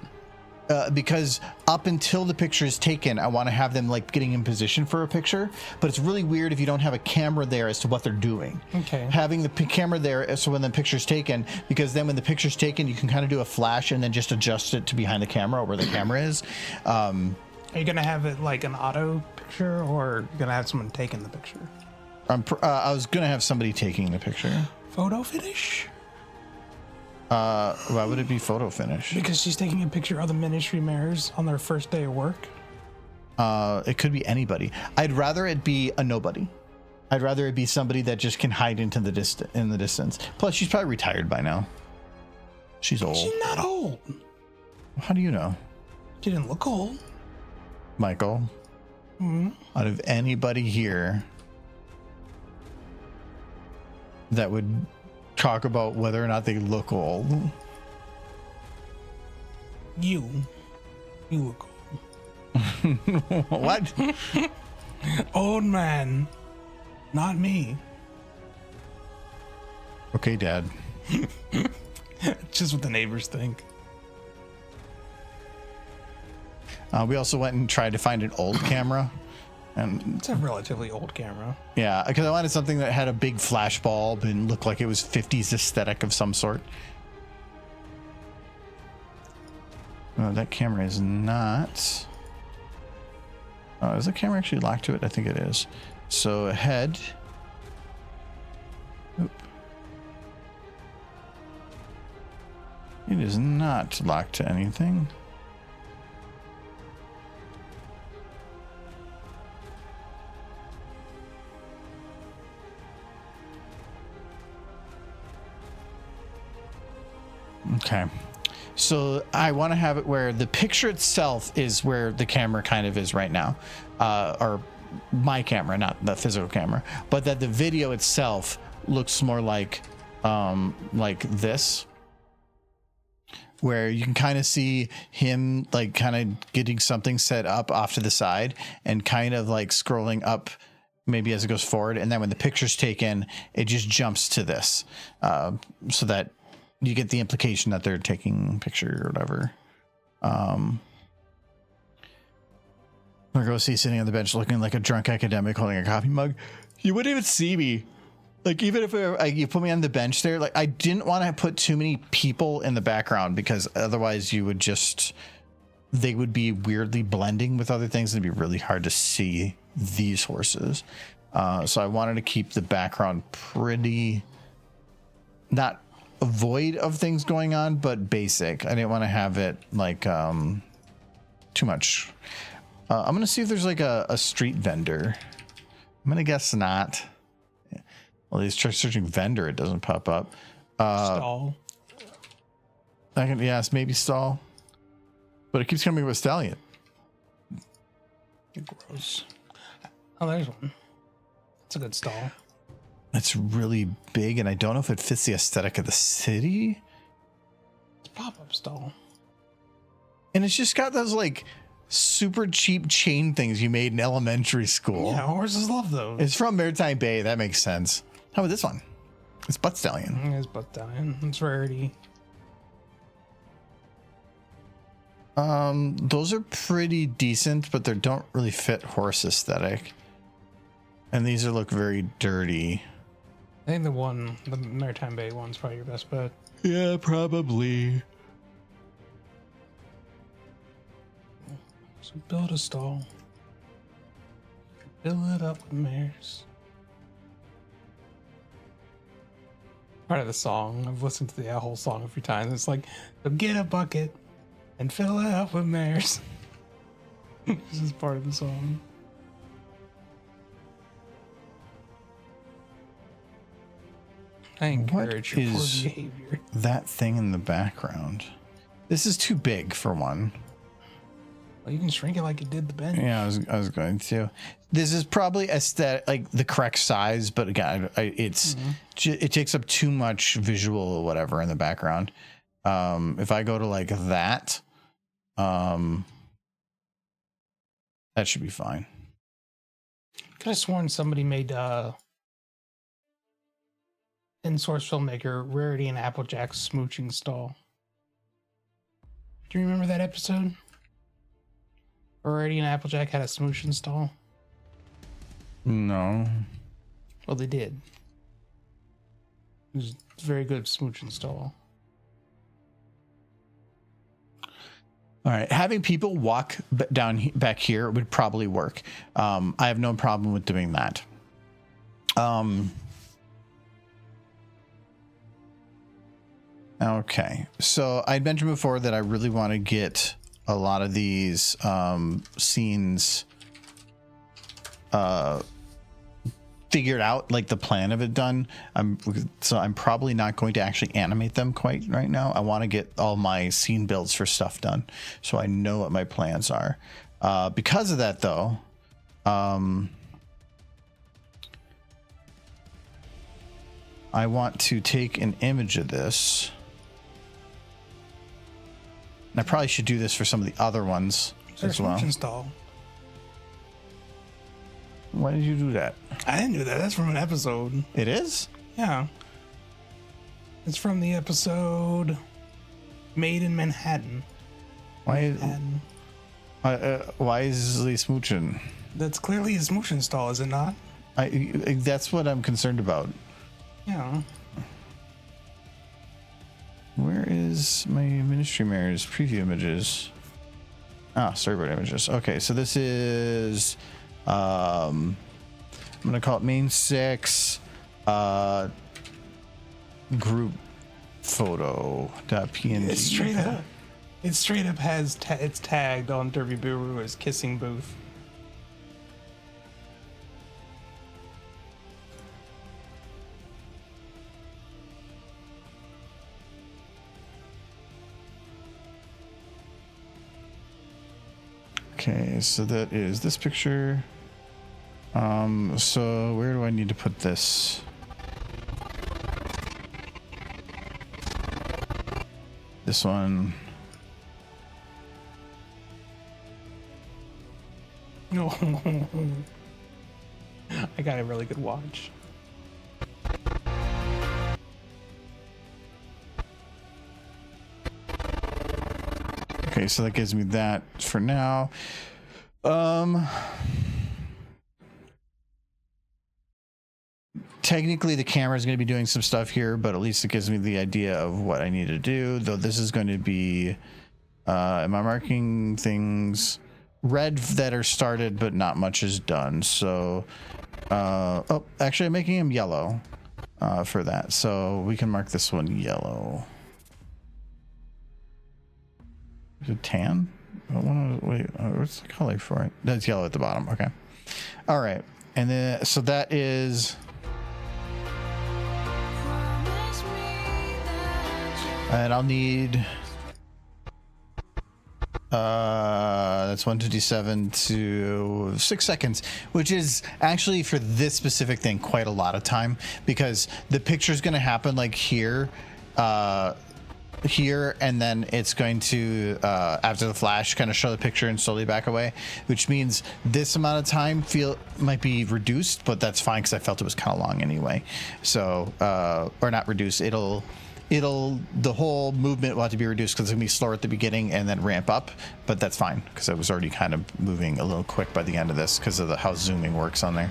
Because up until the picture is taken, I want to have them like getting in position for a picture, but it's really weird if you don't have a camera there as to what they're doing. Okay. Having the camera there so when the picture's taken, because then when the picture's taken, you can kind of do a flash and then just adjust it to behind the camera or where the camera is. Are you going to have it like an auto picture, or are you going to have someone taking the picture? I was going to have somebody taking the picture. Photo finish? Why would it be photo finish? Because she's taking a picture of the ministry mayors on their first day of work. It could be anybody. I'd rather it be a nobody. I'd rather it be somebody that just can hide into the distance. Plus, she's probably retired by now. She's old. She's not old. How do you know? She didn't look old. Michael, out of anybody here that would talk about whether or not they look old. You look old. What? Old man, not me. Okay, Dad. Just what the neighbors think. We also went and tried to find an old camera. And it's a relatively old camera. Yeah, because I wanted something that had a big flash bulb and looked like it was 50s aesthetic of some sort. Oh, that camera is not. Oh, is the camera actually locked to it? I think it is. So ahead. Oop. It is not locked to anything. Okay, so I want to have it where the picture itself is where the camera kind of is right now, or my camera, not the physical camera, but that the video itself looks more like this, where you can kind of see him like kind of getting something set up off to the side and kind of like scrolling up maybe as it goes forward, and then when the picture's taken, it just jumps to this, so that you get the implication that they're taking a picture or whatever. Margosi sitting on the bench looking like a drunk academic holding a coffee mug. You wouldn't even see me. Like, even if you put me on the bench there, like, I didn't want to put too many people in the background because otherwise you would just, they would be weirdly blending with other things and it'd be really hard to see these horses. So I wanted to keep the background pretty, not void of things going on, but basic. I didn't want to have it like too much. I'm gonna see if there's like a street vendor. I'm gonna guess not. Well, he's searching vendor, it doesn't pop up. Stall. Yes, maybe stall. But it keeps coming with stallion. Gross. Oh, there's one. It's a good stall. It's really big, and I don't know if it fits the aesthetic of the city. It's a pop-up stall. And it's just got those like super cheap chain things you made in elementary school. Yeah, horses love those. It's from Maritime Bay. That makes sense. How about this one? It's butt stallion. It's butt stallion. It's rarity. Those are pretty decent, but they don't really fit horse aesthetic. And these look very dirty. I think the Maritime Bay one's probably your best bet. Yeah, probably. So build a stall. Fill it up with mares. Part of the song. I've listened to the whole song a few times. It's like, so get a bucket and fill it up with mares. This is part of the song. I encourage your poor behavior. That thing in the background. This is too big for one. Well, you can shrink it like it did the bench. Yeah, I was going to. This is probably aesthetic, like the correct size, but again, it takes up too much visual or whatever in the background. If I go to like that, that should be fine. Could have sworn somebody made in-source filmmaker Rarity and Applejack's smooching stall. Do you remember that episode? Rarity and Applejack had a smooching stall. No. Well, they did. It was a very good smooching stall. All right, having people walk back here would probably work. I have no problem with doing that. Okay, so I mentioned before that I really want to get a lot of these scenes figured out, like the plan of it done. I'm probably not going to actually animate them quite right now. I want to get all my scene builds for stuff done, so I know what my plans are. Because of that, though, I want to take an image of this. And I probably should do this for some of the other ones as well. Install. Why did you do that? I didn't do that. That's from an episode. It is? Yeah. It's from the episode Made in Manhattan. Why is Lee smooching? That's clearly a smooching stall, is it not? That's what I'm concerned about. Yeah. Where is my Ministry Mayor's preview images? Storyboard images. Okay, so this is I'm gonna call it main 6 group photo.png. It straight up has it's tagged on Derby Buru as kissing booth. Okay, so that is this picture. So where do I need to put this? This one. No. I got a really good watch. Okay, so that gives me that for now. Technically the camera is going to be doing some stuff here, but at least it gives me the idea of what I need to do, though this is going to be am I marking things red that are started but not much is done? So actually I'm making them yellow for that, so we can mark this one yellow. Is it tan? Wait, what's the color for it? That's yellow at the bottom. Okay. All right. And then, so that is And I'll need that's 157 to 6 seconds, which is actually for this specific thing quite a lot of time, because the picture is going to happen like here, and then it's going to after the flash kind of show the picture and slowly back away, which means this amount of time might be reduced, but that's fine because I felt it was kind of long anyway. So or not reduced, the whole movement will have to be reduced because it's gonna be slower at the beginning and then ramp up, but that's fine because I was already kind of moving a little quick by the end of this because of how zooming works on there.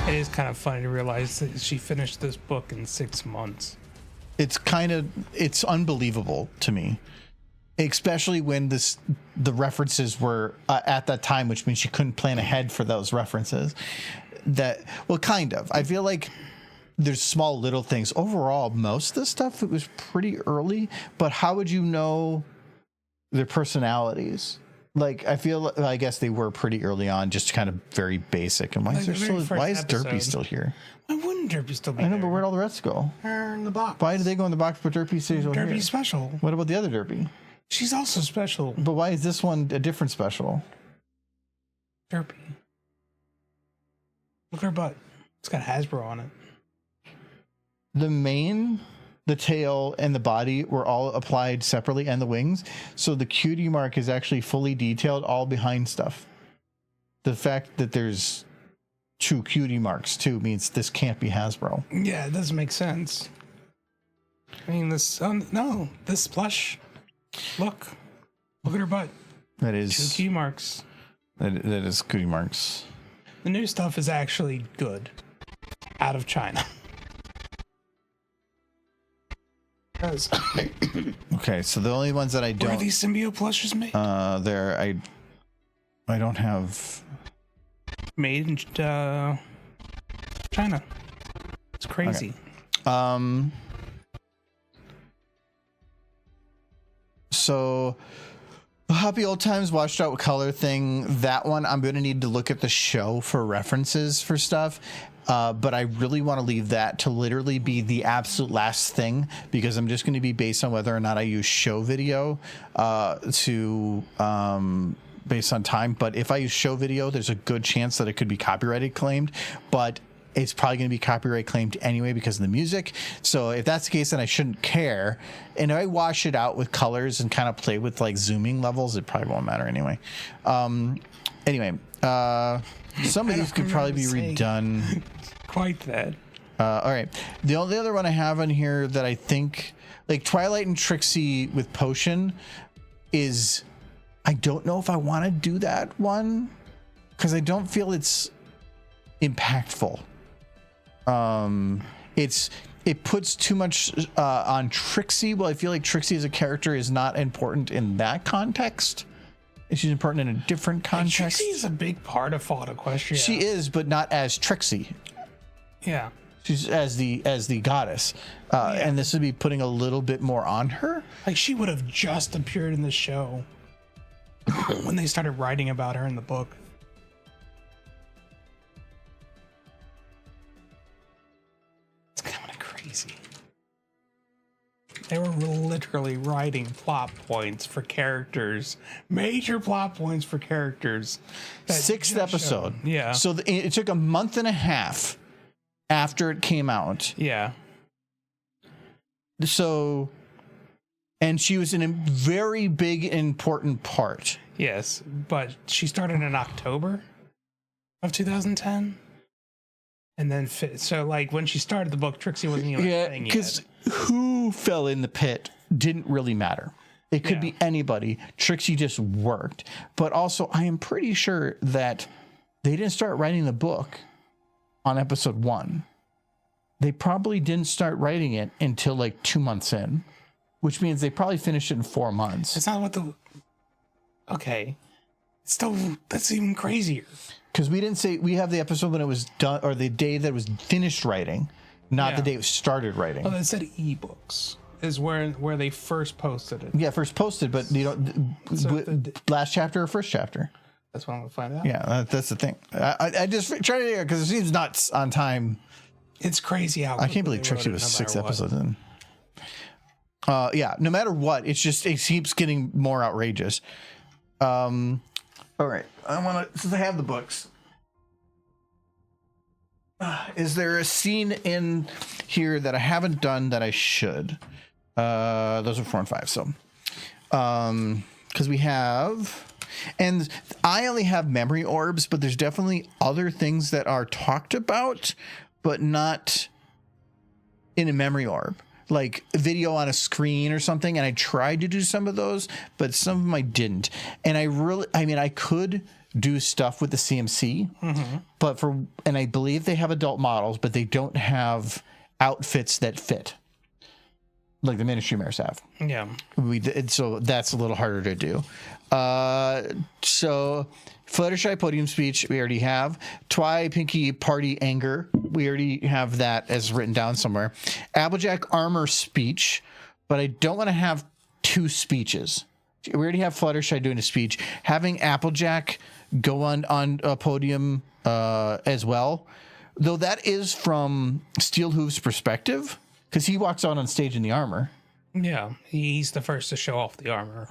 It is kind of funny to realize that she finished this book in 6 months. It's unbelievable to me, especially when the references were at that time, which means she couldn't plan ahead for those references. I feel like there's small little things. Overall, most of the stuff, it was pretty early, but how would you know their personalities? Like, I guess they were pretty early on, just kind of very basic. And why is Derpy still here? Why wouldn't Derpy still be I know, there? but where'd all the rest go? They're in the box. Why did they go in the box, but Derpy stays over here? Derpy's special. What about the other Derpy? She's also special. But why is this one a different special? Derpy. Look at her butt. It's got Hasbro on it. The mane, the tail, and the body were all applied separately, and the wings. So the cutie mark is actually fully detailed all behind stuff. The fact that there's 2 cutie marks too means this can't be Hasbro. Yeah, it doesn't make sense. I mean, this plush. Look at her butt. That is 2 cutie marks. That is cutie marks. The new stuff is actually good. Out of China. Okay, so the only ones that I don't. Where are these symbiote plushes made? I don't have. Made in China. It's crazy. Okay. So, Happy Old Times Washed Out Color thing. That one, I'm going to need to look at the show for references for stuff. But I really want to leave that to literally be the absolute last thing, because I'm just going to be based on whether or not I use show video based on time. But if I use show video, there's a good chance that it could be copyrighted claimed, but it's probably going to be copyright claimed anyway because of the music. So if that's the case, then I shouldn't care. And if I wash it out with colors and kind of play with like zooming levels, it probably won't matter anyway. Some of these could probably be redone. Quite that. All right. The only other one I have on here that I think, like Twilight and Trixie with Potion, is I don't know if I want to do that one because I don't feel it's impactful. It puts too much on Trixie. Well, I feel like Trixie as a character is not important in that context. She's important in a different context. Trixie is a big part of Fall Equestria. She is, but not as Trixie. Yeah. She's as the goddess. And this would be putting a little bit more on her. Like, she would have just appeared in the show when they started writing about her in the book. It's kind of crazy. They were literally writing plot points for characters, major plot points for characters. 6th episode. Yeah. So it took a month and a half after it came out. Yeah. So, and she was in a very big, important part. Yes, but she started in October of 2010. And then, so like when she started the book, Trixie wasn't even a thing yet. Because who fell in the pit didn't really matter. It could be anybody. Trixie just worked. But also, I am pretty sure that they didn't start writing the book on episode 1. They probably didn't start writing it until like 2 months in, which means they probably finished it in 4 months. It's not what the... Okay. Still, that's even crazier. Because we didn't say, we have the episode when it was done, or the day that it was finished writing, not the day it started writing. Well, it said ebooks is where they first posted it. Yeah, first posted, but you don't, last chapter or first chapter? That's what I'm going to find out. Yeah, that's the thing. I just tried to hear because it seems nuts on time. It's crazy how I can't believe Trixie was 6 episodes in. Yeah, no matter what, it keeps getting more outrageous. All right, I want to, since I have the books, is there a scene in here that I haven't done that I should? Those are 4 and 5, so because we have, and I only have memory orbs, but there's definitely other things that are talked about but not in a memory orb, like video on a screen or something. And I tried to do some of those, but some of them I didn't. And I could do stuff with the CMC, but and I believe they have adult models, but they don't have outfits that fit like the Ministry Mares have. Yeah. So that's a little harder to do. So Fluttershy podium speech we already have. Twy Pinky party anger, we already have that as written down somewhere. Applejack armor speech, but I don't want to have 2 speeches. We already have Fluttershy doing a speech. Having Applejack go on a podium as well, though that is from Steelhoof's perspective, because he walks out on stage in the armor. Yeah, he's the first to show off the armor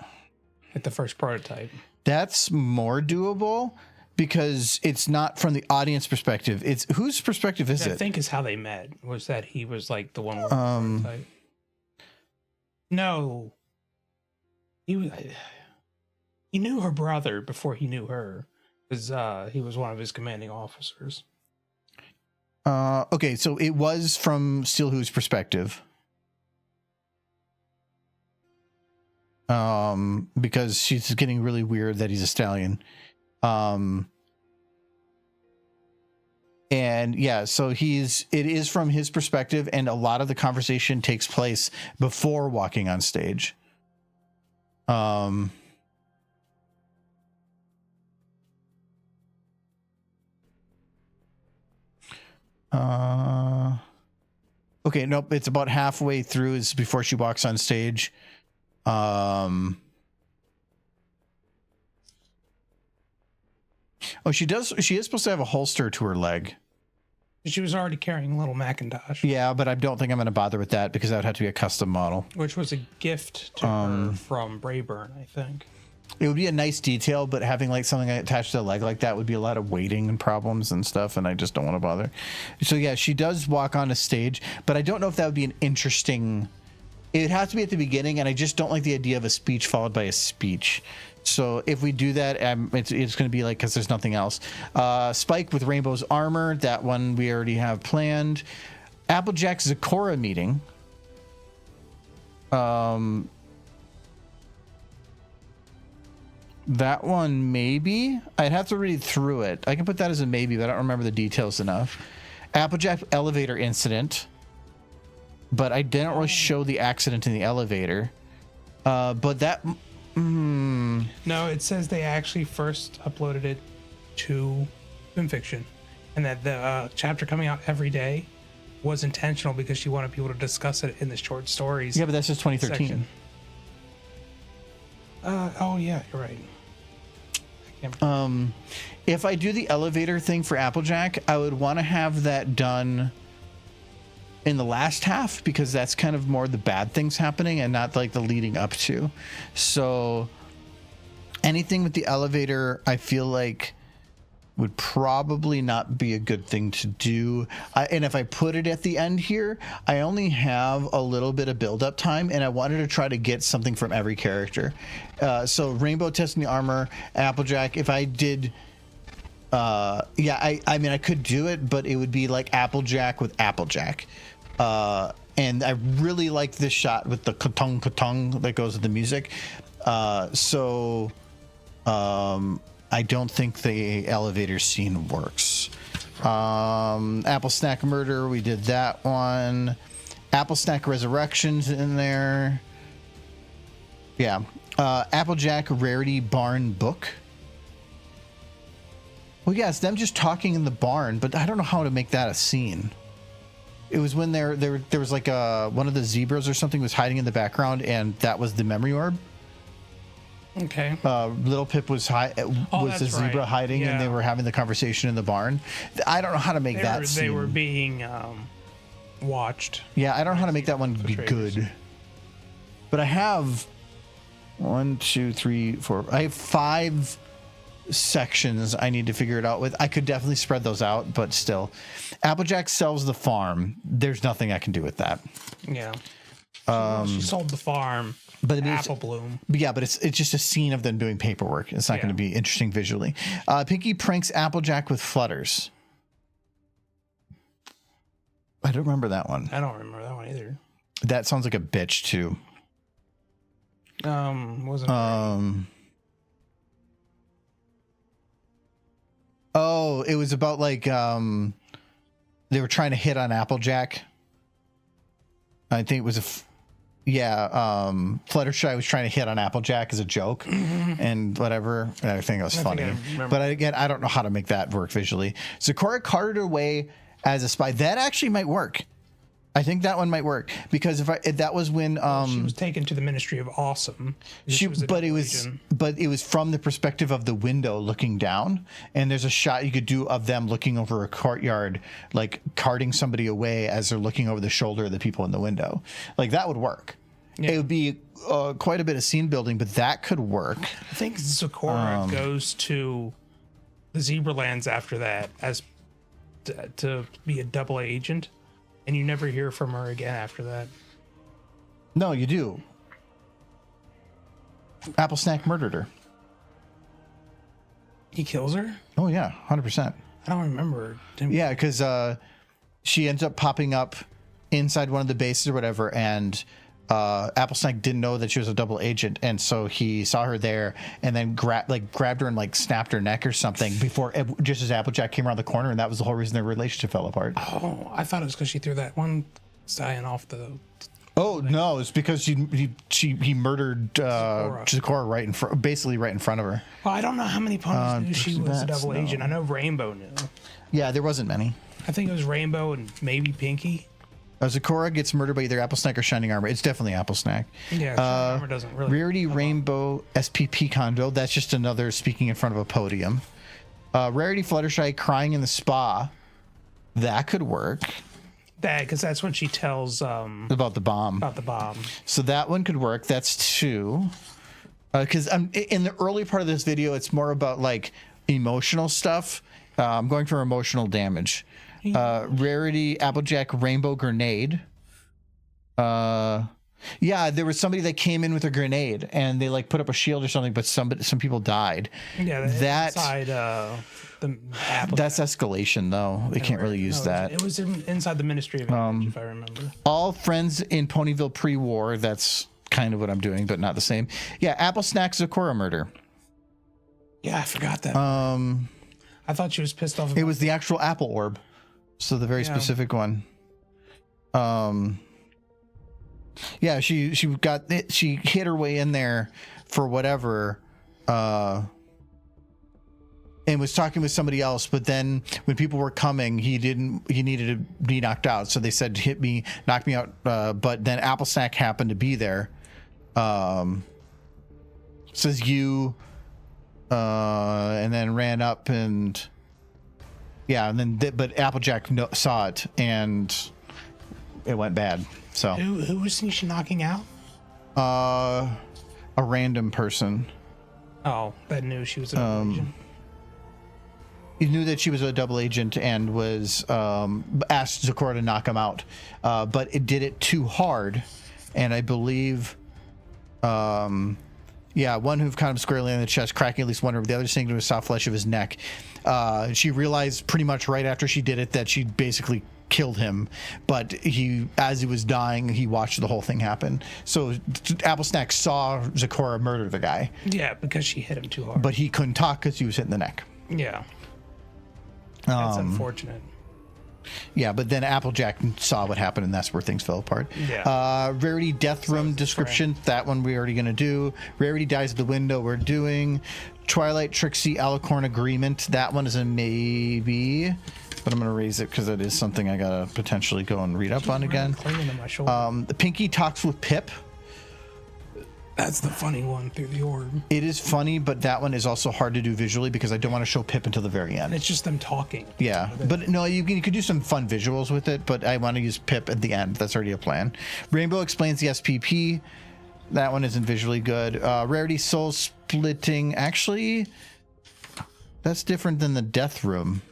at the first prototype. That's more doable because it's not from the audience perspective. It's whose perspective is it? I think is how they met, was that he was like the one with the prototype. No. He knew her brother before he knew her, because he was one of his commanding officers. Okay, so it was from Steelhoof's perspective. Because she's getting really weird that he's a stallion. And yeah, so it is from his perspective, and a lot of the conversation takes place before walking on stage. Okay, nope, it's about halfway through is before she walks on stage. Oh, she is supposed to have a holster to her leg. She was already carrying a little Macintosh. Yeah, but I don't think I'm going to bother with that because that would have to be a custom model. Which was a gift to her from Brayburn, I think. It would be a nice detail, but having like something attached to the leg like that would be a lot of waiting and problems and stuff, and I just don't want to bother. So yeah, she does walk on a stage, but I don't know if that would be an interesting... It has to be at the beginning, and I just don't like the idea of a speech followed by a speech. So if we do that, it's going to be like, because there's nothing else. Spike with Rainbow's armor, that one we already have planned. Applejack Zecora meeting. That one, maybe. I'd have to read through it. I can put that as a maybe, but I don't remember the details enough. Applejack elevator incident. But I didn't really show the accident in the elevator. But that... No, it says they actually first uploaded it to FilmFiction, and that the chapter coming out every day was intentional because she wanted people to discuss it in the short stories. Yeah, but that's just 2013. Section. Oh yeah, you're right. If I do the elevator thing for Applejack, I would want to have that done in the last half, because that's kind of more the bad things happening and not like the leading up to. So anything with the elevator, I feel like would probably not be a good thing to do. And if I put it at the end here, I only have a little bit of build up time, and I wanted to try to get something from every character. So Rainbow testing the armor, Applejack, if I did, I mean, I could do it, but it would be like Applejack with Applejack. And I really like this shot with the ka-tong ka-tong that goes with the music. I don't think the elevator scene works. Apple Snack Murder, we did that one. Apple Snack Resurrections in there. Yeah. Applejack Rarity Barn Book. Well, yeah, it's them just talking in the barn, but I don't know how to make that a scene. It was when there was like one of the zebras or something was hiding in the background, and that was the memory orb. Okay. Little Pip was the zebra hiding, and they were having the conversation in the barn. I don't know how to make that scene. They were being watched. Yeah, I don't know how to make that one be trailers. good. But I have 1, 2, 3, 4. I have 5 sections I need to figure it out with. I could definitely spread those out, but still. Applejack sells the farm. There's nothing I can do with that. Yeah. She sold the farm. But Apple Bloom. Yeah, but it's just a scene of them doing paperwork. It's not going to be interesting visually. Pinky pranks Applejack with flutters. I don't remember that one. I don't remember that one either. That sounds like a bitch too. Wasn't Oh, it was about like they were trying to hit on Applejack. I think it was Fluttershy was trying to hit on Applejack as a joke and whatever. I think it was funny. But again, I don't know how to make that work visually. Zecora carted away as a spy. That actually might work. I think that one might work because if that was when she was taken to the Ministry of Awesome. But it was from the perspective of the window looking down, and there's a shot you could do of them looking over a courtyard, like carting somebody away as they're looking over the shoulder of the people in the window. Like that would work. Yeah. It would be quite a bit of scene building, but that could work. I think Zecora goes to the Zebralands after that as to be a double agent. And you never hear from her again after that. No, you do. Apple Snack murdered her. He kills her? Oh, yeah, 100%. I don't remember. Yeah, because she ends up popping up inside one of the bases or whatever, and Apple Snack didn't know that she was a double agent, and so he saw her there and then grabbed her and like snapped her neck or something just as Applejack came around the corner, and that was the whole reason their relationship fell apart. Oh, I thought it was because she threw that one stallion off the... Oh, no, it's because he murdered Zecora basically right in front of her. Well, I don't know how many ponies knew she was a double agent. I know Rainbow knew. Yeah, there wasn't many. I think it was Rainbow and maybe Pinky. Zecora gets murdered by either Apple Snack or Shining Armor. It's definitely Apple Snack. Yeah, Shining Armor doesn't really... Rarity Rainbow SPP Condo. That's just another speaking in front of a podium. Rarity Fluttershy crying in the spa. That could work. Because that's when she tells... about the bomb. So that one could work. That's 2. Because in the early part of this video, it's more about like emotional stuff. I'm going for emotional damage. Rarity Applejack Rainbow Grenade. Yeah, there was somebody that came in with a grenade and they like put up a shield or something, but some people died. Yeah, that's inside the Applejack. That's escalation though. They can't really use that. It was inside the Ministry of Image, if I remember. All friends in Ponyville pre-war. That's kind of what I'm doing, but not the same. Yeah, Apple Snack Zecora murder. Yeah, I forgot that. I thought she was pissed off. It was the actual apple orb. So the very specific one. Yeah, she hit her way in there for whatever, and was talking with somebody else, but then when people were coming, he needed to be knocked out. So they said, hit me, knock me out. But then Apple Snack happened to be there. Says you, and then ran up and yeah, and then but Applejack saw it and it went bad. So who was she knocking out? A random person. Oh, that knew she was a double agent. He knew that she was a double agent and was asked Zecora to knock him out, but it did it too hard, and I believe, one who kind of squarely on the chest, cracking at least one rib, the other sinking to the soft flesh of his neck. She realized pretty much right after she did it that she basically killed him, but as he was dying, he watched the whole thing happen. So Apple Snack saw Zecora murder the guy. Yeah, because she hit him too hard. But he couldn't talk because he was hit in the neck. Yeah. That's unfortunate. Yeah, but then Applejack saw what happened, and that's where things fell apart. Yeah. Rarity Death Room description. That one we're already going to do. Rarity Dies at the Window we're doing. Twilight Trixie Alicorn Agreement. That one is a maybe, but I'm going to raise it because it is something I got to potentially go and read up on again. The Pinky Talks with Pip. That's the funny one through the orb. It is funny, but that one is also hard to do visually because I don't want to show Pip until the very end. It's just them talking. Yeah, but no, you could do some fun visuals with it, but I want to use Pip at the end. That's already a plan. Rainbow explains the SPP. That one isn't visually good. Rarity Soul Splitting. Actually, that's different than the Death Room.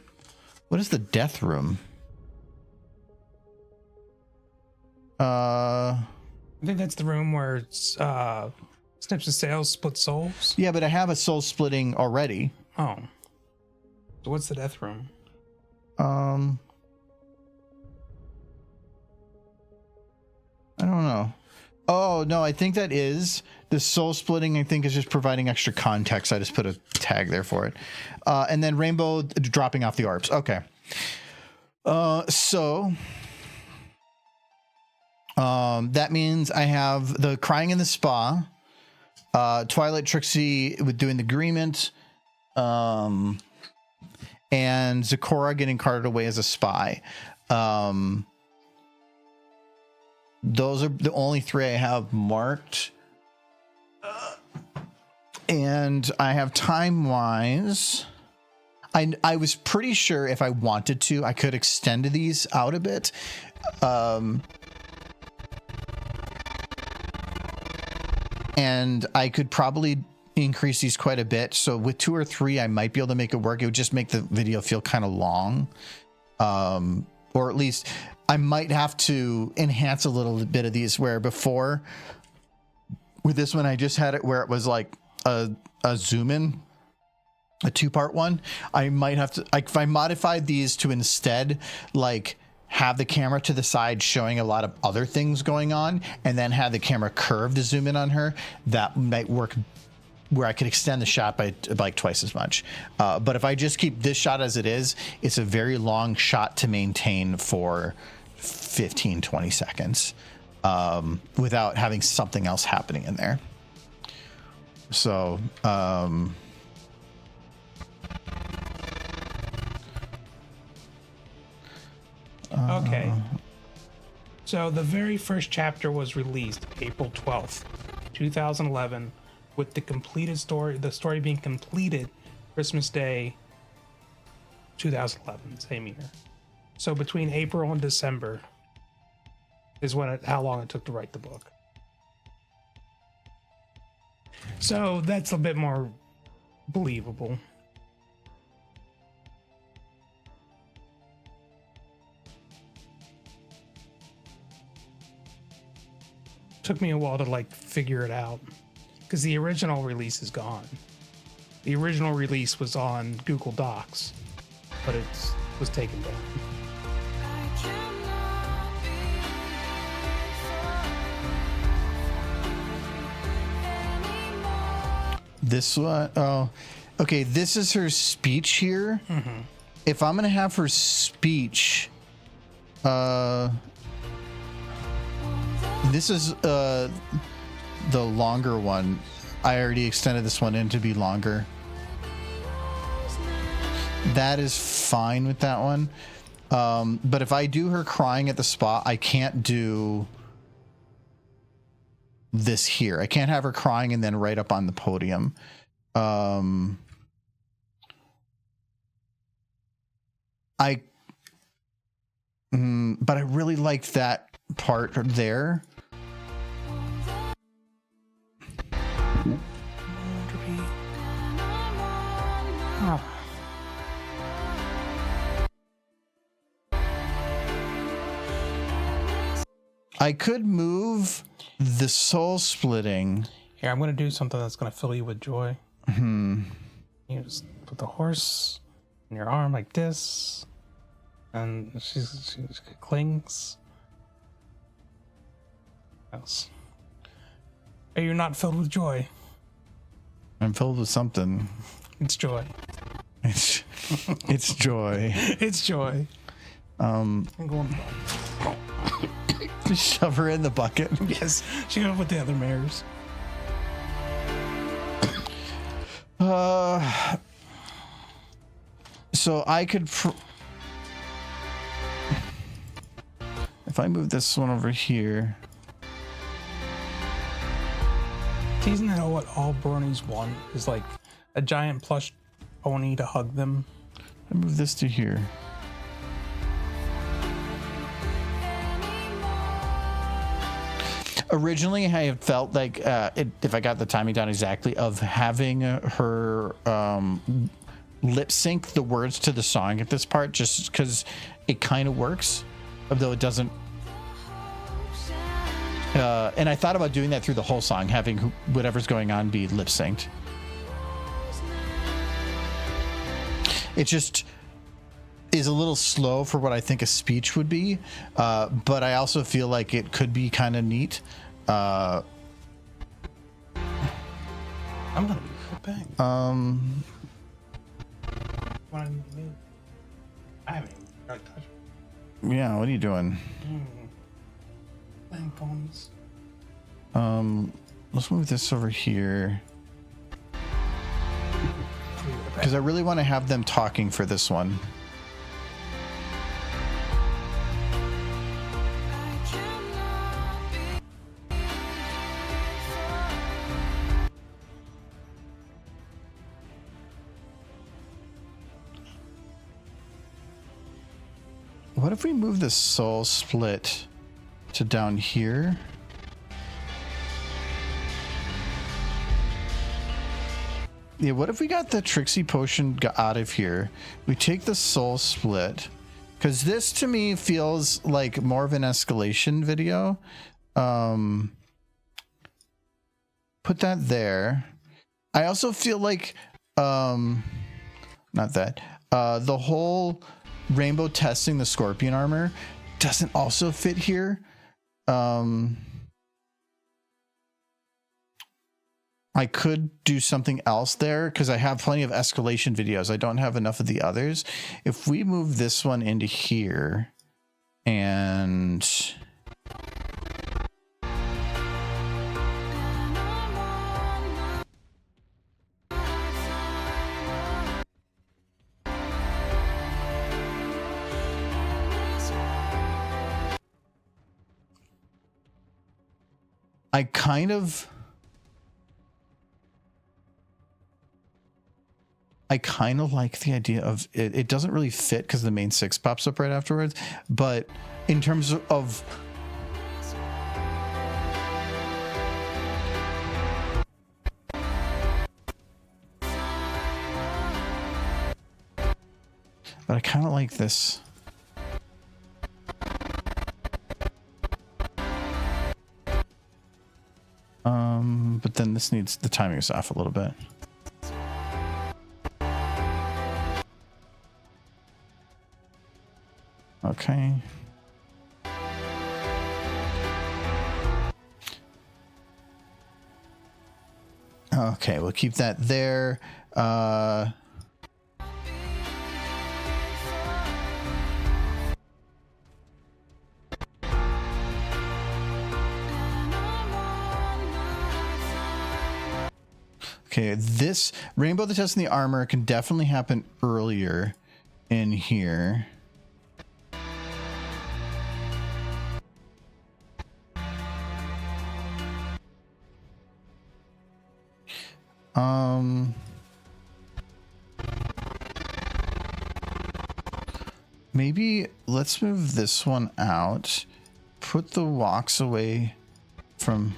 What is the Death Room? I think that's the room where it's, Snips and Sails split souls. Yeah, but I have a soul splitting already. Oh. So what's the Death Room? I don't know. Oh, no, I think that is the soul splitting. I think is just providing extra context. I just put a tag there for it. And then Rainbow dropping off the orbs. Okay. That means I have the Crying in the Spa, Twilight Trixie with doing the agreement, and Zecora getting carted away as a spy. Those are the only three I have marked. And I have time-wise. I was pretty sure if I wanted to, I could extend these out a bit. And I could probably increase these quite a bit. So with 2 or 3, I might be able to make it work. It would just make the video feel kind of long. Or at least I might have to enhance a little bit of these, where before with this one, I just had it where it was like a zoom in, a 2-part one. I might have to, like, if I modified these to instead like have the camera to the side showing a lot of other things going on, and then have the camera curve to zoom in on her, that might work, where I could extend the shot by like twice as much. But if I just keep this shot as it is, it's a very long shot to maintain for 15, 20 seconds without having something else happening in there. So, okay. So the very first chapter was released April 12th, 2011, with the completed story, the story being completed Christmas Day 2011, same year. So between April and December is how long it took to write the book. So that's a bit more believable. Took me a while to like figure it out, because the original release is gone. The original release was on Google Docs, but it was taken down. this one, oh, okay. This is her speech here. Mm-hmm. If I'm gonna have her speech, this is the longer one. I already extended this one in to be longer. That is fine with that one. But if I do her crying at the spot, I can't do this here. I can't have her crying and then right up on the podium. But I really liked that part there. Oh. I could move the soul splitting. Here, I'm going to do something that's going to fill you with joy. You just put the horse in your arm like this, and she clings. Else. Hey, you're not filled with joy. I'm filled with something. It's joy. It's joy. It's joy. I'm going. Just shove her in the bucket. Yes, she got with the other mares. So I could, if I move this one over here. Isn't that what all bronies want? Is like a giant plush pony to hug them? I move this to here. Originally, I had felt like if I got the timing down exactly, of having her lip sync the words to the song at this part, just because it kind of works, although it doesn't. And I thought about doing that through the whole song, having whatever's going on be lip synced. It just is a little slow for what I think a speech would be, but I also feel like it could be kind of neat. I'm gonna be right back. I haven't even touched it. Yeah, what are you doing? Playing ponies. Let's move this over here, because I really want to have them talking for this one. What if we move the soul split to down here? Yeah, what if we got the Trixie potion out of here? We take the soul split, because this to me feels like more of an escalation video. Put that there. I also feel like, not that, the whole rainbow testing the scorpion armor doesn't also fit here. I could do something else there because I have plenty of escalation videos. I don't have enough of the others. If we move this one into here and I kind of like the idea of it. It doesn't really fit because the main 6 pops up right afterwards, but in terms of but I kind of like this. But then this needs, the timing is off a little bit. Okay. Okay, we'll keep that there. Okay, this Rainbow the Test in the armor can definitely happen earlier in here. Maybe let's move this one out. Put the walks away from...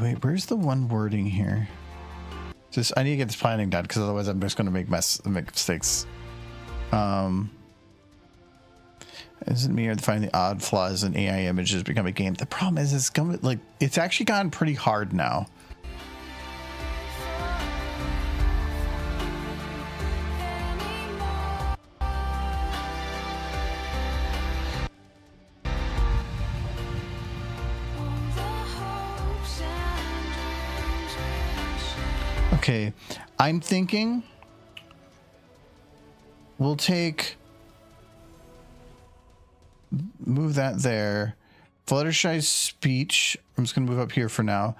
Wait, where's the one wording here? Just, I need to get this planning done because otherwise I'm just going to make mistakes. Isn't me or finding the odd flaws in AI images become a game? The problem is it's actually gotten pretty hard now. Okay, I'm thinking we'll move that there. Fluttershy's speech, I'm just gonna move up here for now.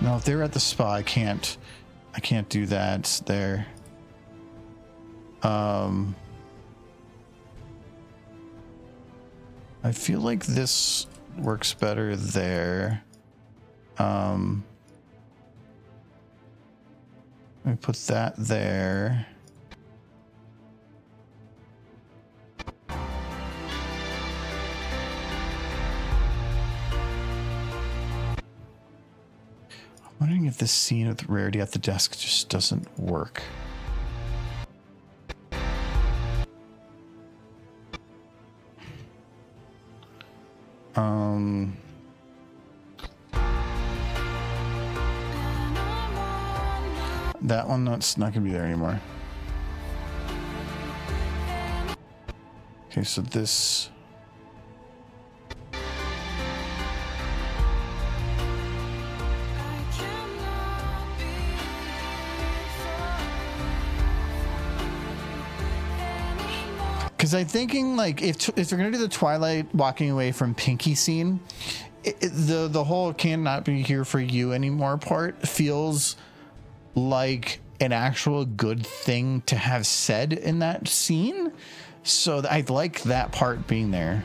No, if they're at the spa, I can't do that there. I feel like this works better there. Let me put that there. I'm wondering if this scene with Rarity at the desk just doesn't work. That one, that's not gonna be there anymore. Okay, so this. Because I'm thinking, like, if they're gonna do the Twilight walking away from Pinky scene, the whole "cannot be here for you anymore" part feels like an actual good thing to have said in that scene. So I like that part being there.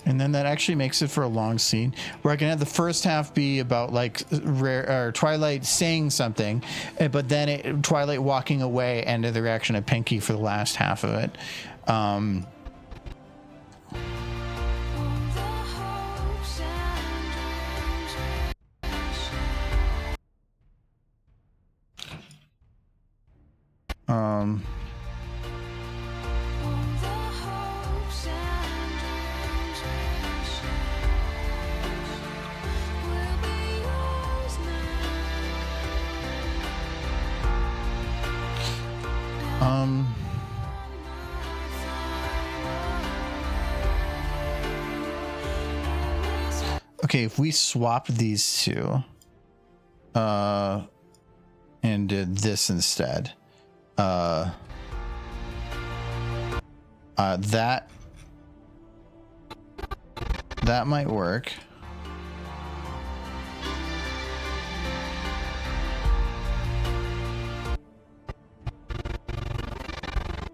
And then that actually makes it for a long scene where I can have the first half be about like Twilight saying something, but then Twilight walking away and the reaction of Pinky for the last half of it. Okay, if we swap these two and did this instead, that might work.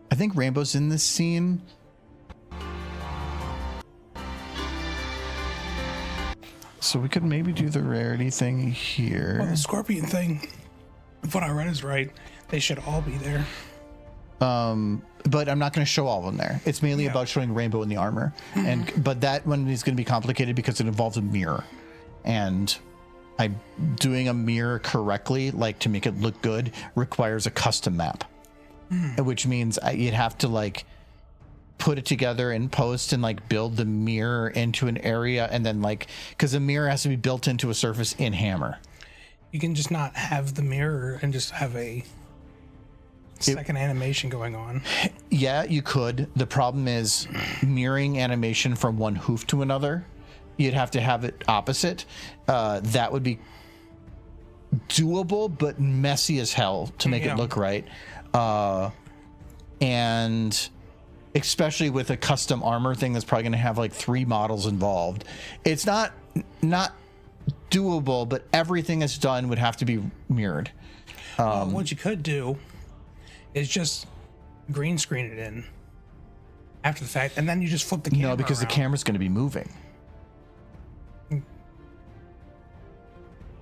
I think Rainbow's in this scene. So we could maybe do the Rarity thing here. Well, the Scorpion thing, if what I read is right, they should all be there. But I'm not going to show all of them there. It's mainly about showing Rainbow in the armor. But that one is going to be complicated because it involves a mirror. And doing a mirror correctly, like to make it look good, requires a custom map. Which means you'd have to like put it together in post and like build the mirror into an area, and then like, because the mirror has to be built into a surface in Hammer. You can just not have the mirror and just have a second animation going on. Yeah, you could. The problem is mirroring animation from one hoof to another. You'd have to have it opposite. That would be doable, but messy as hell to make it look right. And especially with a custom armor thing that's probably going to have like 3 models involved. It's not doable, but everything that's done would have to be mirrored. What you could do is just green screen it in after the fact, and then you just flip the camera. No, because the camera's going to be moving.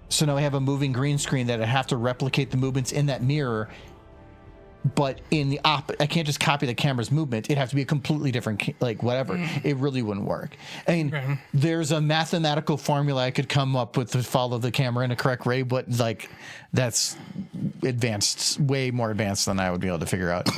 So now we have a moving green screen that I have to replicate the movements in that mirror. But in the I can't just copy the camera's movement. It has to be a completely different, like whatever. It really wouldn't work. I mean, there's a mathematical formula I could come up with to follow the camera in a correct way, but like that's advanced, way more advanced than I would be able to figure out.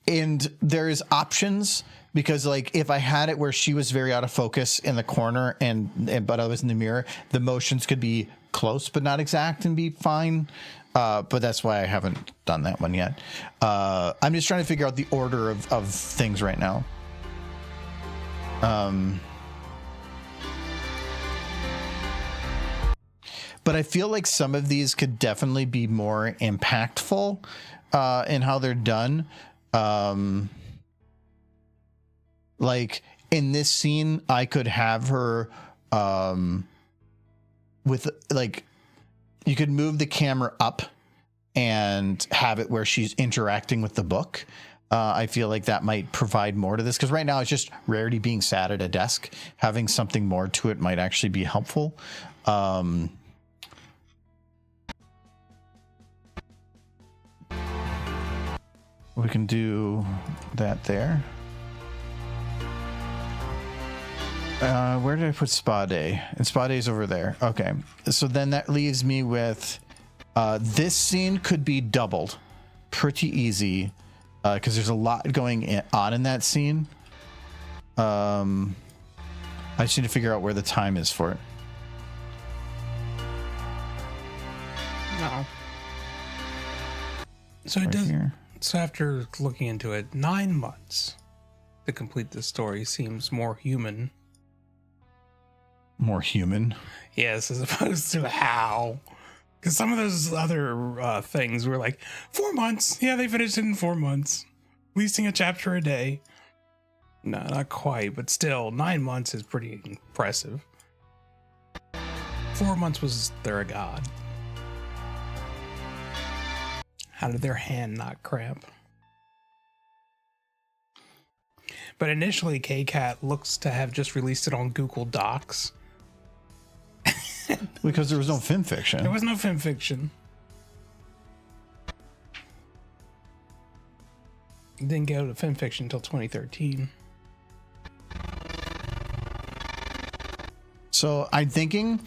And there's options, because like if I had it where she was very out of focus in the corner and but I was in the mirror, the motions could be close but not exact and be fine. But that's why I haven't done that one yet. I'm just trying to figure out the order of things right now. But I feel like some of these could definitely be more impactful in how they're done. Like in this scene, I could have her with like, you could move the camera up and have it where she's interacting with the book. I feel like that might provide more to this, because right now it's just Rarity being sat at a desk. Having something more to it might actually be helpful. We can do that there. Where did I put Spa Day? And Spa Day's over there. Okay. So then that leaves me with this scene could be doubled pretty easy because there's a lot going on in that scene. I just need to figure out where the time is for it. No. So it does. Here. So after looking into it, 9 months to complete the story seems more human. More human? Yes, as opposed to how. Because some of those other things were like, 4 months. Yeah, they finished it in 4 months. Releasing a chapter a day. No, not quite, but still, 9 months is pretty impressive. 4 months was they're a god. How did their hand not cramp? But initially, K-Cat looks to have just released it on Google Docs. Because there was no fan fiction. There was no fan fiction. It didn't go to fan fiction until 2013. So I'm thinking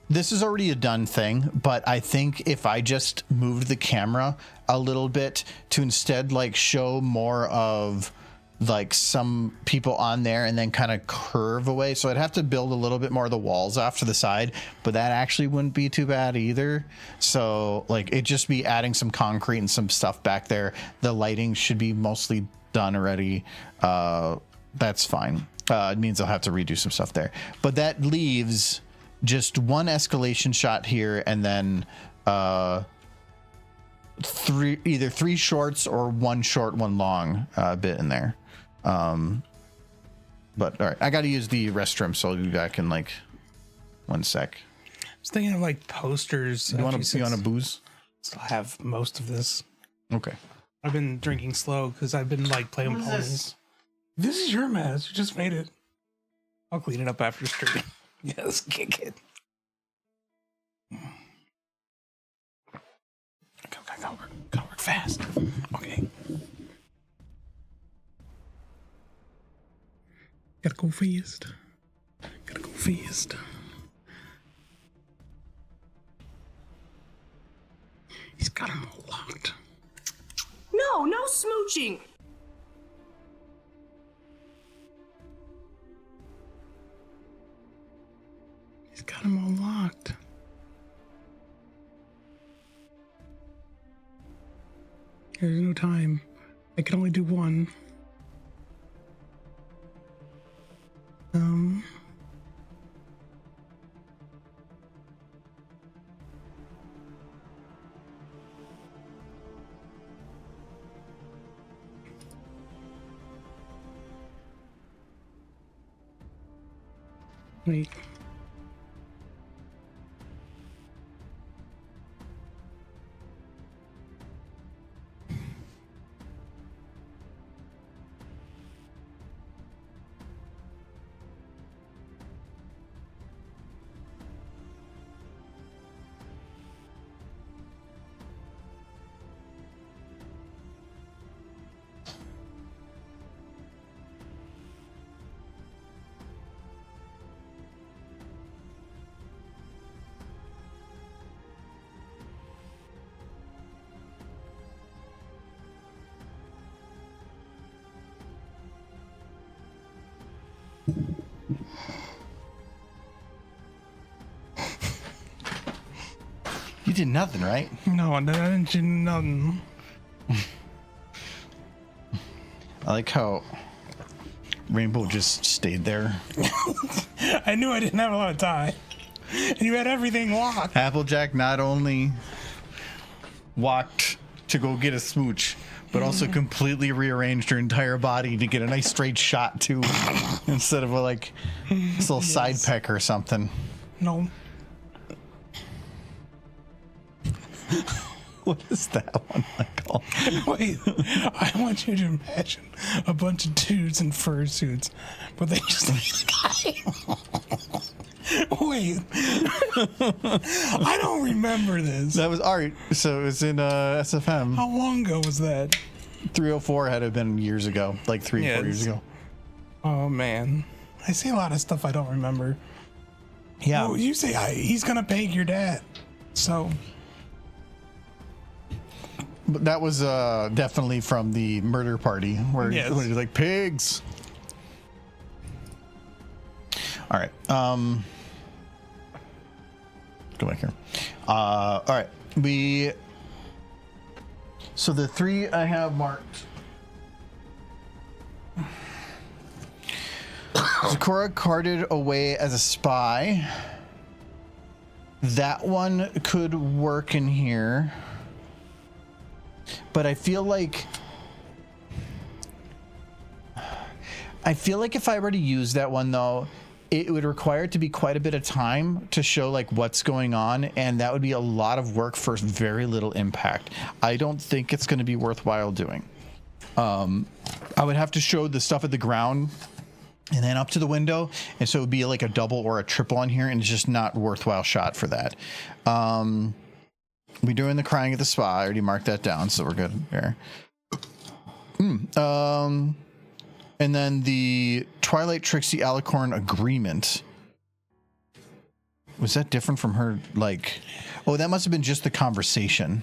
this is already a done thing, but I think if I just moved the camera a little bit to instead like show more of like some people on there and then kind of curve away. So I'd have to build a little bit more of the walls off to the side, but that actually wouldn't be too bad either. So like it'd just be adding some concrete and some stuff back there. The lighting should be mostly done already. That's fine. It means I'll have to redo some stuff there, but that leaves just one escalation shot here and then either three shorts or one short, one long bit in there. But all right, I got to use the restroom, so I'll be back in like 1 sec. I was thinking of like posters. You want to booze? Still have most of this. Okay. I've been drinking slow because I've been like playing with ponies. This is your mess. You just made it. I'll clean it up after stream. Yes, kick it. Gotta work fast. Okay. Gotta go fast. Gotta go fast. He's got them all locked. No smooching. He's got them all locked. There's no time. I can only do one. Wait. You did nothing, right? No, I didn't do nothing. I like how Rainbow just stayed there. I knew I didn't have a lot of time. And you had everything locked. Applejack not only walked to go get a smooch, but also completely rearranged her entire body to get a nice straight shot too, instead of like this little side peck or something. No. What is that one, Michael? Wait, I want you to imagine a bunch of dudes in fursuits, but they just... Wait. I don't remember this. That was art, so it was in SFM. How long ago was that? 304 had to have been years ago, like 4 years ago. Oh, man. I see a lot of stuff I don't remember. Yeah. Oh, you say he's going to peg your dad. So... But that was definitely from the murder party where Yes. when he's like pigs. All right. Go back here. All right. So the 3 I have marked. Zakora carted away as a spy. That one could work in here. But I feel like if I were to use that one though, it would require it to be quite a bit of time to show like what's going on, and that would be a lot of work for very little impact. I don't think it's going to be worthwhile doing. I would have to show the stuff at the ground and then up to the window, and so it would be like a double or a triple on here, and it's just not worthwhile shot for that. We're doing the crying at the spa. I already marked that down, so we're good there. And then the Twilight Trixie Alicorn agreement. Was that different from her, like... Oh, that must have been just the conversation.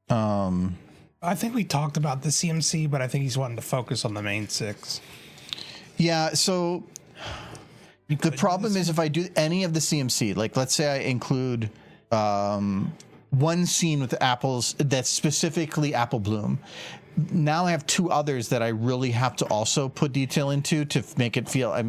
I think we talked about the CMC, but I think he's wanting to focus on the main 6. Yeah, so... The problem is if I do any of the CMC, like let's say I include one scene with apples that's specifically Apple Bloom. Now I have 2 others that I really have to also put detail into to make it feel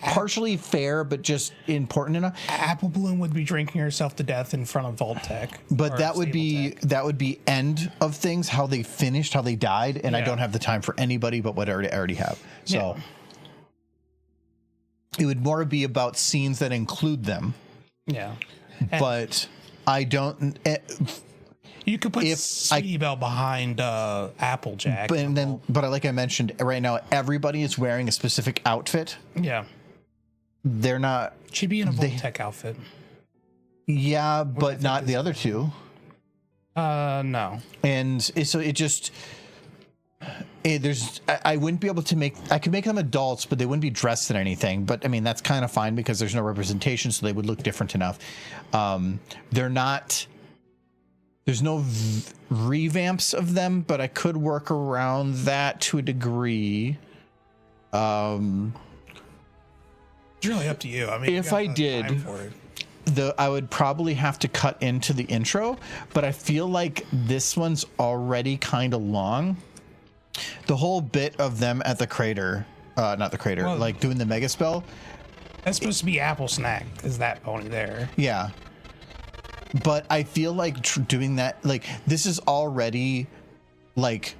partially fair, but just important enough. Apple Bloom would be drinking herself to death in front of Vault-Tec. But that would be end of things, how they finished, how they died, and I don't have the time for anybody but what I already have. So it would more be about scenes that include them. Yeah. But I don't... You could put Sweetie Belle behind Applejack. But like I mentioned, right now, everybody is wearing a specific outfit. Yeah. They're not... She'd be in a Vault-Tec outfit. Yeah, but not the other 2. No. And so it just... I wouldn't be able to make... I could make them adults, but they wouldn't be dressed in anything. But, I mean, that's kind of fine because there's no representation, so they would look different enough. They're not... There's no revamps of them, but I could work around that to a degree. It's really up to you. I mean, if I did, I would probably have to cut into the intro, but I feel like this one's already kind of long. The whole bit of them at the crater, not the crater, like doing the mega spell. That's supposed to be Apple Snack, is that pony there. Yeah. But I feel like doing that, like, this is already, like...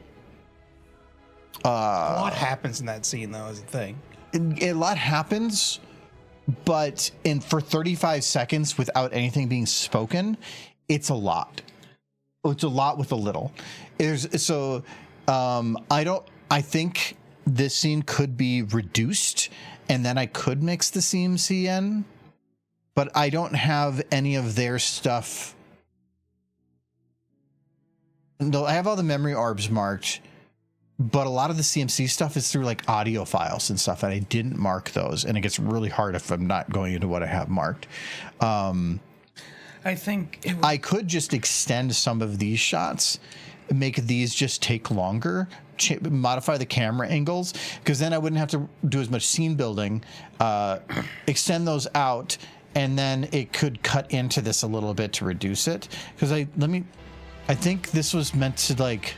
a lot happens in that scene, though, is the thing. A lot happens, but for 35 seconds without anything being spoken, it's a lot. It's a lot with a little. I think this scene could be reduced, and then I could mix the CMC in. But I don't have any of their stuff. No, I have all the memory orbs marked, but a lot of the CMC stuff is through like audio files and stuff, and I didn't mark those, and it gets really hard if I'm not going into what I have marked. I think I could just extend some of these shots, make these just take longer, modify the camera angles, because then I wouldn't have to do as much scene building, extend those out, and then it could cut into this a little bit to reduce it. Because I think this was meant to like.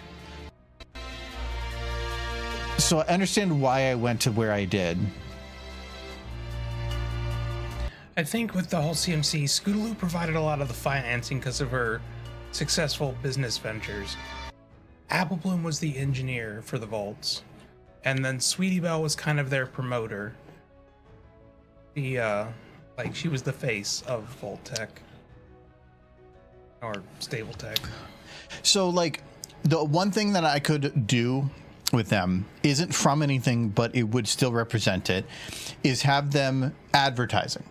So I understand why I went to where I did. I think with the whole CMC, Scootaloo provided a lot of the financing because of her successful business ventures. Apple Bloom was the engineer for the vaults, and then Sweetie Belle was kind of their promoter. She was the face of Vault Tech or Stable Tech. So like the one thing that I could do with them isn't from anything, but it would still represent it, is have them advertising.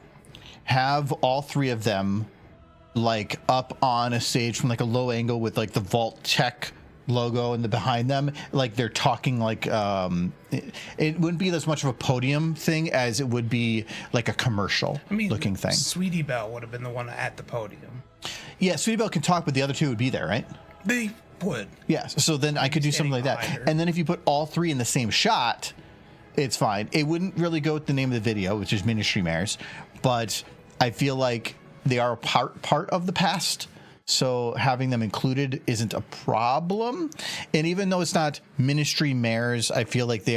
Have all three of them like up on a stage from like a low angle with like the Vault Tech logo and the behind them, like they're talking like it wouldn't be as much of a podium thing as it would be like a commercial looking thing. Sweetie Belle would have been the one at the podium. Yeah, Sweetie Belle can talk, but the other two would be there, right? They would. Yeah, so then I could do something like that. And then if you put all three in the same shot, it's fine. It wouldn't really go with the name of the video, which is Ministry Mares, but I feel like they are a part of the past. So having them included isn't a problem. And even though it's not Ministry Mares, I feel like they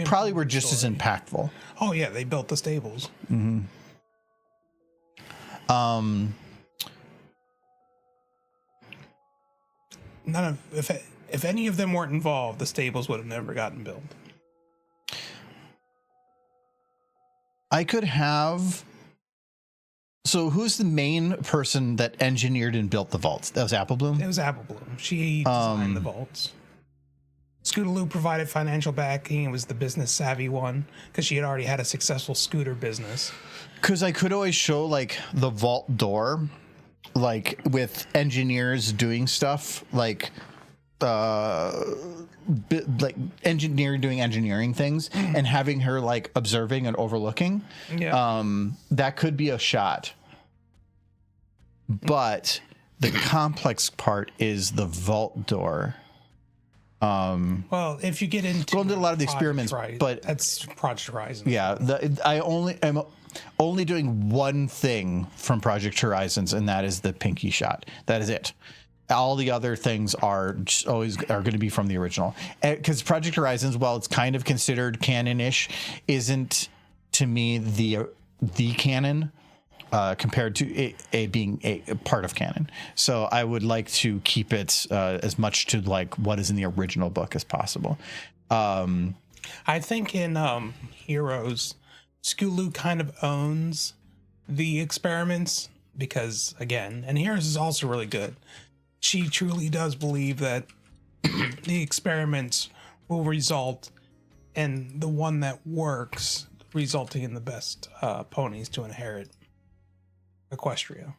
probably were just as impactful. Oh yeah, they built the stables. Mm-hmm. If any of them weren't involved, the stables would have never gotten built. I could have. So who's the main person that engineered and built the vaults? That was Apple Bloom? It was Apple Bloom. She designed the vaults. Scootaloo provided financial backing. It was the business savvy one because she had already had a successful scooter business. Because I could always show like the vault door, like with engineers doing stuff, like doing engineering things and having her like observing and overlooking. Yeah. That could be a shot. But the complex part is the vault door. Well, if you get into a lot of the experiments, but that's Project Horizon. Yeah, I'm only doing one thing from Project Horizons, and that is the pinky shot. That is it. All the other things are going to be from the original, because Project Horizons, while it's kind of considered canon-ish, isn't to me the canon compared to it being a part of canon. So I would like to keep it as much to like what is in the original book as possible. I think in Heroes, Scootaloo kind of owns the experiments because, again, and Heroes is also really good. She truly does believe that the experiments will result in the one that works, resulting in the best ponies to inherit Equestria.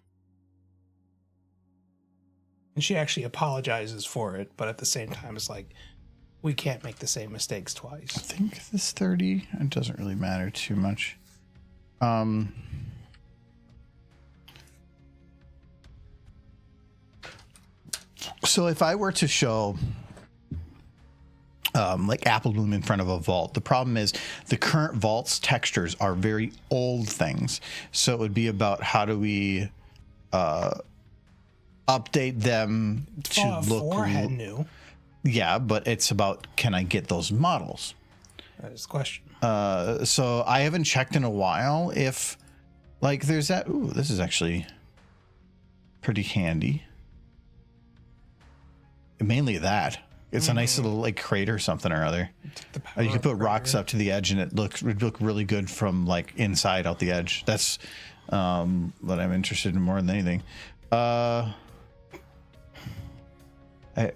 And she actually apologizes for it, but at the same time, it's like, we can't make the same mistakes twice. I think this 30, it doesn't really matter too much. So if I were to show like Apple Bloom in front of a vault, the problem is the current vault's textures are very old things. So it would be about how do we update them to look new. Yeah, but it's about, can I get those models? That is the question. So I haven't checked in a while if like there's that. Ooh, this is actually pretty handy. Mainly that. It's a nice little like crate or something or other. You can put rocks up to the edge and it would look really good from like inside out the edge. That's what I'm interested in more than anything.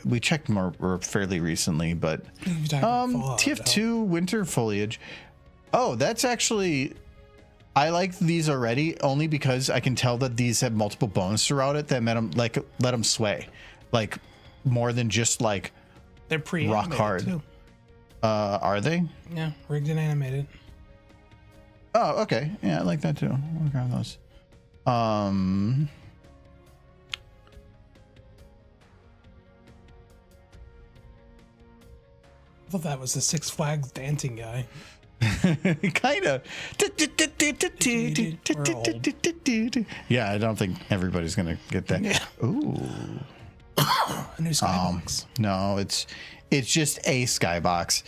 We checked more fairly recently, but TF2 winter foliage. Oh, that's actually, I like these already only because I can tell that these have multiple bones throughout it that let them sway, like more than just like they're pre-animated rock hard. Too. Are they? Yeah, rigged and animated. Oh, okay. Yeah, I like that too. I'll grab those. I thought that was the Six Flags dancing guy. Kind of. Yeah, I don't think everybody's gonna get that. Yeah. Ooh. A new skybox. No, it's just a skybox.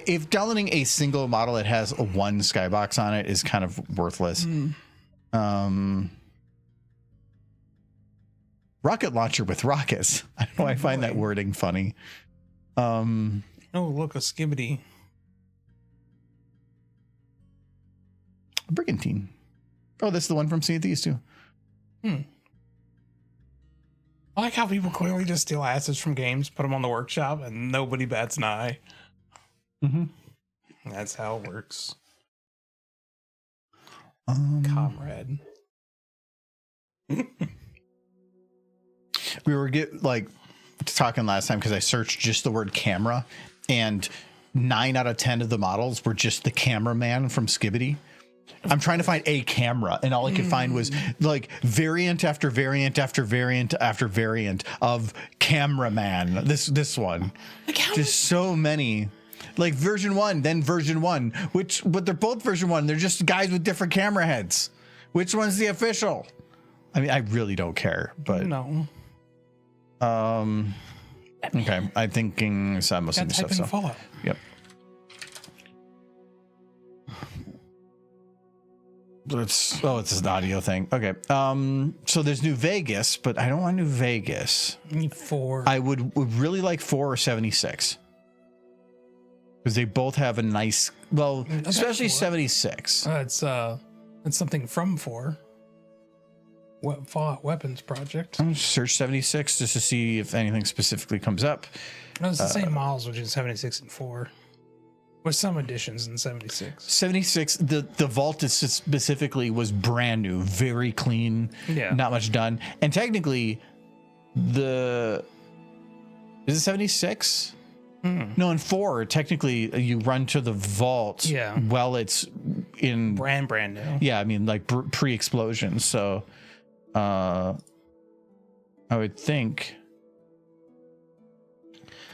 If downloading a single model that has a one skybox on it is kind of worthless. Rocket launcher with rockets. I don't know. I find that wording funny. Oh, look, a skibbity. Brigantine. Oh, that's the one from Sea of Thieves too. I like how people clearly just steal assets from games, put them on the workshop, and nobody bats an eye. That's how it works. Comrade. We were talking last time because I searched just the word camera, and 9 out of 10 of the models were just the cameraman from Skibbity. I'm trying to find a camera, and all I could find was like variant after variant after variant after variant of cameraman. This one, just so many. Like version 1, then version 1, but they're both version 1. They're just guys with different camera heads. Which one's the official? I mean, I really don't care, but no. Okay, I'm thinking some of the stuff. So. Fallout. Yep. It's an audio thing. Okay. So there's New Vegas, but I don't want New Vegas. Need 4. I would really like 4 or 76. Because they both have a nice, especially 76. That's something from 4. Fallout Weapons Project. I'm gonna search 76 just to see if anything specifically comes up. No, it's the same models, which is 76 and 4. With some additions in 76. 76, the vault specifically was brand new, very clean, not much done. And technically, is it 76? No, in 4, technically, you run to the vault while it's in... Brand new. Yeah, I mean, like pre-explosion. So, I would think...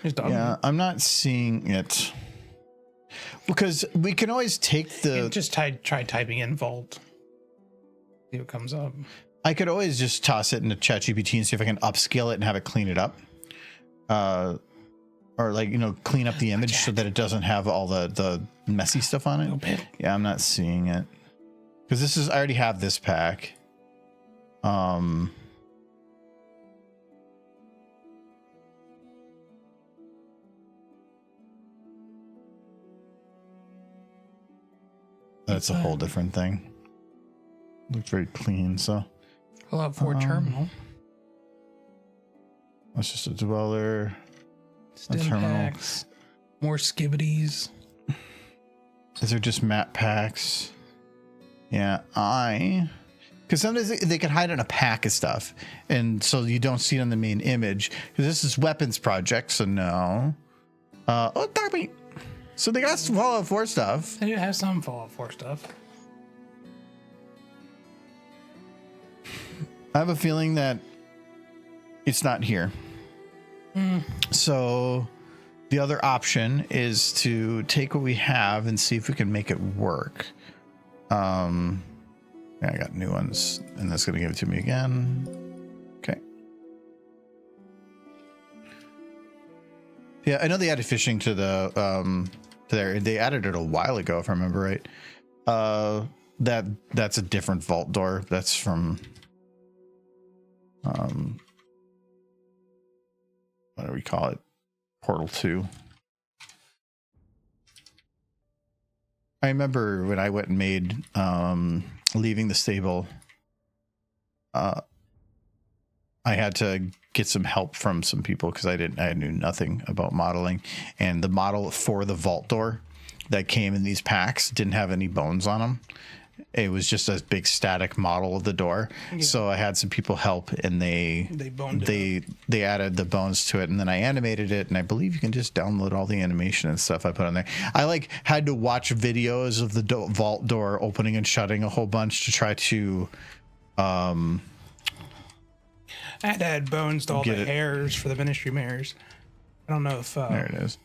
Yeah, I'm not seeing it. Because we can always take the... Just try typing in vault. See what comes up. I could always just toss it into ChatGPT and see if I can upscale it and have it clean it up. Or clean up the image so that it doesn't have all the messy stuff on it. Yeah, I'm not seeing it. Because I already have this pack. That's a whole different thing. Looks very clean, so. Fallout 4 terminal. That's just a dweller. Stim packs. More skibbities. These are just map packs. Yeah, because sometimes they can hide in a pack of stuff, and so you don't see it on the main image. Because this is weapons project, so no. Darn me. So they got some Fallout 4 stuff. They do have some Fallout 4 stuff. I have a feeling that it's not here. So the other option is to take what we have and see if we can make it work. Yeah, I got new ones, and that's going to give it to me again. Okay. Yeah, I know they added fishing to the there. They added it a while ago, if I remember right. That's a different vault door. That's from what do we call it? Portal 2. I remember when I went and made leaving the stable, I had to get some help from some people because I knew nothing about modeling, and the model for the vault door that came in these packs didn't have any bones on them. It was just a big static model of the door. Yeah. So I had some people help, and they added the bones to it, and then I animated it, and I believe you can just download all the animation and stuff I put on there. I had to watch videos of the vault door opening and shutting a whole bunch to try to I had to add bones to all the hairs for the ministry mares. I don't know if there it is.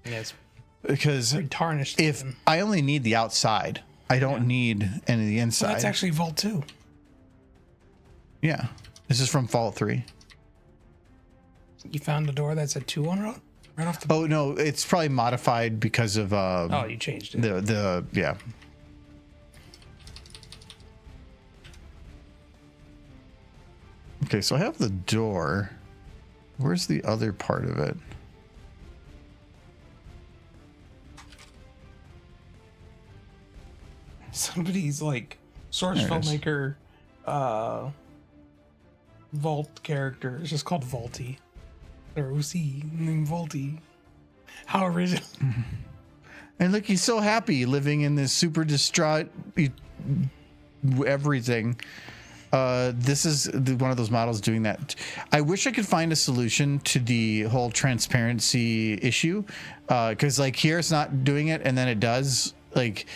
Yes. because Very tarnished. if looking. I only need the outside, I don't need any of the inside. Well, that's actually Vault 2. Yeah, this is from Fallout 3. You found a door that's a 2 on it? Right off the... Oh no, it's probably modified because of Oh, you changed it. the yeah. Okay, so I have the door. Where's the other part of it? Somebody's like source There it is. filmmaker Vault character. It's just called Vaulty. Or OC named Vaulty. How original. And look, he's so happy living in this super distraught everything. This is one of those models doing that. I wish I could find a solution to the whole transparency issue. Because like here it's not doing it and then it does. Like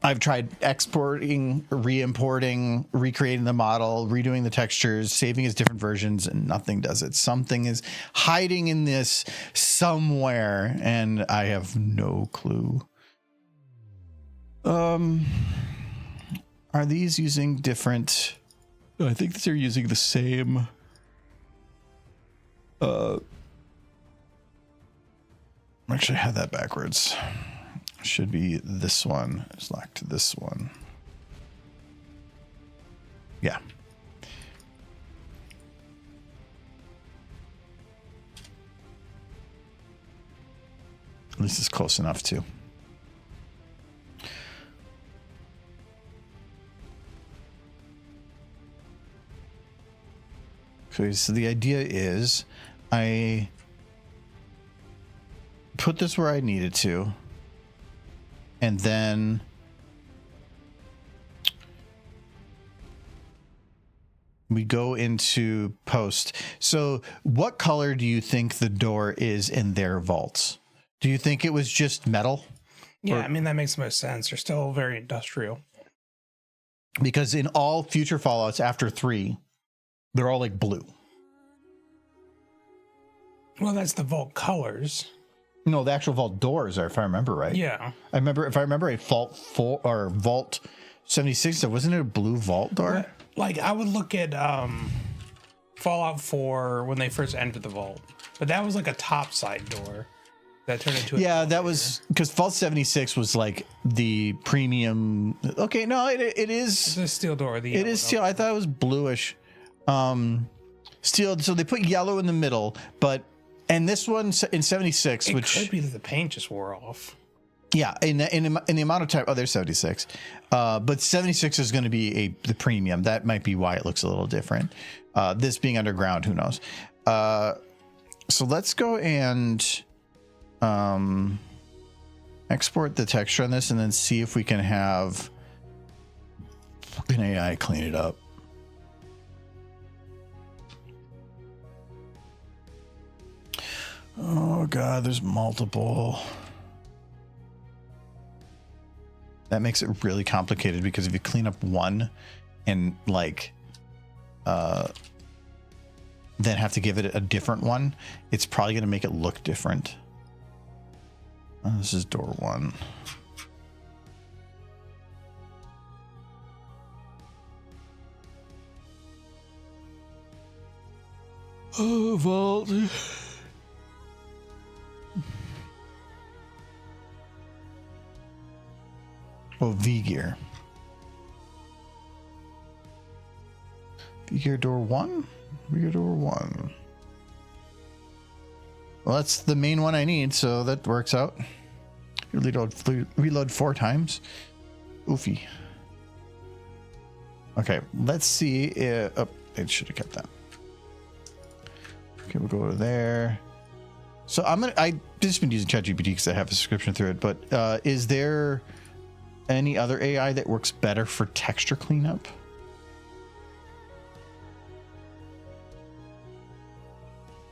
I've tried exporting, re-importing, recreating the model, redoing the textures, saving as different versions, and nothing does it. Something is hiding in this somewhere, and I have no clue. Are these using different? I think they're using the same. Actually, I had that backwards. Should be this one. It's locked to this one. Yeah. At least it's close enough too. Okay, so the idea is I put this where I need it to. And then we go into post. So what color do you think the door is in their vaults? Do you think it was just metal? Yeah, I mean, that makes the most sense. They're still very industrial. Because in all future Fallouts after 3, they're all like blue. Well, that's the vault colors. No, the actual vault doors are, if I remember right. Yeah. I remember a Vault 4 or Vault 76, so wasn't it a blue vault door? Like, I would look at Fallout 4 when they first entered the vault, but that was like a top side door that turned into a Yeah, that was because Vault 76 was like the premium. Okay, no, it is. It's a steel door. It is steel. I thought it was bluish. Steel. So they put yellow in the middle, and this one in 76, It which could be that the paint just wore off. yeah, in the amount of time. Oh, there's 76, but 76 is going to be the premium. That might be why it looks a little different. This being underground, who knows? So let's go and export the texture on this, and then see if we can have an AI clean it up. Oh god, there's multiple. That makes it really complicated because if you clean up one and like then have to give it a different one, it's probably going to make it look different. This is door 1. Oh, vault. Oh, V-gear. V-gear door 1? V-gear door 1. Well, that's the main one I need, so that works out. Reload 4 times. Oofy. Okay, let's see if... Oh, it should have kept that. Okay, we'll go over there. So I've just been using ChatGPT because I have a subscription through it, but is there any other AI that works better for texture cleanup?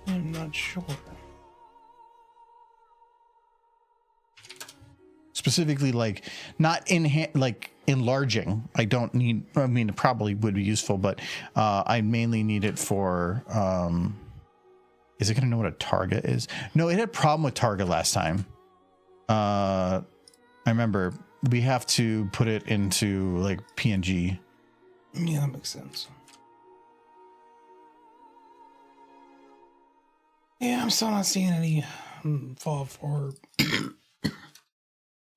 I'm not sure. Specifically, like not like enlarging. I don't need. I mean, it probably would be useful, but I mainly need it for Is it going to know what a targa is? No, it had a problem with targa last time. I remember we have to put it into like PNG. Yeah, that makes sense. Yeah, I'm still not seeing any Fallout 4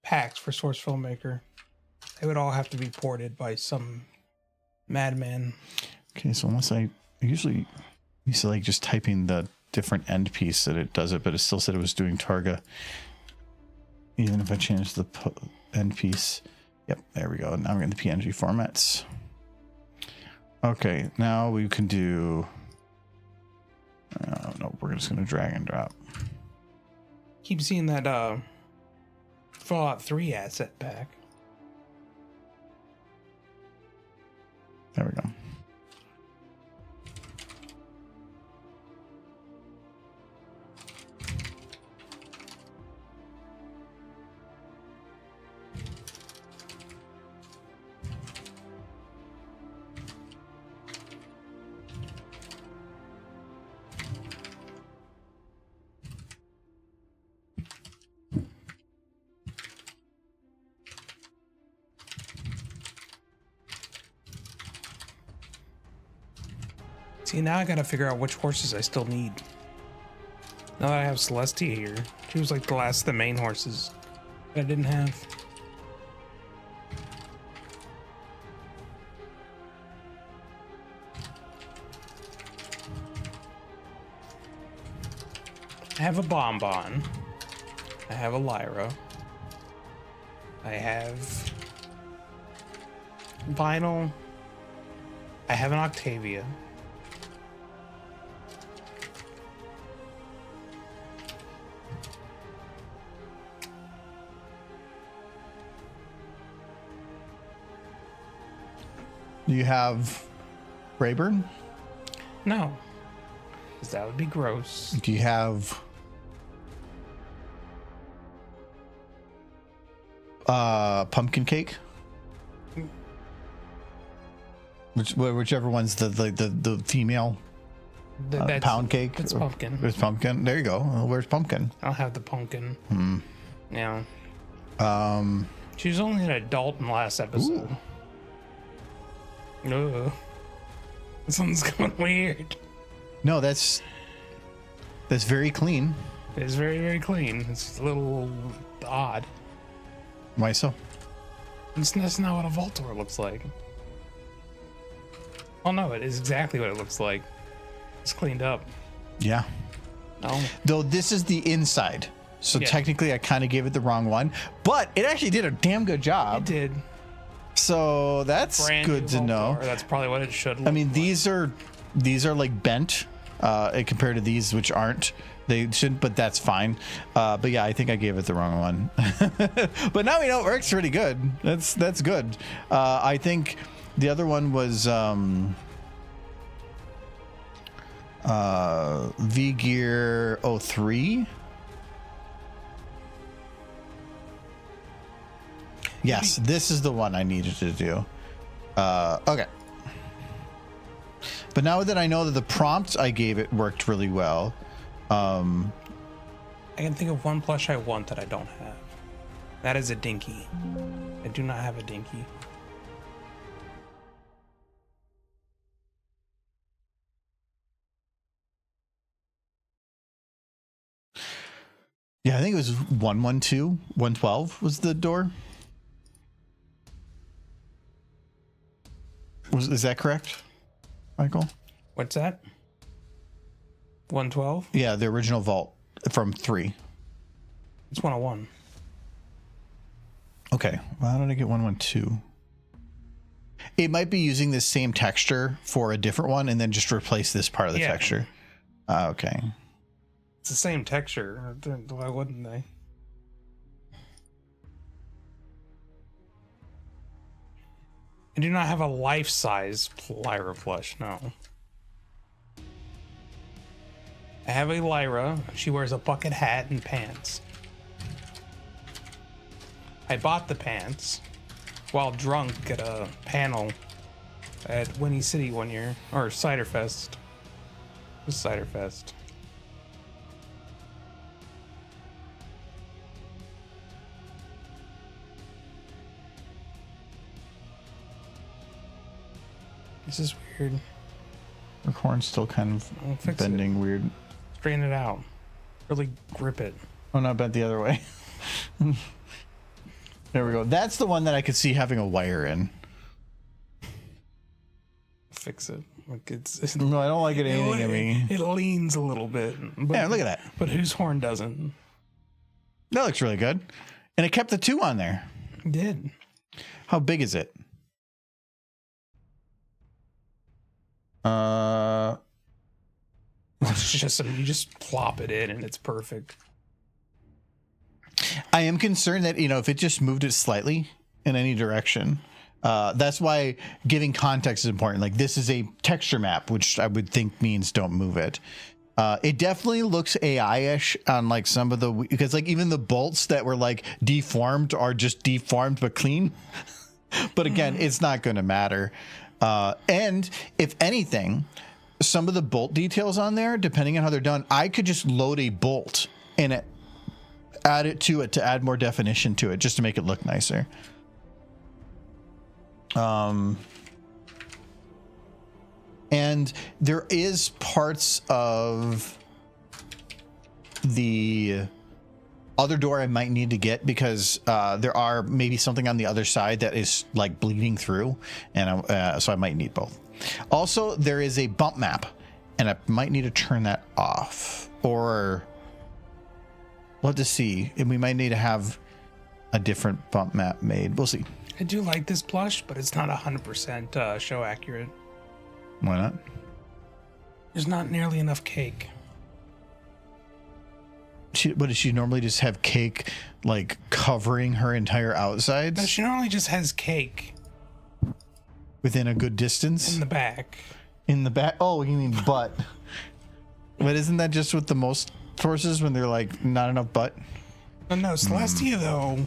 packs for Source Filmmaker. They would all have to be ported by some madman. Okay, so unless I usually used to like just typing the different end piece that it does it, but it still said it was doing targa. Even if I change the end piece. Yep, there we go. Now we're in the PNG formats. Okay, now we can do... no, we're just going to drag and drop. Keep seeing that Fallout 3 asset pack. There we go. See, now I gotta figure out which horses I still need. Now that I have Celestia here, she was like the last of the main horses that I didn't have. I have a Bonbon. I have a Lyra. I have Vinyl. I have an Octavia. Do you have Rayburn? No, because that would be gross. Do you have pumpkin cake? Whichever one's the female pound cake. It's pumpkin. It's pumpkin. There you go. Where's pumpkin? I'll have the pumpkin. Yeah. She was only an adult in the last episode. Ugh. Something's going weird. No, that's very clean. It's very, very clean. It's a little odd. Why so? That's not what a Voltor looks like. Oh no, it is exactly what it looks like. It's cleaned up. Yeah. No. Though this is the inside. So Yeah. technically I kind of gave it the wrong one, but it actually did a damn good job. It did. So that's Brand good new to know. Voltor. That's probably what it should look I mean, like. these are like bent compared to these, which aren't. They shouldn't, but that's fine. But yeah, I think I gave it the wrong one. But now we know it works pretty good. That's good. I think the other one was V-Gear 03. Yes, this is the one I needed to do. Okay. But now that I know that the prompt I gave it worked really well. I can think of one plush I want that I don't have. That is a Dinky. I do not have a Dinky. Yeah, I think it was 112, 112 was the door. Is that correct, Michael? What's that? 112? Yeah, the original vault from 3. It's 101. Okay, well, how did I get 112? It might be using the same texture for a different one and then just replace this part of the texture. Okay. It's the same texture. Why wouldn't they? I do not have a life-size Lyra plush, no. I have a Lyra. She wears a bucket hat and pants. I bought the pants while drunk at a panel at Winnie City one year, or Cider Fest. It was Cider Fest. This is weird. Her horn's still kind of bending weird. Straighten it out. Really grip it. Oh, no, bent the other way. There we go. That's the one that I could see having a wire in. Fix it. Like it's No, I don't like it anything at me. It leans a little bit. But, Yeah, look at that. But whose horn doesn't? That looks really good. And it kept the 2 on there. It did. How big is it? It's just you just plop it in and it's perfect. I am concerned that, if it just moved it slightly in any direction, that's why giving context is important. Like, this is a texture map, which I would think means don't move it. It definitely looks AI-ish on like some of the, because like even the bolts that were like deformed are just deformed but clean. But again, it's not going to matter. And if anything, some of the bolt details on there, depending on how they're done, I could just load a bolt and add it to add more definition to it, just to make it look nicer. And there is parts of the other door I might need to get, because there are maybe something on the other side that is like bleeding through, and so I might need both. Also, there is a bump map, and I might need to turn that off, or we'll have to see. And we might need to have a different bump map made. We'll see. I do like this plush, but it's not 100% show accurate. Why not? There's not nearly enough cake. What does she normally just have cake like covering her entire outsides? No, she normally just has cake Within a good distance? in the back. In the back? Oh, you mean butt. But isn't that just with the most horses when they're like not enough butt? No, Celestia though,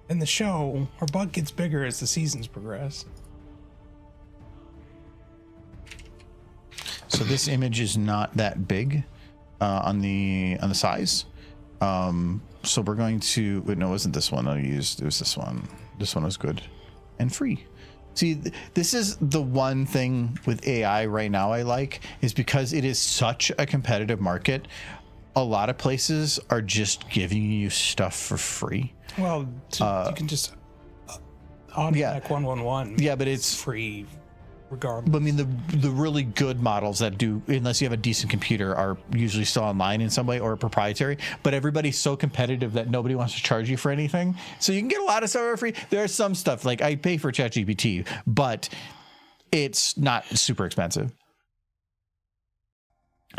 in the show, her butt gets bigger as the seasons progress. So this image is not that big on the size. So we're going to, wait, no, it wasn't this one I used. It was this one. This one was good and free. See, this is the one thing with AI right now I like, is because it is such a competitive market. A lot of places are just giving you stuff for free. Well, you can just automatic 111. Yeah, but it's free regardless. But I mean, the really good models that do, unless you have a decent computer, are usually still online in some way or proprietary. But everybody's so competitive that nobody wants to charge you for anything. So you can get a lot of stuff for free. There's some stuff, like I pay for ChatGPT, but it's not super expensive.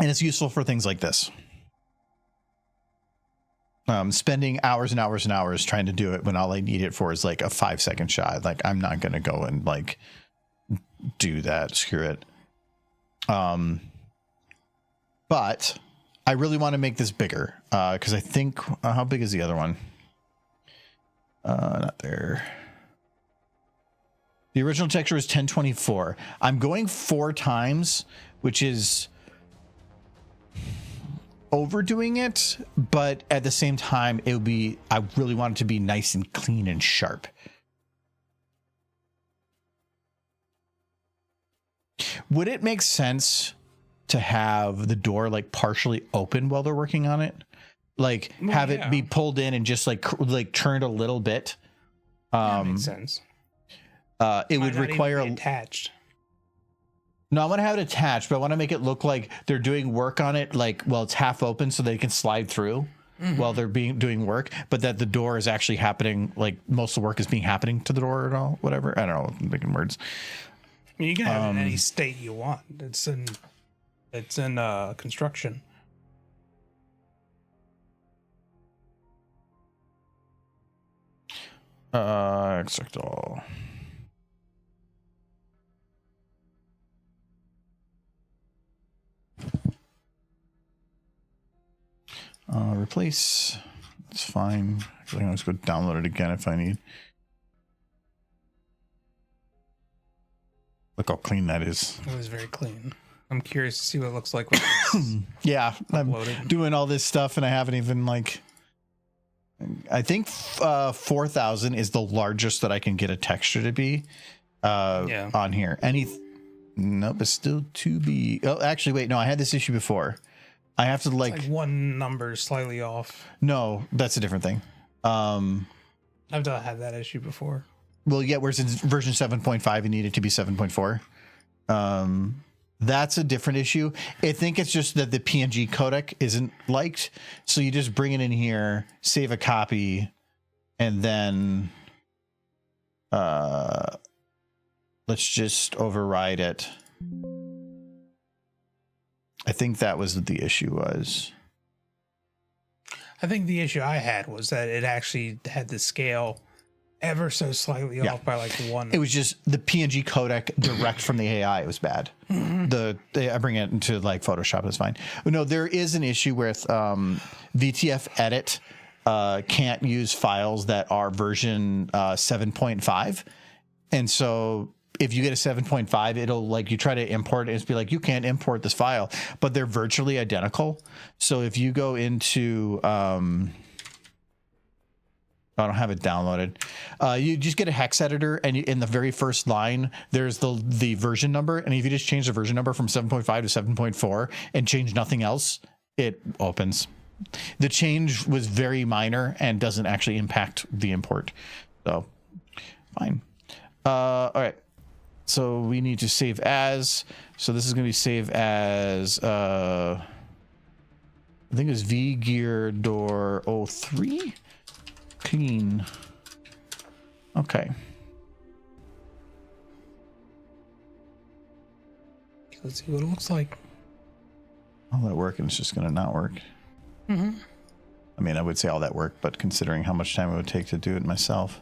And it's useful for things like this. Spending hours and hours and hours trying to do it when all I need it for is like a 5-second shot. Like, I'm not going to go and like do that. Screw it. But I really want to make this bigger, because I think how big is the other one? Not there. The original texture was 1024. I'm going 4 times, which is overdoing it, but at the same time, it would be, I really want it to be nice and clean and sharp. Would it make sense to have the door like partially open while they're working on it? Like have it be pulled in and just like turned a little bit? That makes sense. It would require attached. No, I want to have it attached, but I want to make it look like they're doing work on it. Like, well, it's half open so they can slide through while they're doing work, but that the door is actually happening. Like most of the work is being happening to the door and all, whatever. I don't know, I'm making words. You can have it in any state you want. It's in construction. Extract all. Replace. It's fine. I can always go download it again if I need. Look how clean that is. It was very clean. I'm curious to see what it looks like when it's yeah, uploaded. I'm doing all this stuff and I haven't even like. I think 4,000 is the largest that I can get a texture to be on here. Nope, it's still to be. Oh, actually, wait. No, I had this issue before. I have to Like one number slightly off. No, that's a different thing. I've not had that issue before. Well, yeah, whereas in version 7.5, you need it to be 7.4. That's a different issue. I think it's just that the PNG codec isn't liked. So you just bring it in here, save a copy, and then let's just override it. I think that was what the issue was. I think the issue I had was that it actually had the scale ever so slightly off by like one. It was just the PNG codec direct from the AI. It was bad. I bring it into like Photoshop. It's fine. No, there is an issue with VTF Edit can't use files that are version 7.5, and so if you get a 7.5, it'll like you try to import it, it's be like you can't import this file, but they're virtually identical. So if you go into I don't have it downloaded. You just get a hex editor, and in the very first line, there's the version number. And if you just change the version number from 7.5 to 7.4 and change nothing else, it opens. The change was very minor and doesn't actually impact the import. So, fine. All right. So we need to save as. So this is going to be save as. I think it was vgear door 03. Clean. Okay. Let's see what it looks like. All that work, and it's just going to not work. I mean, I would say all that work, but considering how much time it would take to do it myself.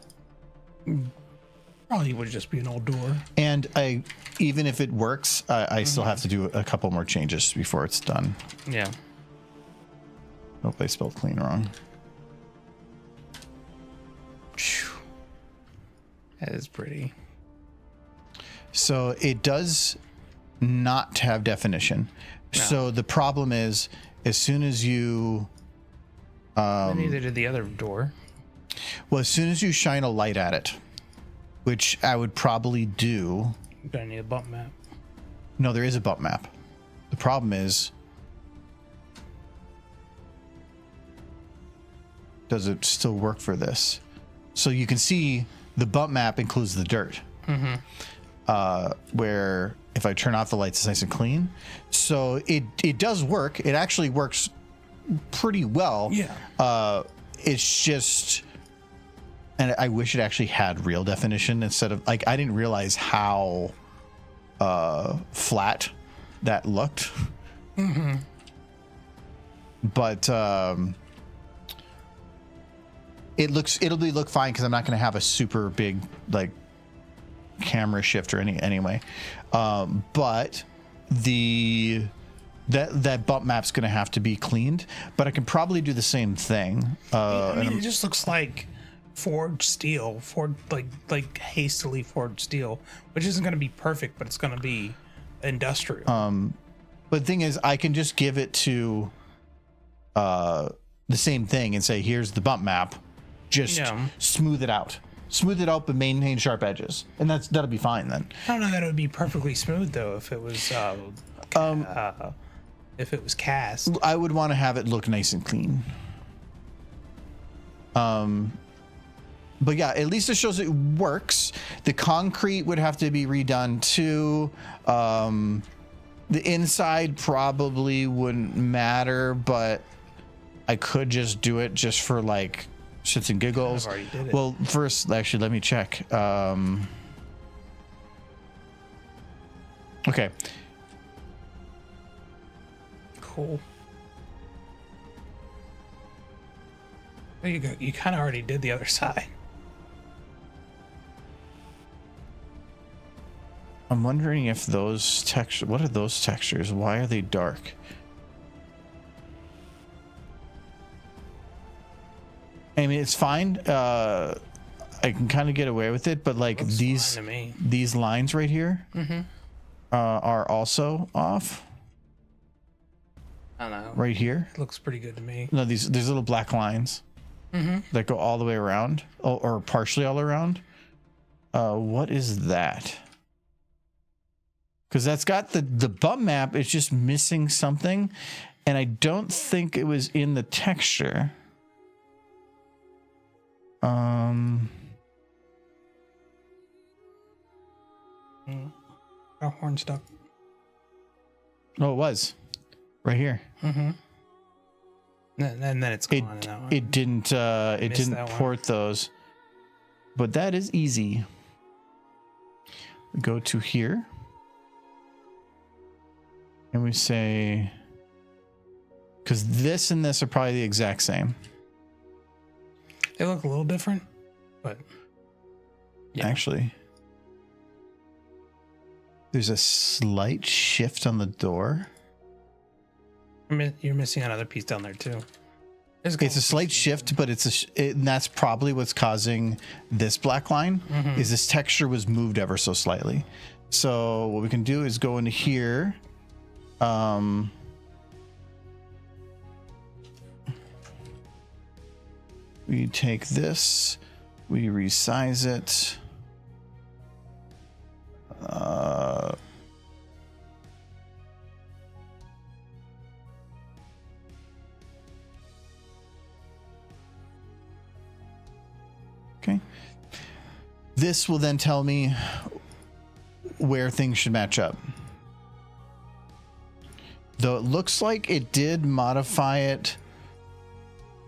Probably would just be an old door. And even if it works, I still have to do a couple more changes before it's done. Yeah. Hope I spelled clean wrong. That is pretty. So it does not have definition. No. So the problem is, as soon as you neither did the other door. Well, as soon as you shine a light at it, which I would probably do. You're gonna need a bump map. No, there is a bump map. The problem is, does it still work for this? So you can see the bump map includes the dirt. Where if I turn off the lights, it's nice and clean. So it does work. It actually works pretty well. Yeah. It's just, and I wish it actually had real definition instead of like, I didn't realize how flat that looked. But it'll look fine because I'm not going to have a super big like camera shift or anyway. But that bump map's going to have to be cleaned, but I can probably do the same thing. I mean, it just looks like forged steel, like hastily forged steel, which isn't going to be perfect, but it's going to be industrial. But the thing is, I can just give it to the same thing and say, here's the bump map. Just smooth it out, but maintain sharp edges, and that'll be fine then. I don't know that it would be perfectly smooth though if it was cast. I would want to have it look nice and clean. But yeah, at least it shows it works. The concrete would have to be redone too. The inside probably wouldn't matter, but I could just do it just for like shits and giggles. I've already did it. Well, first, actually, let me check. Okay. Cool. There you go. You kind of already did the other side. I'm wondering if those textures, what are those textures? Why are they dark? I mean, it's fine. I can kind of get away with it, but like these lines right here are also off. I don't know. Right here. It looks pretty good to me. No, there's little black lines that go all the way around, or partially all around. What is that? because that's got the bump map. It's just missing something, and I don't think it was in the texture. Got horn stuck. Oh, it was right here. Mm-hmm. And then it's gone. It didn't port those, but that is easy. We go to here and we say, because this and this are probably the exact same. They look a little different, but yeah. Actually, there's a slight shift on the door. You're missing another piece down there too. It's a slight shift, but and that's probably what's causing this black line. Is this texture was moved ever so slightly. So what we can do is go into here. We take this, we resize it. Okay. This will then tell me where things should match up. Though it looks like it did modify it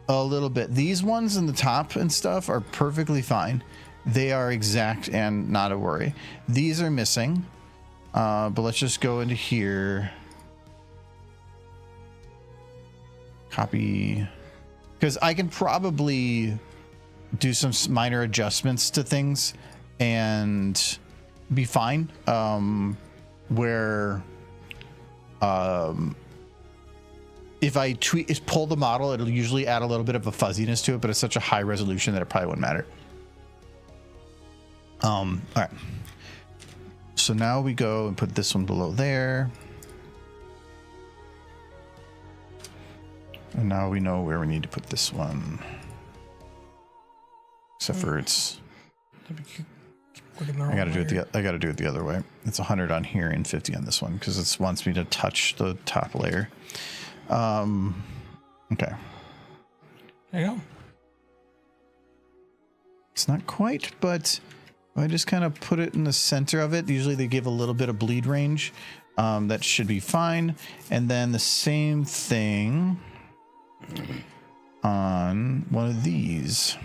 a little bit. These ones in the top and stuff are perfectly fine. They are exact and not a worry. These are missing. But let's just go into here. Copy. Because I can probably do some minor adjustments to things and be fine. If I pull the model, it'll usually add a little bit of a fuzziness to it, but it's such a high resolution that it probably wouldn't matter. All right. So now we go and put this one below there. And now we know where we need to put this one. Except for it's, I gotta do it the other way. It's 100 on here and 50 on this one because it wants me to touch the top layer. Okay. There you go. It's not quite, but I just kind of put it in the center of it. Usually they give a little bit of bleed range. That should be fine. And then the same thing on one of these.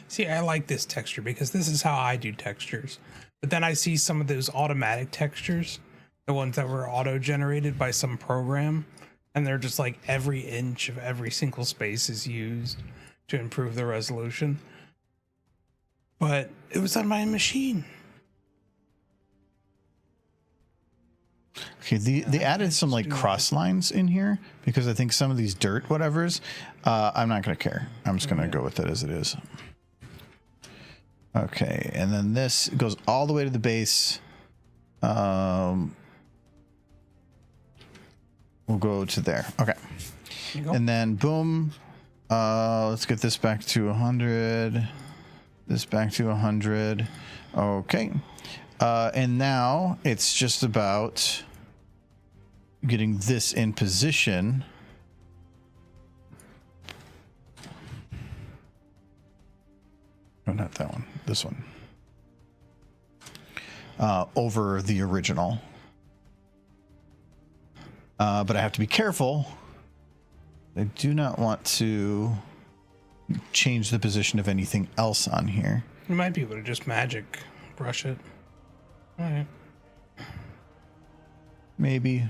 See, I like this texture because this is how I do textures. But then I see some of those automatic textures, the ones that were auto-generated by some program, and they're just like every inch of every single space is used to improve the resolution. But it was on my machine. Okay, they added some like cross lines in here because I think some of these dirt whatevers, I'm not going to care. I'm just going to go with it as it is. Okay, and then this goes all the way to the base. We'll go to there. Okay. And then boom. Let's get this back to 100. This back to 100. Okay. And now it's just about getting this in position. Oh, not that one. This one. Over the original. But I have to be careful. I do not want to change the position of anything else on here. You might be able to just magic brush it. All right. Maybe.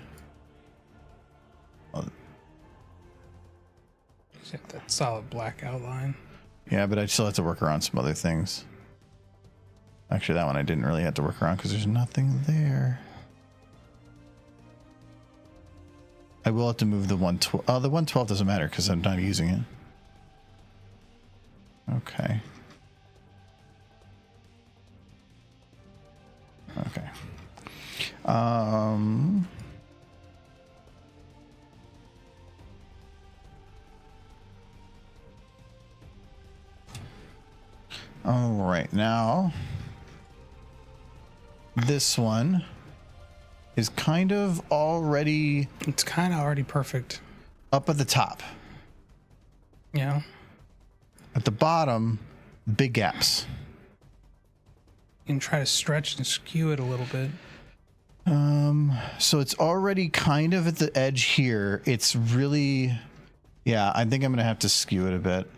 Except that solid black outline. Yeah, but I still have to work around some other things. Actually, that one I didn't really have to work around because there's nothing there. I will have to move the 112. Oh, the 112 doesn't matter because I'm not using it. Okay. Okay. All right, now this one is kind of already... It's kind of already perfect. Up at the top. Yeah. At the bottom, big gaps. You can try to stretch and skew it a little bit. So it's already kind of at the edge here. It's really... Yeah, I think I'm going to have to skew it a bit.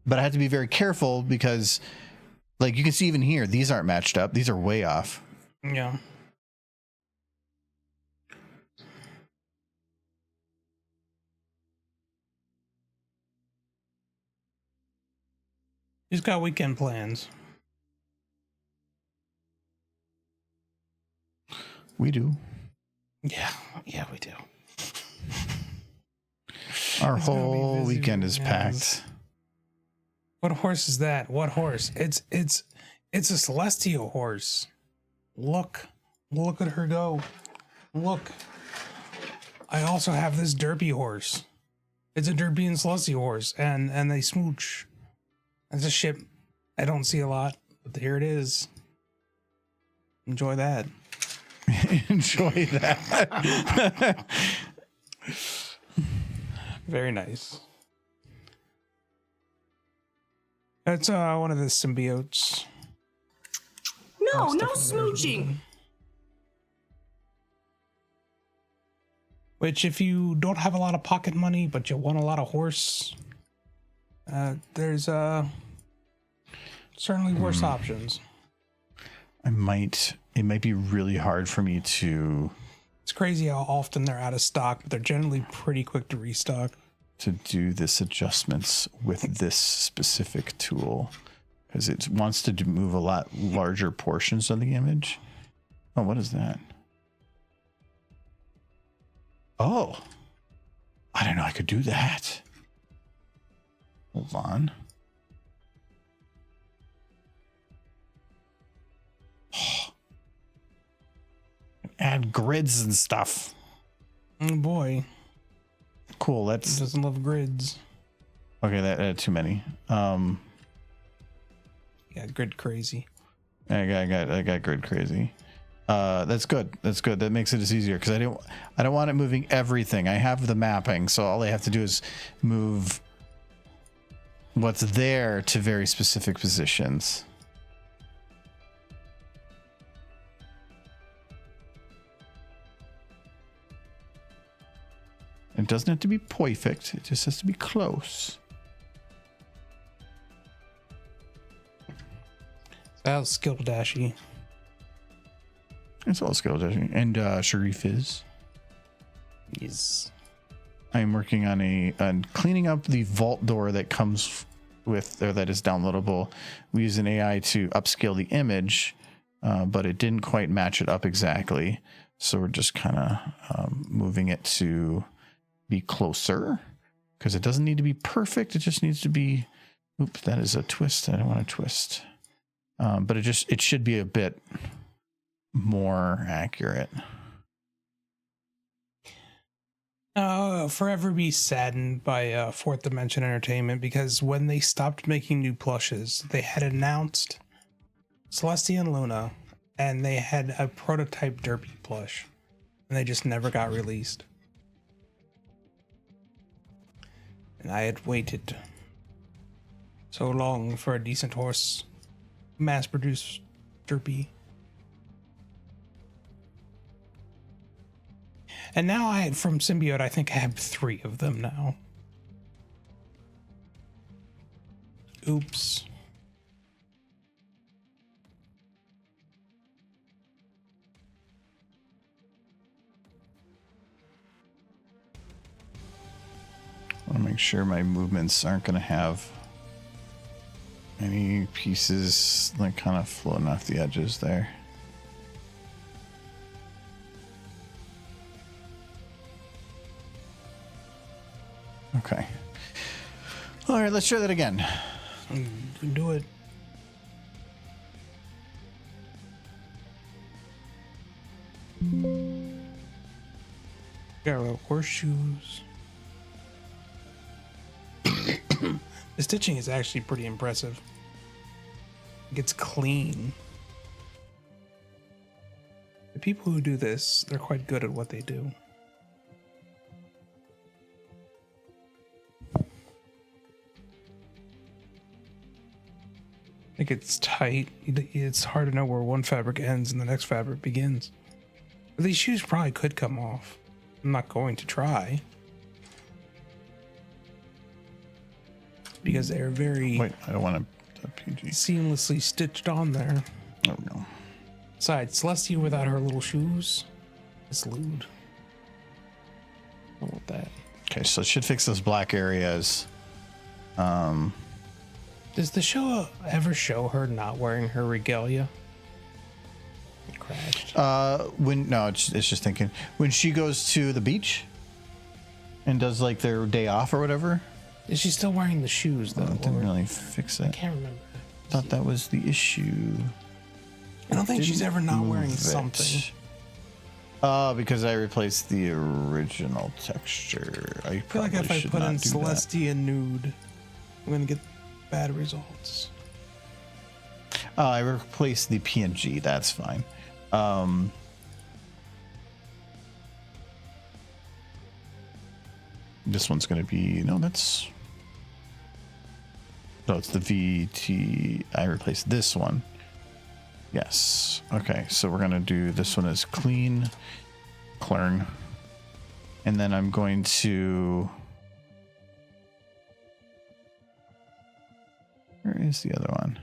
But I have to be very careful because, like, you can see even here, these aren't matched up. These are way off. Yeah. He's got weekend plans. We do. Yeah, we do. Our It's gonna be whole busy weekend is weekends. packed. What horse is that? What horse? It's a celestial horse. Look at her go. Look. I also have this derpy horse. It's a derpy and celestial horse, and they smooch. That's a ship I don't see a lot, but here it is. Enjoy that. Enjoy that. Very nice. That's one of the symbiotes. No, no Stuff in there. smooching. Which, if you don't have a lot of pocket money, but you want a lot of horse, there's certainly worse options. It might be really hard for me to It's crazy how often they're out of stock, but they're generally pretty quick to restock. do this adjustments with this specific tool because it wants to move a lot larger portions of the image. Oh, what is that? Oh, I didn't know I could do that. Hold on. Add grids and stuff. Oh boy, Cool. he That's doesn't love grids. okay. That too many. Yeah, grid crazy. I got grid crazy. That's good. That's good. That makes it easier because I don't want it moving everything. I have the mapping, so all I have to do is move what's there to very specific positions. It doesn't have to be perfect. It just has to be close. That was skill dashy. It's all skill dashing. And Sharif is. Yes. I'm working on cleaning up the vault door that comes with, or that is downloadable. We use an AI to upscale the image, but it didn't quite match it up exactly. So we're just kind of moving it to be closer because it doesn't need to be perfect. It just needs to be, oops, that is a twist. I don't want to twist. But it should be a bit more accurate. Forever be saddened by Fourth Dimension Entertainment because when they stopped making new plushes, they had announced Celestia and Luna, and they had a prototype derpy plush, and they just never got released. And I had waited so long for a decent horse, mass-produced derpy. And now from Symbiote, I think I have 3 of them now. Oops. I want to make sure my movements aren't going to have any pieces like kind of floating off the edges there. Okay. All right, let's try that again. Do it. Got little horseshoes. The stitching is actually pretty impressive. It gets clean. people who do this, they're quite good at what they do. Like, it's tight. It's hard to know where one fabric ends and the next fabric begins. But these shoes probably could come off. I'm not going to try. Because they're very... Wait, I don't want a PG. Seamlessly stitched on there. Oh, no. Besides, Celestia without her little shoes is lewd. I don't want that. Okay, so it should fix those black areas. Does the show ever show her not wearing her regalia? It crashed. It's just thinking when she goes to the beach and does like their day off or whatever. Is she still wearing the shoes though? It didn't really fix I it. can't remember. Thought that was the issue. I don't think she's ever not wearing Move it. something. Because I replaced the original texture. I feel like if I put in Celestia nude, I'm gonna get bad results. I replaced the PNG. That's fine. This one's going to be it's the VT. I replaced this one. Yes. Okay, so we're going to do this one as clean, clean, and then I'm going to. Where is the other one?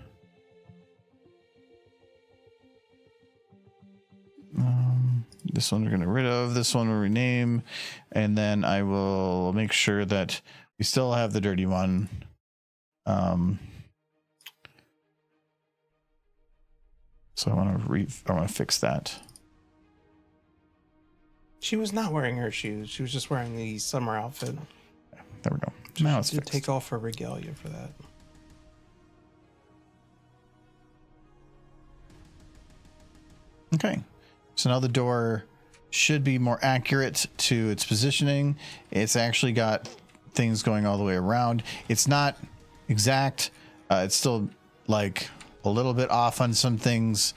This one we're going to get rid of. This one we'll rename. And then I will make sure that we still have the dirty one. So I want to fix that. She was not wearing her shoes. She was just wearing the summer outfit. There we go. Now it's She did fixed. take off her regalia for that. Okay. So now the door should be more accurate to its positioning. It's actually got things going all the way around. It's not exact. It's still like a little bit off on some things.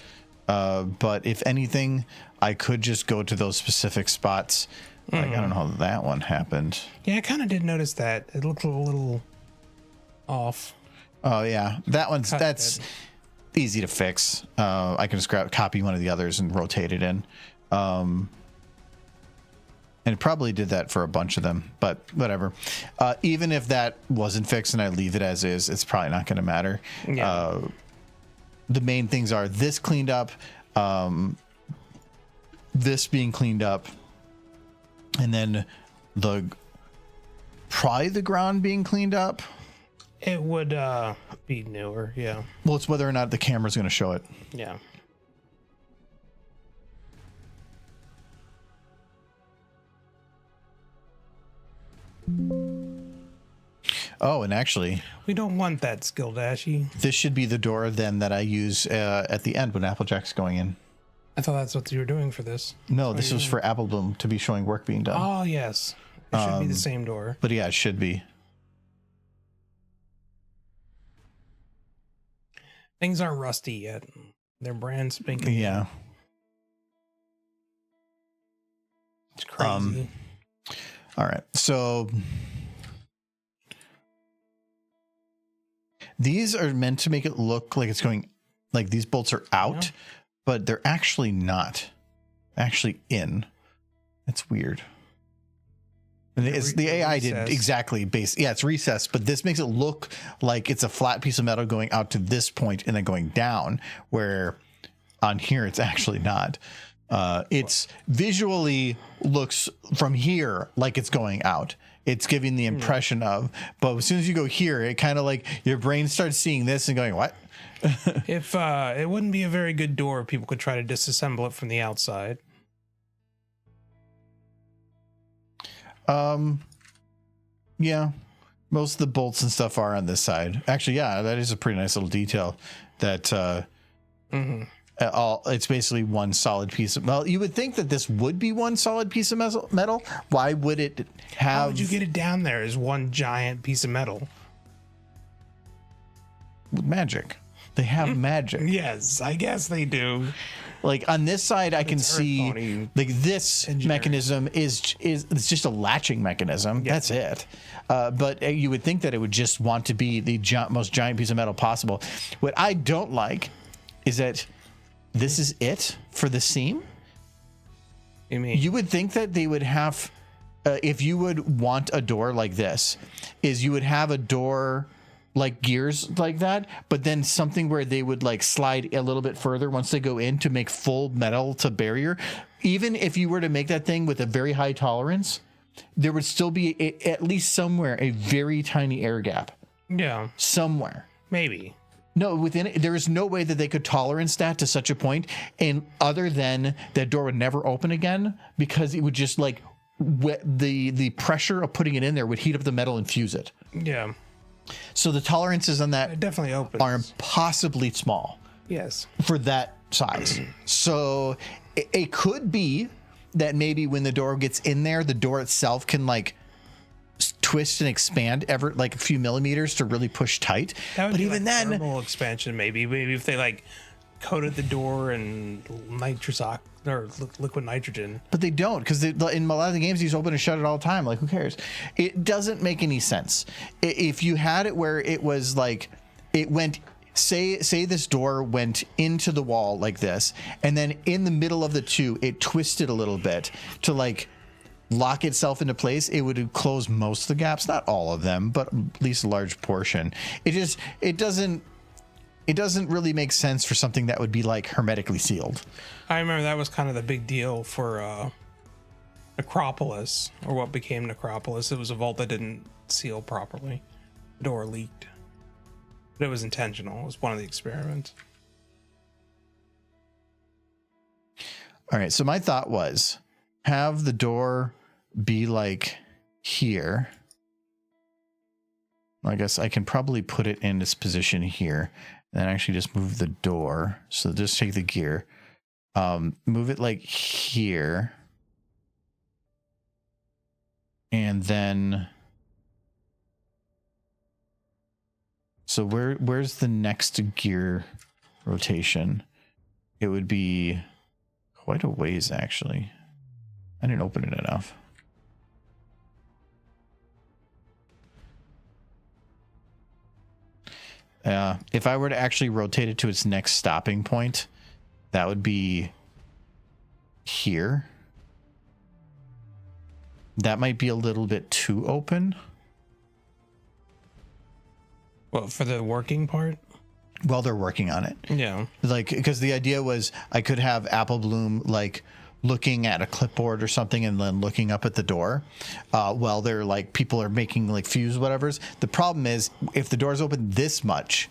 But if anything, I could just go to those specific spots. Like, I don't know how that one happened. Yeah, I kind of did notice that. It looked a little off. Oh yeah, that's easy to fix. I can just copy one of the others and rotate it in. And it probably did that for a bunch of them, but whatever. Even if that wasn't fixed and I leave it as is, it's probably not going to matter. Yeah. The main things are this cleaned up, this being cleaned up, and then probably the ground being cleaned up. It would be newer, yeah. Well, it's whether or not the camera's going to show it. Yeah. Oh, and actually, We don't want that, Skill Dashy. this should be the door then that I use at the end when Applejack's going in. I thought that's what you were doing for this. No, this was for Apple Bloom to be showing work being done. Oh, yes. It should be the same door. But yeah, it should be. Things aren't rusty yet. They're brand spanking. Yeah. It's crazy. All right. So these are meant to make it look like it's going, like these bolts are out, Yeah. but they're actually not actually in. It's weird. And it's the AI did recessed. exactly it's recessed, but this makes it look like it's a flat piece of metal going out to this point and then going down, where on here it's actually not. It's visually looks from here like it's going out. It's giving the impression of, but as soon as you go here, it kind of like your brain starts seeing this and going, what? If it wouldn't be a very good door if people could try to disassemble it from the outside. Yeah, most of the bolts and stuff are on this side. Actually, yeah, that is a pretty nice little detail that it's basically one solid piece of, well, you would think that this would be one solid piece of metal. Why would it have? How would you get it down there as one giant piece of metal? Magic. They have magic. Yes, I guess they do. Like on this side, I can It's see Earth-pony like this engineering. mechanism is it's just a latching mechanism. Yeah. That's it. But you would think that it would just want to be the most giant piece of metal possible. What I don't like is that this is it for the seam. You mean You would think that they would have, if you would want a door like this, is you would have a door like gears like that, but then something where they would like slide a little bit further once they go in to make full metal to barrier. Even if you were to make that thing with a very high tolerance, there would still be at least somewhere a very tiny air gap. Yeah, Somewhere. maybe. No, within it, there is no way that they could tolerance that to such a point, and other than that door would never open again because it would just like the pressure of putting it in there would heat up the metal and fuse it. Yeah, So the tolerances on it that definitely opens. are impossibly small Yes. for that size. So it could be that maybe when the door gets in there, the door itself can like twist and expand ever like a few millimeters to really push tight. That would But be even like then, thermal expansion, maybe if they like coated the door in nitrous or liquid nitrogen. but they don't, because in a lot of the games, you just open and shut it all the time. Like, who cares? It doesn't make any sense. If you had it where it was like, it went, say this door went into the wall like this, and then in the middle of the two, it twisted a little bit to like lock itself into place, it would close most of the gaps, not all of them, but at least a large portion. It doesn't really make sense for something that would be like hermetically sealed. I remember that was kind of the big deal for Necropolis, or what became Necropolis. It was a vault that didn't seal properly. The door leaked. But it was intentional. It was one of the experiments. All right, so my thought was have the door be like here. I guess I can probably put it in its position here and then actually just move the door. So just take the gear, move it like here. And then, so where's the next gear rotation? It would be quite a ways, actually. I didn't open it enough. If I were to actually rotate it to its next stopping point, that would be here. That might be a little bit too open. Well, for the working part? Well, they're working on it. Yeah. Like, because the idea was I could have Apple Bloom like looking at a clipboard or something and then looking up at the door while they're like people are making like fuse whatevers. The problem is if the door's open this much,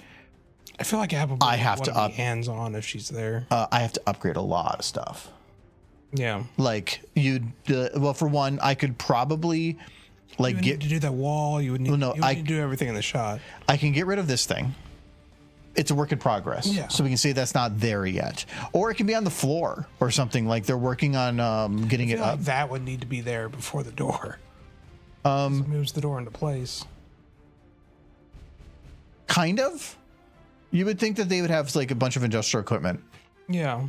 I feel like Apple I have to be hands on if she's there. I have to upgrade a lot of stuff. Yeah. Like well, for one, I could probably like You would need to do that wall. You would need, no, you would need to do everything in the shot. I can get rid of this thing. It's a work in progress. Yeah. So we can see that's not there yet. Or it can be on the floor or something, like they're working on getting it I feel up. like that would need to be there before the door. It moves the door into place. Kind of. You would think that they would have like a bunch of industrial equipment. Yeah.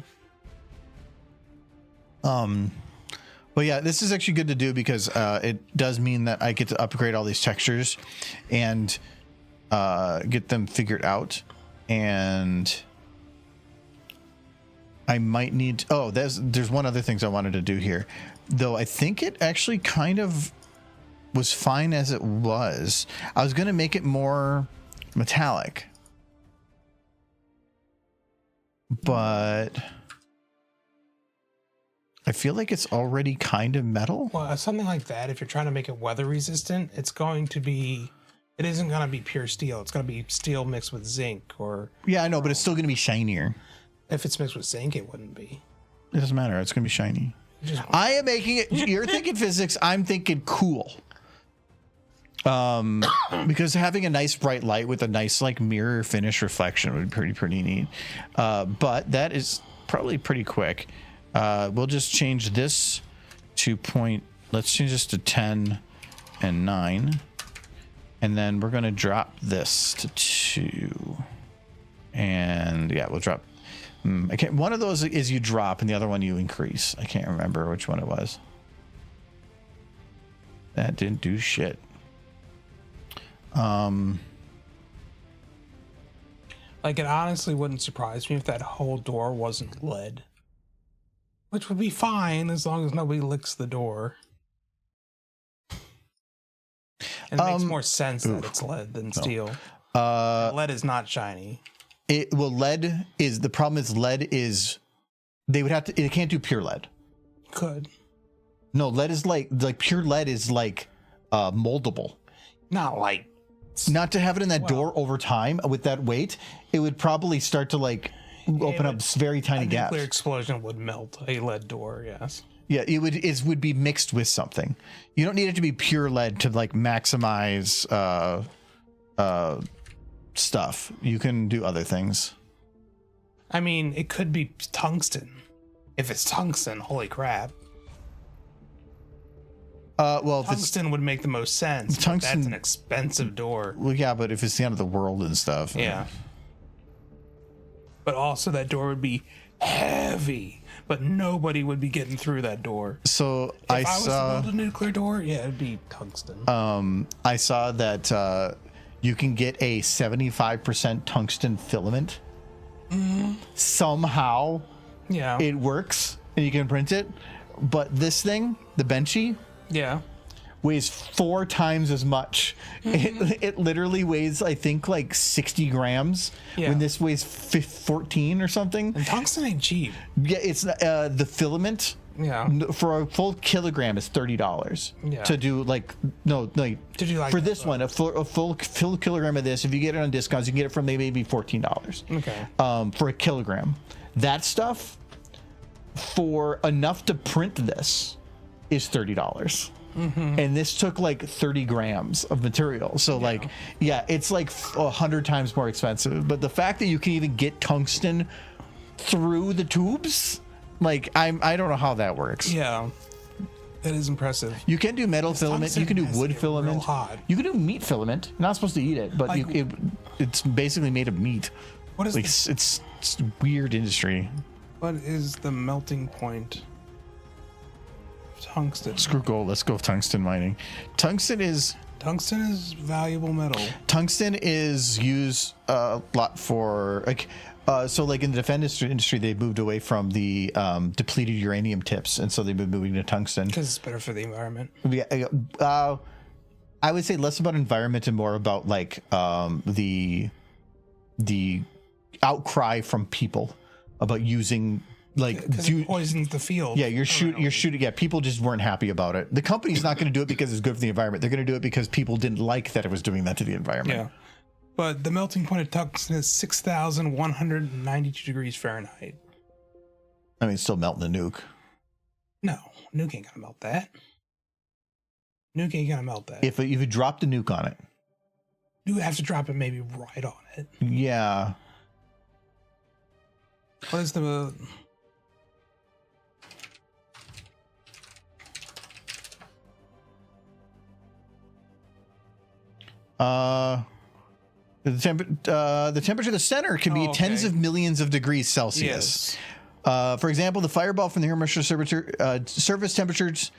But yeah, this is actually good to do because it does mean that I get to upgrade all these textures and get them figured out. And I might need there's one other thing I wanted to do here, though. I think it actually kind of was fine as it was. I was going to make it more metallic, but I feel like it's already kind of metal. Well, something like that, if you're trying to make it weather resistant, it isn't going to be pure steel. It's going to be steel mixed with zinc, or Yeah, I know, but it's still going to be shinier. if it's mixed with zinc, it wouldn't be. It doesn't matter. It's going to be shiny. Just- I am making it. You're thinking physics. I'm thinking cool. Because having a nice bright light with a nice like mirror finish reflection would be pretty neat. But that is probably pretty quick. We'll just change this to point. Let's change this to 10 and 9. And then we're going to drop this to 2. And yeah, we'll drop I can't. One of those is you drop, and the other one you increase. I can't remember which one it was. That didn't do shit. Like, it honestly wouldn't surprise me if that whole door wasn't lead. Which would be fine as long as nobody licks the door. And it makes more sense that it's lead than steel. Lead is not shiny. Lead is the problem. Is lead is they would have to. It can't do pure lead. Could. No, lead is like pure lead is like moldable. Not like. Not to have it in that door over time with that weight, it would probably start to like open up very tiny gaps. Nuclear explosion would melt a lead door. Yes. Yeah, it would be mixed with something. You don't need it to be pure lead to like maximize stuff. You can do other things. I mean, it could be tungsten. If it's tungsten, holy crap. Well, tungsten would make the most sense. Tungsten, that's an expensive door. Well, yeah, but if it's the end of the world and stuff. Yeah. But also that door would be heavy, but nobody would be getting through that door. So if I was to build a nuclear door, yeah, it'd be tungsten. I saw that you can get a 75% tungsten filament. Somehow, yeah, it works and you can print it. But this thing, the Benchy, yeah, weighs 4 times as much. It literally weighs, I think, like 60 grams. Yeah. When this weighs 14 or something. And tungsten ain't cheap. Yeah, it's the filament. Yeah. For a full kilogram is $30. Yeah. To do like to do like for this one a full kilogram of this. If you get it on discounts, you can get it from maybe $14. Okay. For a kilogram, that stuff for enough to print this is $30. And this took like 30 grams of material. So it's like 100 times more expensive. But the fact that you can even get tungsten through the tubes, like I don't know how that works. Yeah, that is impressive. You can do metal filament. You can do wood filament. You can do meat filament. You're not supposed to eat it, but it's basically made of meat. What is it's weird industry. What is the melting point? Tungsten. Screw gold. Let's go with tungsten mining. Tungsten is valuable metal. Tungsten is used a lot for like in the defense industry they moved away from the depleted uranium tips, and so they've been moving to tungsten because it's better for the environment. Yeah, I would say less about environment and more about like the outcry from people about using. Like, it poisons the field. Yeah, you're shooting. Yeah, people just weren't happy about it. The company's not going to do it because it's good for the environment. They're going to do it because people didn't like that it was doing that to the environment. Yeah, but the melting point of tungsten is 6,192 degrees Fahrenheit. I mean, it's still melting a nuke. No, nuke ain't gonna melt that. Nuke ain't gonna melt that. If you dropped a nuke on it, you have to drop it maybe right on it. Yeah. What is the? The temperature of the center can be tens of millions of degrees Celsius. Yes. For example, the fireball from the Hermitage surface temperatures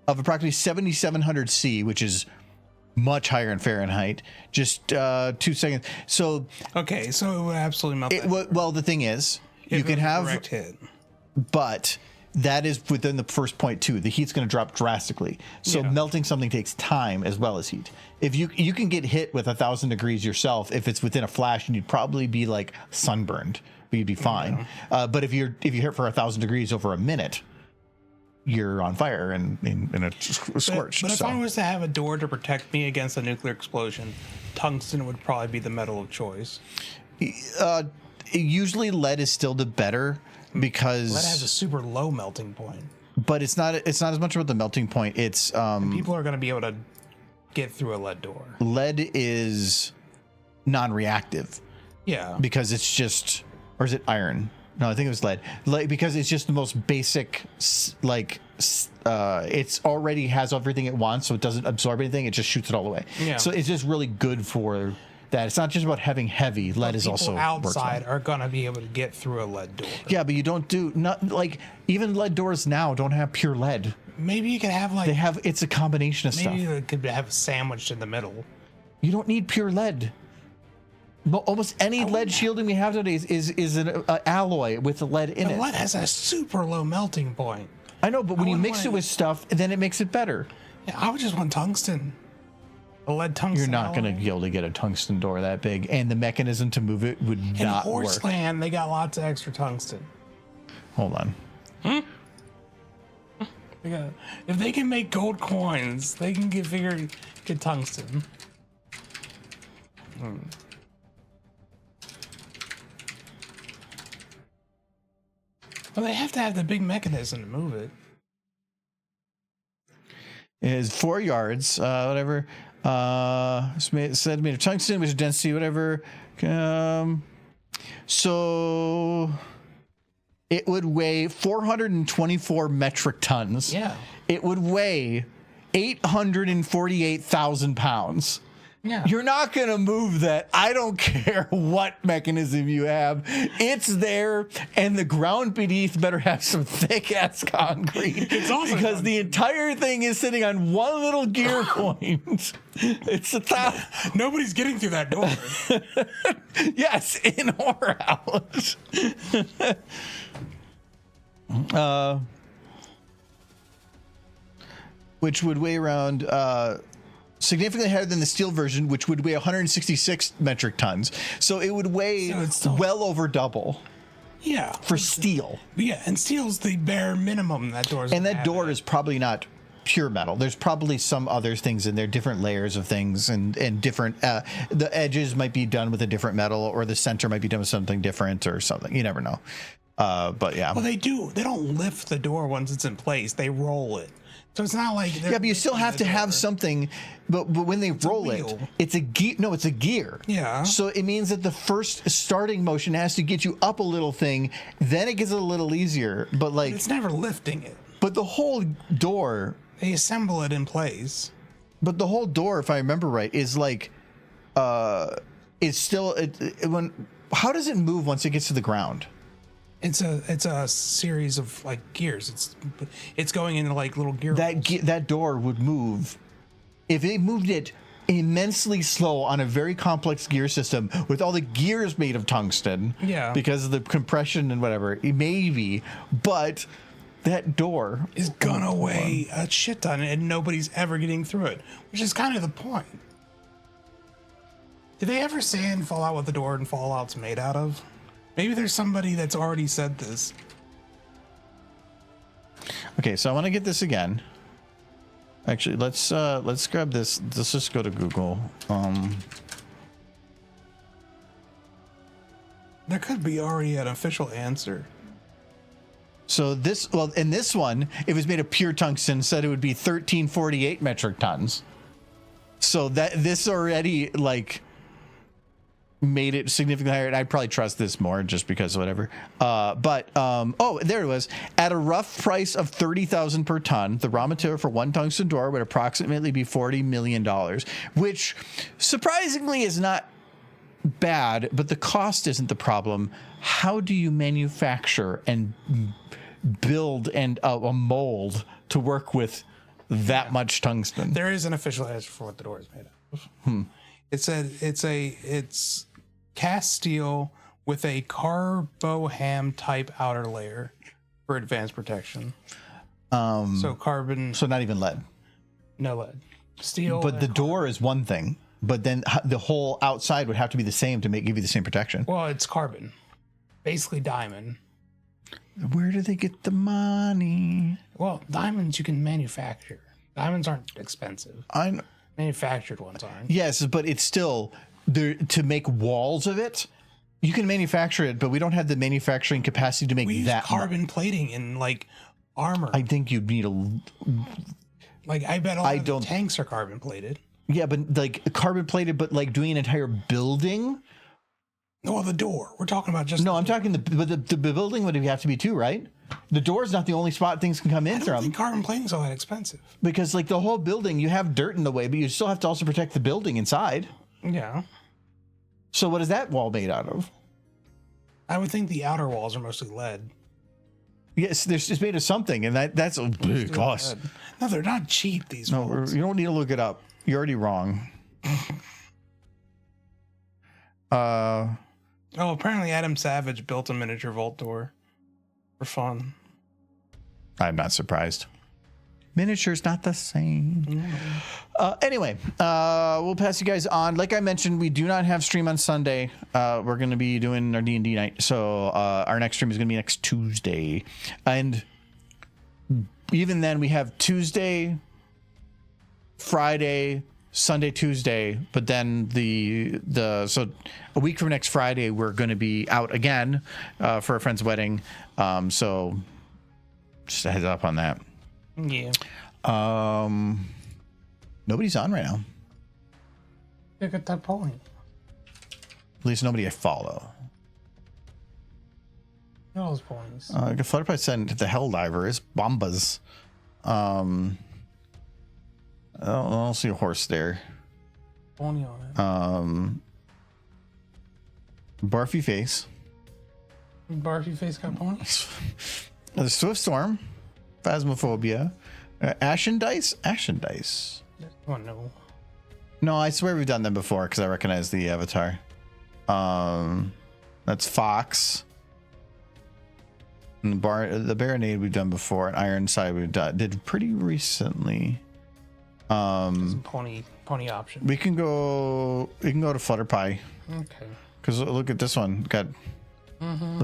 of approximately 7,700 C, which is much higher in Fahrenheit. Just 2 seconds. So it would absolutely melt. Well, the thing is, you can have direct hit, but that is within the first point too. The heat's going to drop drastically. So melting something takes time as well as heat. If you can get hit with 1,000 degrees yourself, if it's within a flash, and you'd probably be like sunburned, but you'd be fine. But if you hit for 1,000 degrees over a minute, you're on fire and in a scorch. But if I was to have a door to protect me against a nuclear explosion, tungsten would probably be the metal of choice. Usually lead is still the better because lead has a super low melting point. But it's not as much about the melting point. It's people are going to be able to get through a lead door. Lead is non-reactive. Yeah. Because it's just, or is it iron? No, I think it was lead. Because it's just the most basic, it's already has everything it wants, so it doesn't absorb anything. It just shoots it all away. Yeah. So it's just really good for that it's not just about having heavy. Lead is also people outside are gonna be able to get through a lead door. Yeah, but you don't do not like even lead doors now don't have pure lead. Maybe you could have like It's a combination of stuff. maybe they could have sandwiched in the middle. You don't need pure lead. Almost any lead shielding we have nowadays is an alloy with lead in it. Lead has a super low melting point. I know, but when you mix it with stuff, then it makes it better. Yeah, I would just want tungsten. A lead tungsten. You're not going to be able to get a tungsten door that big, and the mechanism to move it would not work. In Horseland, they got lots of extra tungsten. Hold on. If they can make gold coins, they can get tungsten. Well, they have to have the big mechanism to move it. It is 4 yards, whatever. It's made of tungsten, which is density, whatever. So it would weigh 424 metric tons. Yeah. It would weigh 848,000 pounds. Yeah. You're not going to move that. I don't care what mechanism you have. It's there, and the ground beneath better have some thick-ass concrete. It's awesome. Because the entire thing is sitting on one little gear point. It's a top. Nobody's getting through that door. Yes, in Horror House. Which would weigh around... significantly higher than the steel version, which would weigh 166 metric tons. So it would weigh well over double. Yeah. For steel. Yeah, and steel's the bare minimum that door's. And that door is probably not pure metal. There's probably some other things in there, different layers of things, and different. The edges might be done with a different metal, or the center might be done with something different, or something. You never know. But yeah. Well, they do. They don't lift the door once it's in place. They roll it. So it's not like but you still have to have something. But when they roll it, it's a gear. No, it's a gear. Yeah. So it means that the first starting motion has to get you up a little thing. Then it gets a little easier. But it's never lifting it. But the whole door. They assemble it in place. But the whole door, if I remember right, is it's still how does it move once it gets to the ground? It's a series of gears. It's going into little gear. That door would move if they moved it immensely slow on a very complex gear system with all the gears made of tungsten. Yeah. Because of the compression and whatever. Maybe, but that door is gonna weigh a shit ton, and nobody's ever getting through it, which is kind of the point. Did they ever say in Fallout what the door in Fallout's made out of? Maybe there's somebody that's already said this. Okay, so I want to get this again. Actually, let's grab this. Let's just go to Google. There could be already an official answer. So in this one, if it was made of pure tungsten, said it would be 1348 metric tons. So this already made it significantly higher, and I'd probably trust this more just because of whatever. There it was. At a rough price of $30,000 per ton, the raw material for one tungsten door would approximately be $40 million, which surprisingly is not bad, but the cost isn't the problem. How do you manufacture and build a mold to work with that much tungsten? There is an official answer for what the door is made of. It said it's cast steel with a carboham type outer layer for advanced protection. So carbon. So not even lead. No lead. Steel. But the door is one thing. But then the whole outside would have to be the same to give you the same protection. Well, it's carbon, basically diamond. Where do they get the money? Well, diamonds you can manufacture. Diamonds aren't expensive. Manufactured ones aren't. Yes, but it's still there to make walls of it. You can manufacture it, but we don't have the manufacturing capacity to make we that use carbon plating in armor. I think you'd need I bet all the tanks are carbon plated. Yeah, but carbon plated, but doing an entire building. No, the door. We're talking about just. No, I'm talking the building would have to be too, right? The door's not the only spot things can come in from. I don't think carbon plating's all that expensive. Because the whole building, you have dirt in the way, but you still have to also protect the building inside. Yeah. So what is that wall made out of? I would think the outer walls are mostly lead. Yes, it's made of something, and that's a big cost. No, they're not cheap, these molds. You don't need to look it up. You're already wrong. Apparently Adam Savage built a miniature vault door for fun. I'm not surprised. Miniature's not the same. Anyway, we'll pass you guys on. Like I mentioned, we do not have stream on Sunday. We're going to be doing our D&D night. So our next stream is going to be next Tuesday. And even then, we have Tuesday, Friday, Sunday, Tuesday. But then so a week from next Friday, we're going to be out again for a friend's wedding. So just a heads up on that. Yeah. Nobody's on right now. Look at that point. At least nobody I follow. All those points. Flutterpie said the Helldiver is Bombas. I don't see a horse there. Pony on it. Barfy Face. Barfy Face got ponies? The Swift Storm. Phasmophobia. Ashen Dice? Oh, no. No, I swear we've done them before because I recognize the avatar. That's Fox. And the Baronade we've done before. And Ironside we did pretty recently. Some pony option. We can go to Flutterpie. Okay. Because look at this one. Look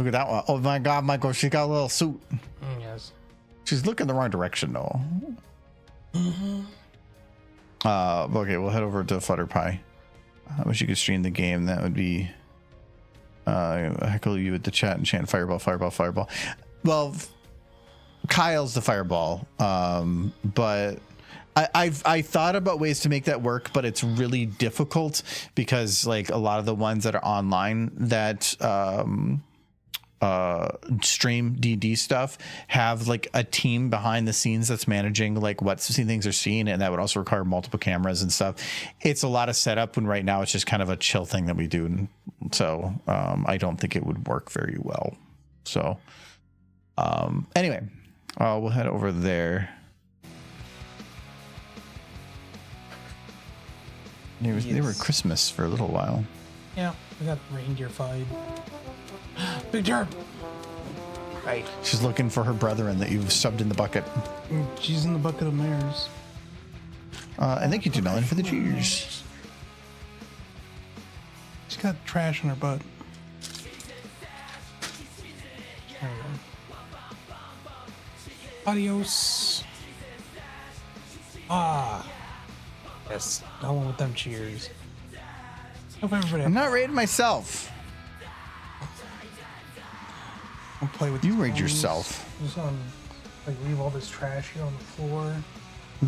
at that one. Oh my God, Michael, she got a little suit. Yes. She's looking the wrong direction though. Okay, we'll head over to Flutterpie. I wish you could stream the game. That would be heckle you with the chat and chant fireball. Well, Kyle's the fireball. But I thought about ways to make that work, but it's really difficult because like a lot of the ones that are online that stream DD stuff have like a team behind the scenes that's managing like what things are seen, and that would also require multiple cameras and stuff. It's a lot of setup when right now it's just kind of a chill thing that we do, and so I don't think it would work very well. So anyway, we'll head over there. They were Christmas for a little while. Yeah, we got reindeer fight. Big Jerk. Right. She's looking for her brethren that you've subbed in the bucket. She's in the bucket of mares. And thank you to Nolan for the cheers. She's got trash in her butt. There we go. Adios. Yes, I went with them cheers. Hope everybody. I'm not raiding myself. I'll play with you. Raid Raid yourself. Just leave all this trash here on the floor.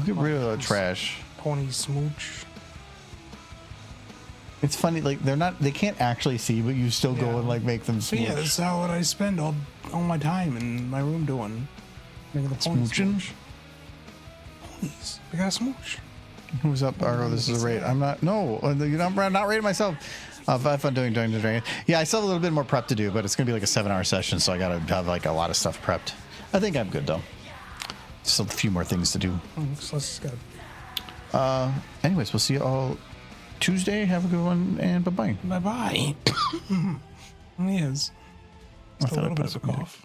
Get rid of the trash. Pony smooch. It's funny, like they can't actually see, but you still go and like make them smooch. So yeah, that's how what I spend all my time in my room doing. Making the pony smooch. Ponies. We got a smooch. Who's up, Argo? This is a raid. I'm not. No, I'm not raiding myself. I've had fun doing Dragon. Yeah, I still have a little bit more prep to do, but it's gonna be like a 7-hour session, so I gotta have like a lot of stuff prepped. I think I'm good though. Still a few more things to do. So let's go. Anyways, we'll see you all Tuesday. Have a good one, and bye bye. Bye bye. Yes. Just a little bit of a cough.